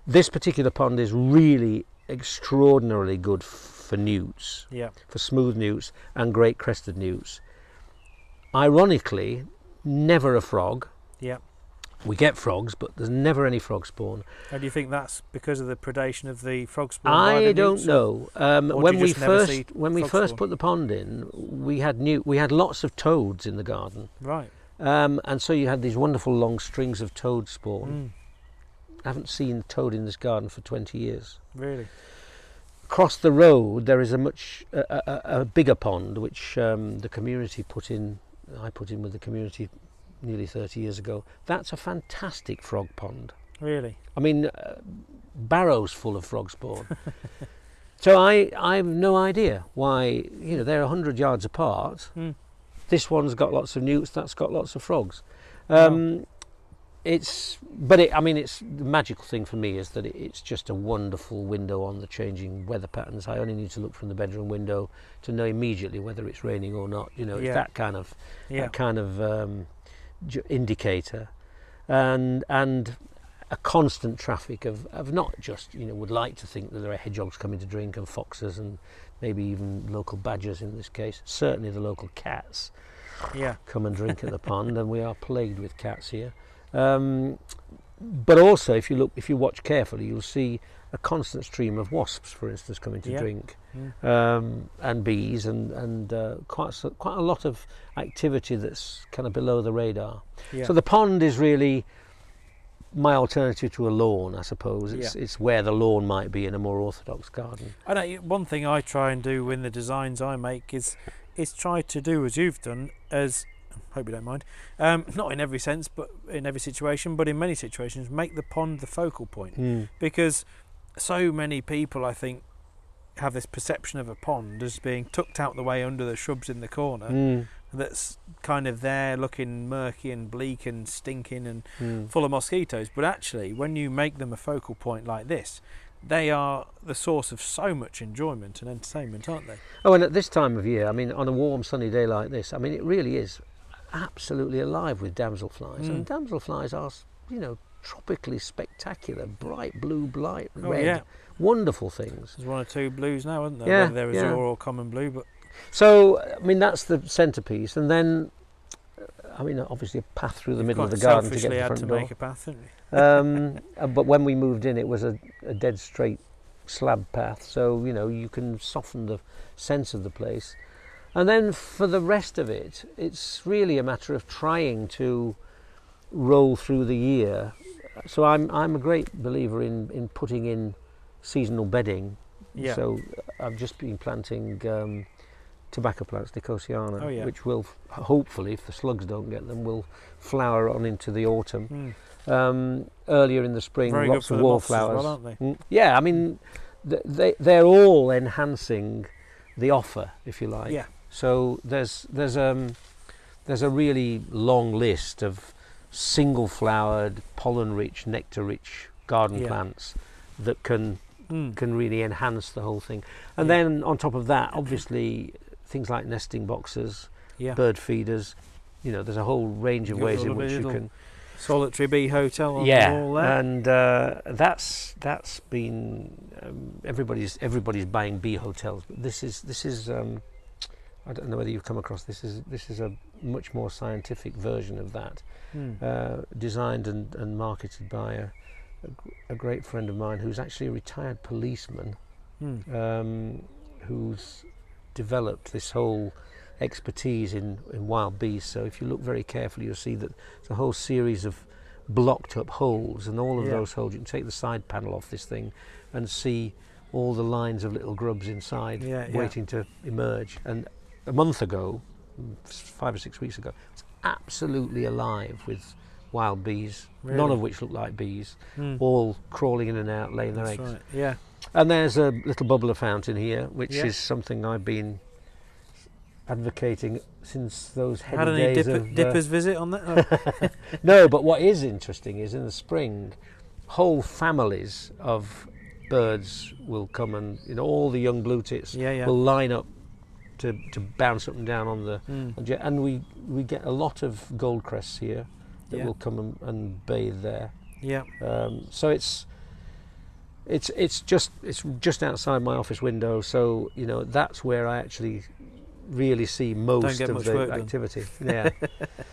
This particular pond is really extraordinarily good for newts, for smooth newts and great crested newts. Ironically, never a frog. Yeah. We get frogs, but there's never any frog spawn. And do you think that's because of the predation of the frog spawn? I don't know. When we first spawn? put the pond in, we had lots of toads in the garden. Right. And so you had these wonderful long strings of toad spawn. I haven't seen toad in this garden for 20 years. Really? Across the road there is a bigger pond which the community put in. I put in with the community nearly 30 years ago. That's a fantastic frog pond. Really? I mean, barrows full of frog spawn. So I have no idea why, they're 100 yards apart. This one's got lots of newts, that's got lots of frogs. It's the magical thing for me is that it's just a wonderful window on the changing weather patterns. I only need to look from the bedroom window to know immediately whether it's raining or not. It's that kind of indicator, and a constant traffic of not just would like to think that there are hedgehogs coming to drink and foxes and maybe even local badgers in this case. Certainly the local cats come and drink at the pond, and we are plagued with cats here. But also, if you watch carefully, you'll see a constant stream of wasps, for instance, coming to drink, and bees, and quite a lot of activity that's kind of below the radar. So the pond is really my alternative to a lawn, I suppose. It's where the lawn might be in a more orthodox garden. I know one thing I try and do in the designs I make is try to do as you've done, as hope you don't mind, not in every sense, but in every situation, but in many situations, make the pond the focal point. Because so many people, I think, have this perception of a pond as being tucked out the way under the shrubs in the corner, that's kind of there looking murky and bleak and stinking and full of mosquitoes. But actually, when you make them a focal point like this, they are the source of so much enjoyment and entertainment, aren't they? Oh, and at this time of year, I mean, on a warm sunny day like this, I mean, it really is absolutely alive with damselflies. And damselflies are, tropically spectacular, bright blue, bright red, wonderful things. There's 1 or 2 blues now, isn't there? Whether they're azure or common blue. But so, I mean, that's the centrepiece, and then, I mean, obviously a path through the middle of the garden to get to the front door. Make a path, didn't we? But when we moved in, it was a dead straight slab path, so you can soften the sense of the place. And then for the rest of it, it's really a matter of trying to roll through the year. So I'm a great believer in putting in seasonal bedding. So I've just been planting tobacco plants, Nicotiana, which will hopefully, if the slugs don't get them, will flower on into the autumn. Earlier in the spring, very lots good of for wallflowers. well, aren't they? Yeah, I mean, they're all enhancing the offer, if you like. So there's a really long list of single-flowered, pollen-rich, nectar-rich garden plants that can really enhance the whole thing. And then on top of that, obviously, things like nesting boxes, bird feeders. There's a whole range of ways in which you can. Solitary bee hotel on the wall there. And that's been everybody's buying bee hotels, but this is I don't know whether you've come across this is a much more scientific version of that, designed and marketed by a great friend of mine who's actually a retired policeman, who's developed this whole expertise in wild bees. So if you look very carefully, you'll see that there's a whole series of blocked up holes, and all of those holes, you can take the side panel off this thing and see all the lines of little grubs inside waiting to emerge. And a month ago, 5 or 6 weeks ago, it's absolutely alive with wild bees, none of which look like bees, all crawling in and out, laying their eggs. Right. Yeah. And there's a little bubbler fountain here, which is something I've been advocating since those heady days of... Dippers visit on that? No, but what is interesting is in the spring, whole families of birds will come, and all the young blue tits will line up to bounce up and down on the and we get a lot of goldcrests here that will come and bathe there. Yeah. So it's just outside my office window, so you know that's where I actually really see most of the activity. Yeah.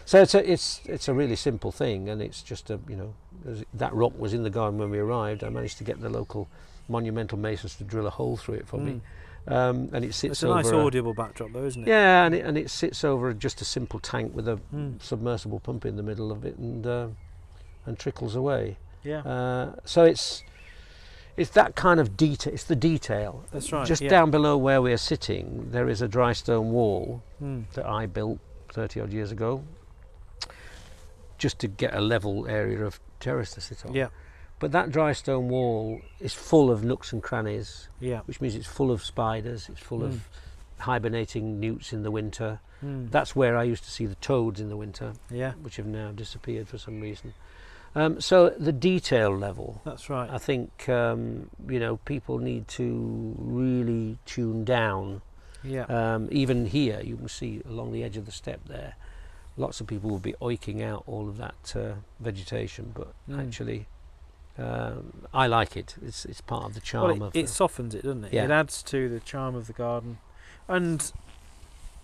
So it's a really simple thing, and it's just that rock was in the garden when we arrived. I managed to get the local monumental masons to drill a hole through it for me. And it sits it's a nice audible backdrop though, isn't it? Yeah, and it sits over just a simple tank with a submersible pump in the middle of it, and trickles away. Yeah. So it's that kind of detail. It's the detail. That's right. Just down below where we are sitting, there is a dry stone wall that I built 30 odd years ago, just to get a level area of terrace to sit on. Yeah. But that dry stone wall is full of nooks and crannies, which means it's full of spiders, it's full of hibernating newts in the winter. That's where I used to see the toads in the winter, which have now disappeared for some reason. So the detail level, that's right. I think people need to really tune down. Yeah. Even here, you can see along the edge of the step there, lots of people will be oiking out all of that vegetation, but actually I like it. It's part of the charm. Well, it softens it, doesn't it? Yeah. It adds to the charm of the garden, and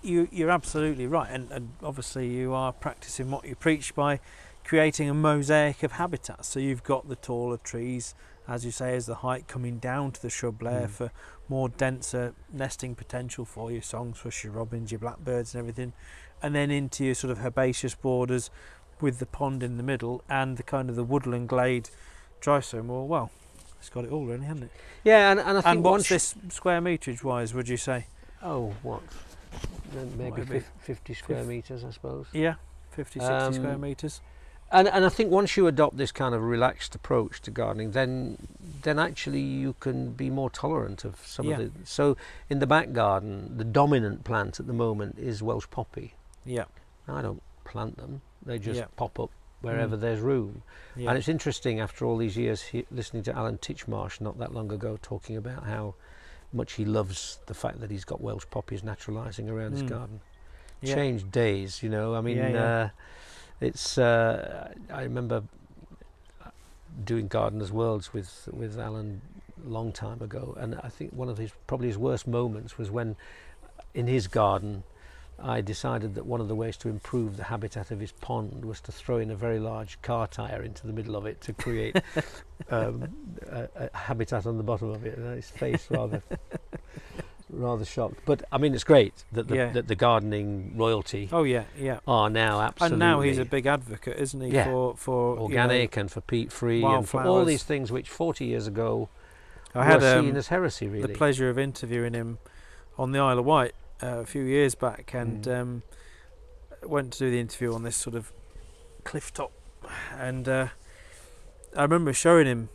you're absolutely right. And obviously you are practicing what you preach by creating a mosaic of habitats. So you've got the taller trees, as you say, as the height coming down to the shrub layer for more denser nesting potential for your songs, your robins, your blackbirds, and everything, and then into your sort of herbaceous borders with the pond in the middle and the kind of the woodland glade dry stone wall. Well, it's got it all, really, hasn't it? Yeah, and I think. And what's this square meterage wise, would you say? Oh, what? Maybe 50 square metres, I suppose. Yeah, 50, 60 square metres. And I think once you adopt this kind of relaxed approach to gardening, then actually you can be more tolerant of some of the. So in the back garden, the dominant plant at the moment is Welsh poppy. Yeah. I don't plant them; they just pop up wherever there's room. Yeah. And it's interesting after all these years listening to Alan Titchmarsh not that long ago talking about how much he loves the fact that he's got Welsh poppies naturalising around his garden. Changed days, you know. I mean. It's. I remember doing Gardeners' Worlds with Alan a long time ago, and I think one of probably his worst moments was when, in his garden, I decided that one of the ways to improve the habitat of his pond was to throw in a very large car tyre into the middle of it to create a habitat on the bottom of it, and his face rather shocked. But I mean, it's great that the gardening royalty are now absolutely, and now he's a big advocate, isn't he, for organic and for peat free and for all these things which 40 years ago were seen as heresy, really. The pleasure of interviewing him on the Isle of Wight a few years back, and went to do the interview on this sort of cliff top, and I remember showing him.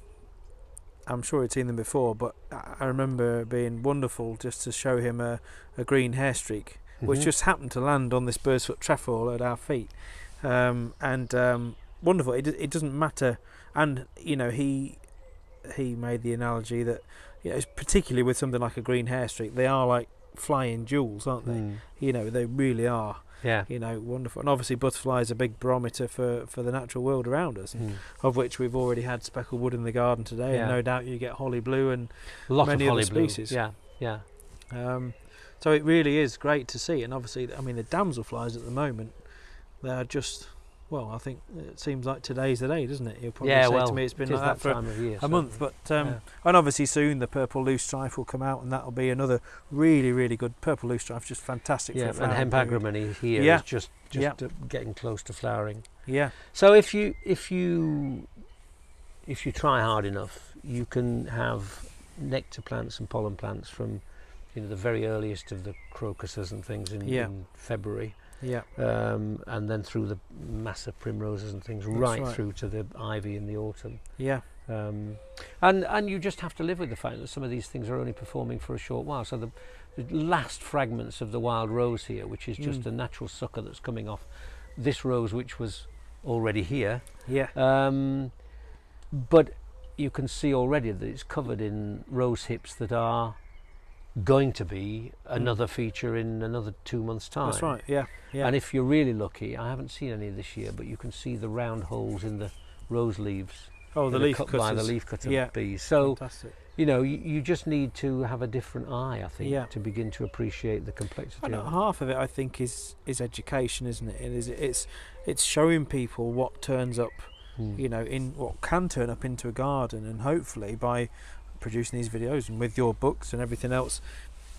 I'm sure he'd seen them before, but I remember it being wonderful just to show him a green hair streak, which just happened to land on this bird's foot trefoil at our feet, and wonderful. It doesn't matter, and he made the analogy that particularly with something like a green hair streak, they are like flying jewels, aren't they? They really are. Yeah. Wonderful. And obviously butterflies are a big barometer for the natural world around us, of which we've already had speckled wood in the garden today, and no doubt you get holly blue and many other species. Yeah. So it really is great to see. And obviously, I mean, the damselflies at the moment, they're just, well, I think it seems like today's the day, doesn't it? You'll probably say to me it's been like that for a month. But and obviously soon the purple loosestrife will come out, and that'll be another really, really good purple loosestrife, just fantastic for flowering. And hemp agrimony here is just getting close to flowering. Yeah. So if you try hard enough, you can have nectar plants and pollen plants from the very earliest of the crocuses and things in February. Yeah, and then through the massive primroses and things, right through to the ivy in the autumn. Yeah, and you just have to live with the fact that some of these things are only performing for a short while. So the last fragments of the wild rose here, which is just a natural sucker that's coming off this rose, which was already here. Yeah. But you can see already that it's covered in rose hips that are going to be another feature in another 2 months' time. That's right. Yeah. Yeah. And if you're really lucky, I haven't seen any this year, but you can see the round holes in the rose leaves. Oh, the leaf cutters. By the leaf cutter bees. So, fantastic. you know, you just need to have a different eye, I think, Yeah. to begin to appreciate the complexity And of it. half of it, I think, is education, isn't it? It's showing people what turns up, you know, in what can turn up into a garden, and hopefully by producing these videos and with your books and everything else,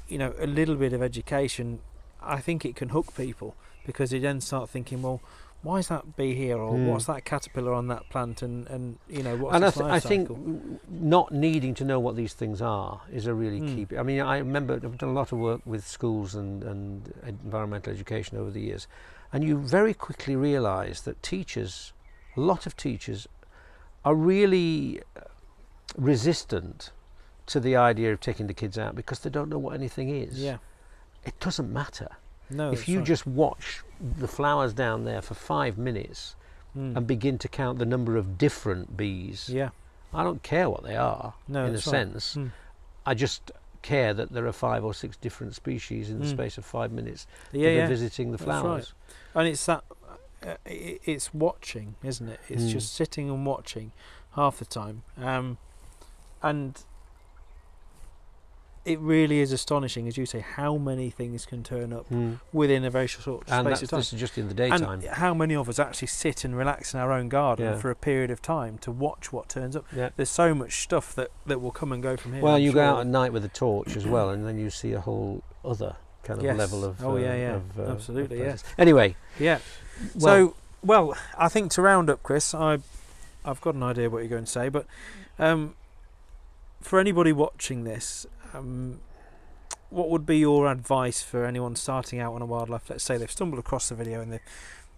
you know, a little bit of education, I think it can hook people, because they then start thinking, well, why is that bee here, or what's that caterpillar on that plant, and you know, what's its life cycle? I think not needing to know what these things are is a really key. I mean, I remember I've done a lot of work with schools and environmental education over the years, and you very quickly realise that teachers, a lot of teachers, are really resistant to the idea of taking the kids out because they don't know what anything is. Yeah. It doesn't matter. No, if you just watch the flowers down there for 5 minutes and begin to count the number of different bees, I don't care what they are, in a sense. I just care that there are 5 or 6 different species in the space of 5 minutes that are visiting the flowers. Right. And it's that it's watching, isn't it? It's just sitting and watching half the time, and it really is astonishing, as you say, how many things can turn up within a very short space of time. This is just in the daytime. And how many of us actually sit and relax in our own garden for a period of time to watch what turns up? Yeah. There's so much stuff that will come and go from here. Well, you go out at night with a torch as well, and then you see a whole other kind of level of absolutely, of Anyway. Yeah. So, well, I think to round up, Chris, I've got an idea what you're going to say, but for anybody watching this, what would be your advice for anyone starting out on a wildlife? Let's say they've stumbled across the video and they're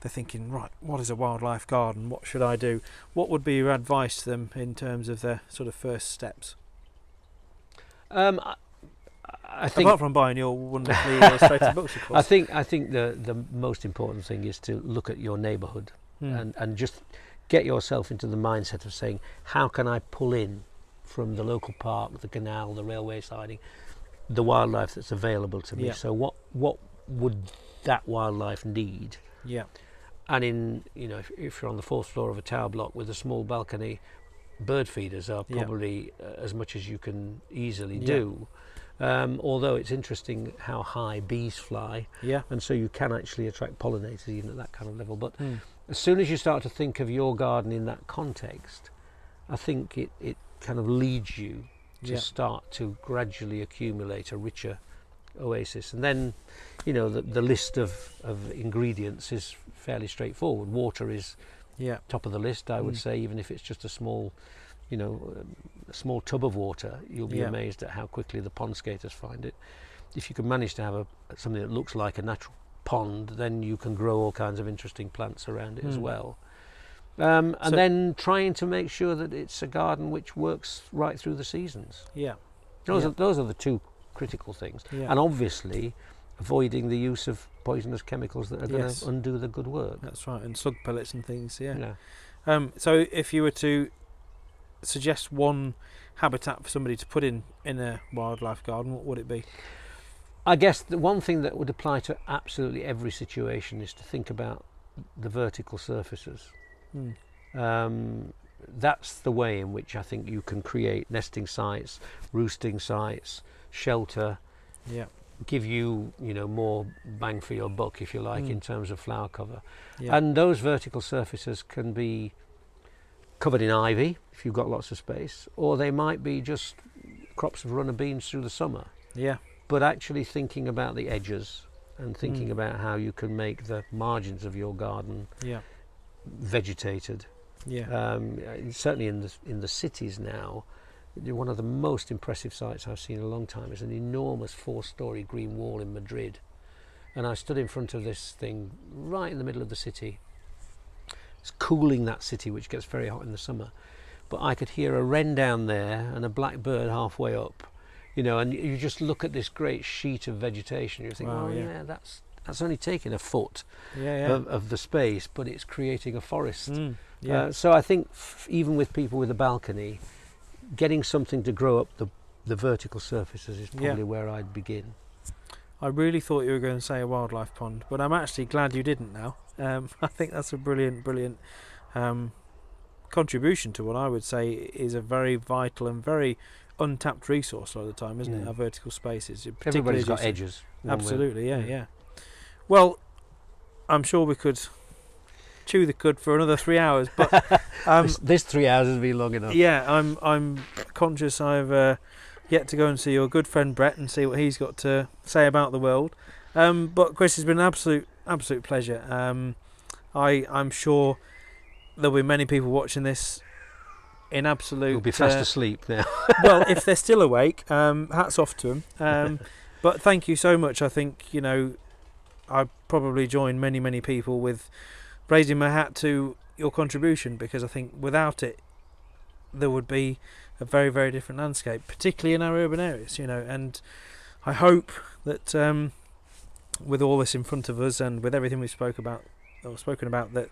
thinking, right, what is a wildlife garden? What should I do? What would be your advice to them in terms of their sort of first steps? I think, apart from buying your wonderfully illustrated books, of course. I think the most important thing is to look at your neighbourhood and just get yourself into the mindset of saying, how can I pull in from the local park, the canal, the railway siding, the wildlife that's available to me. So what would that wildlife need? Yeah. And in, you know, if you're on the 4th floor of a tower block with a small balcony, bird feeders are probably as much as you can easily do. Although it's interesting how high bees fly, and so you can actually attract pollinators even at that kind of level. But as soon as you start to think of your garden in that context, I think it kind of leads you to start to gradually accumulate a richer oasis. And then, you know, the list of ingredients is fairly straightforward. Water is top of the list, I would say, even if it's just a small, you know, a small tub of water. You'll be amazed at how quickly the pond skaters find it. If you can manage to have something that looks like a natural pond, then you can grow all kinds of interesting plants around it as well. And then trying to make sure that it's a garden which works right through the seasons. Those are the 2 critical things. And obviously avoiding the use of poisonous chemicals that are going to undo the good work. That's right, and slug pellets and things. So if you were to suggest one habitat for somebody to put in a wildlife garden, what would it be? I guess the one thing that would apply to absolutely every situation is to think about the vertical surfaces. That's the way in which I think you can create nesting sites, roosting sites, shelter, give you, you know, more bang for your buck, if you like, in terms of flower cover. And those vertical surfaces can be covered in ivy if you've got lots of space, or they might be just crops of runner beans through the summer. But actually thinking about the edges and thinking about how you can make the margins of your garden vegetated. Certainly in the cities now, one of the most impressive sights I've seen in a long time is an enormous 4-storey green wall in Madrid. And I stood in front of this thing right in the middle of the city. It's cooling that city, which gets very hot in the summer. But I could hear a wren down there and a blackbird halfway up, you know, and you just look at this great sheet of vegetation. You think, that's only taking a foot of the space, but it's creating a forest. So I think even with people with a balcony, getting something to grow up the the vertical surfaces is probably where I'd begin. I really thought you were going to say a wildlife pond, but I'm actually glad you didn't now. I think that's a brilliant contribution to what I would say is a very vital and very untapped resource a lot of the time, isn't it? Our vertical spaces. Everybody's got edges. Absolutely, yeah. Well, I'm sure we could chew the cud for another 3 hours, but this 3 hours has been long enough. Yeah, I'm conscious I've yet to go and see your good friend Brett and see what he's got to say about the world. But Chris, it's been an absolute pleasure. I'm sure there'll be many people watching this in absolute... We'll be fast asleep now. Well, if they're still awake, hats off to them. But thank you so much. I think, you know, I probably join many people with raising my hat to your contribution, because I think without it there would be a very different landscape, particularly in our urban areas, you know. And I hope that with all this in front of us and with everything we've spoken about, that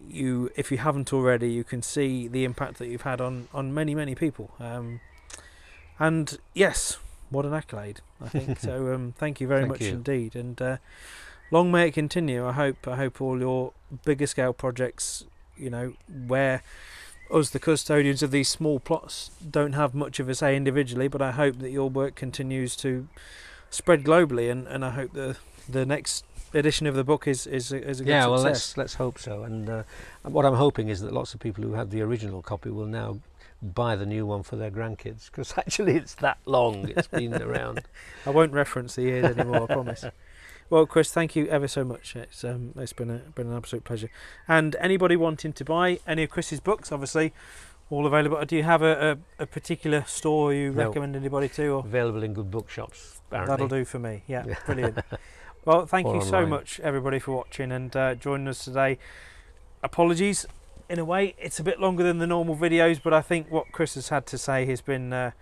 you, if you haven't already, you can see the impact that you've had on many people. And yes, what an accolade, I think. So thank you very much indeed, and long may it continue. I hope all your bigger scale projects, you know, where us, the custodians of these small plots, don't have much of a say individually, but I hope that your work continues to spread globally, and I hope the next edition of the book is a good success. Well, let's hope so. And what I'm hoping is that lots of people who had the original copy will now buy the new one for their grandkids, because actually it's that long. It's been around. I won't reference the years anymore, I promise. Well, Chris, thank you ever so much. It's been an absolute pleasure. And anybody wanting to buy any of Chris's books, obviously, all available. Do you have a particular store you recommend anybody to? Or? Available in good bookshops, apparently. That'll do for me. Yeah, brilliant. Well, thank you so much, everybody, for watching and joining us today. Apologies, in a way, it's a bit longer than the normal videos, but I think what Chris has had to say has been,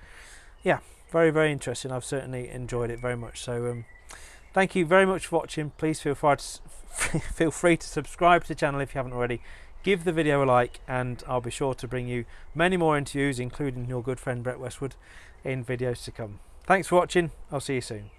very interesting. I've certainly enjoyed it very much. So, thank you very much for watching. Please feel free to subscribe to the channel if you haven't already. Give the video a like, and I'll be sure to bring you many more interviews, including your good friend Brett Westwood, in videos to come. Thanks for watching. I'll see you soon.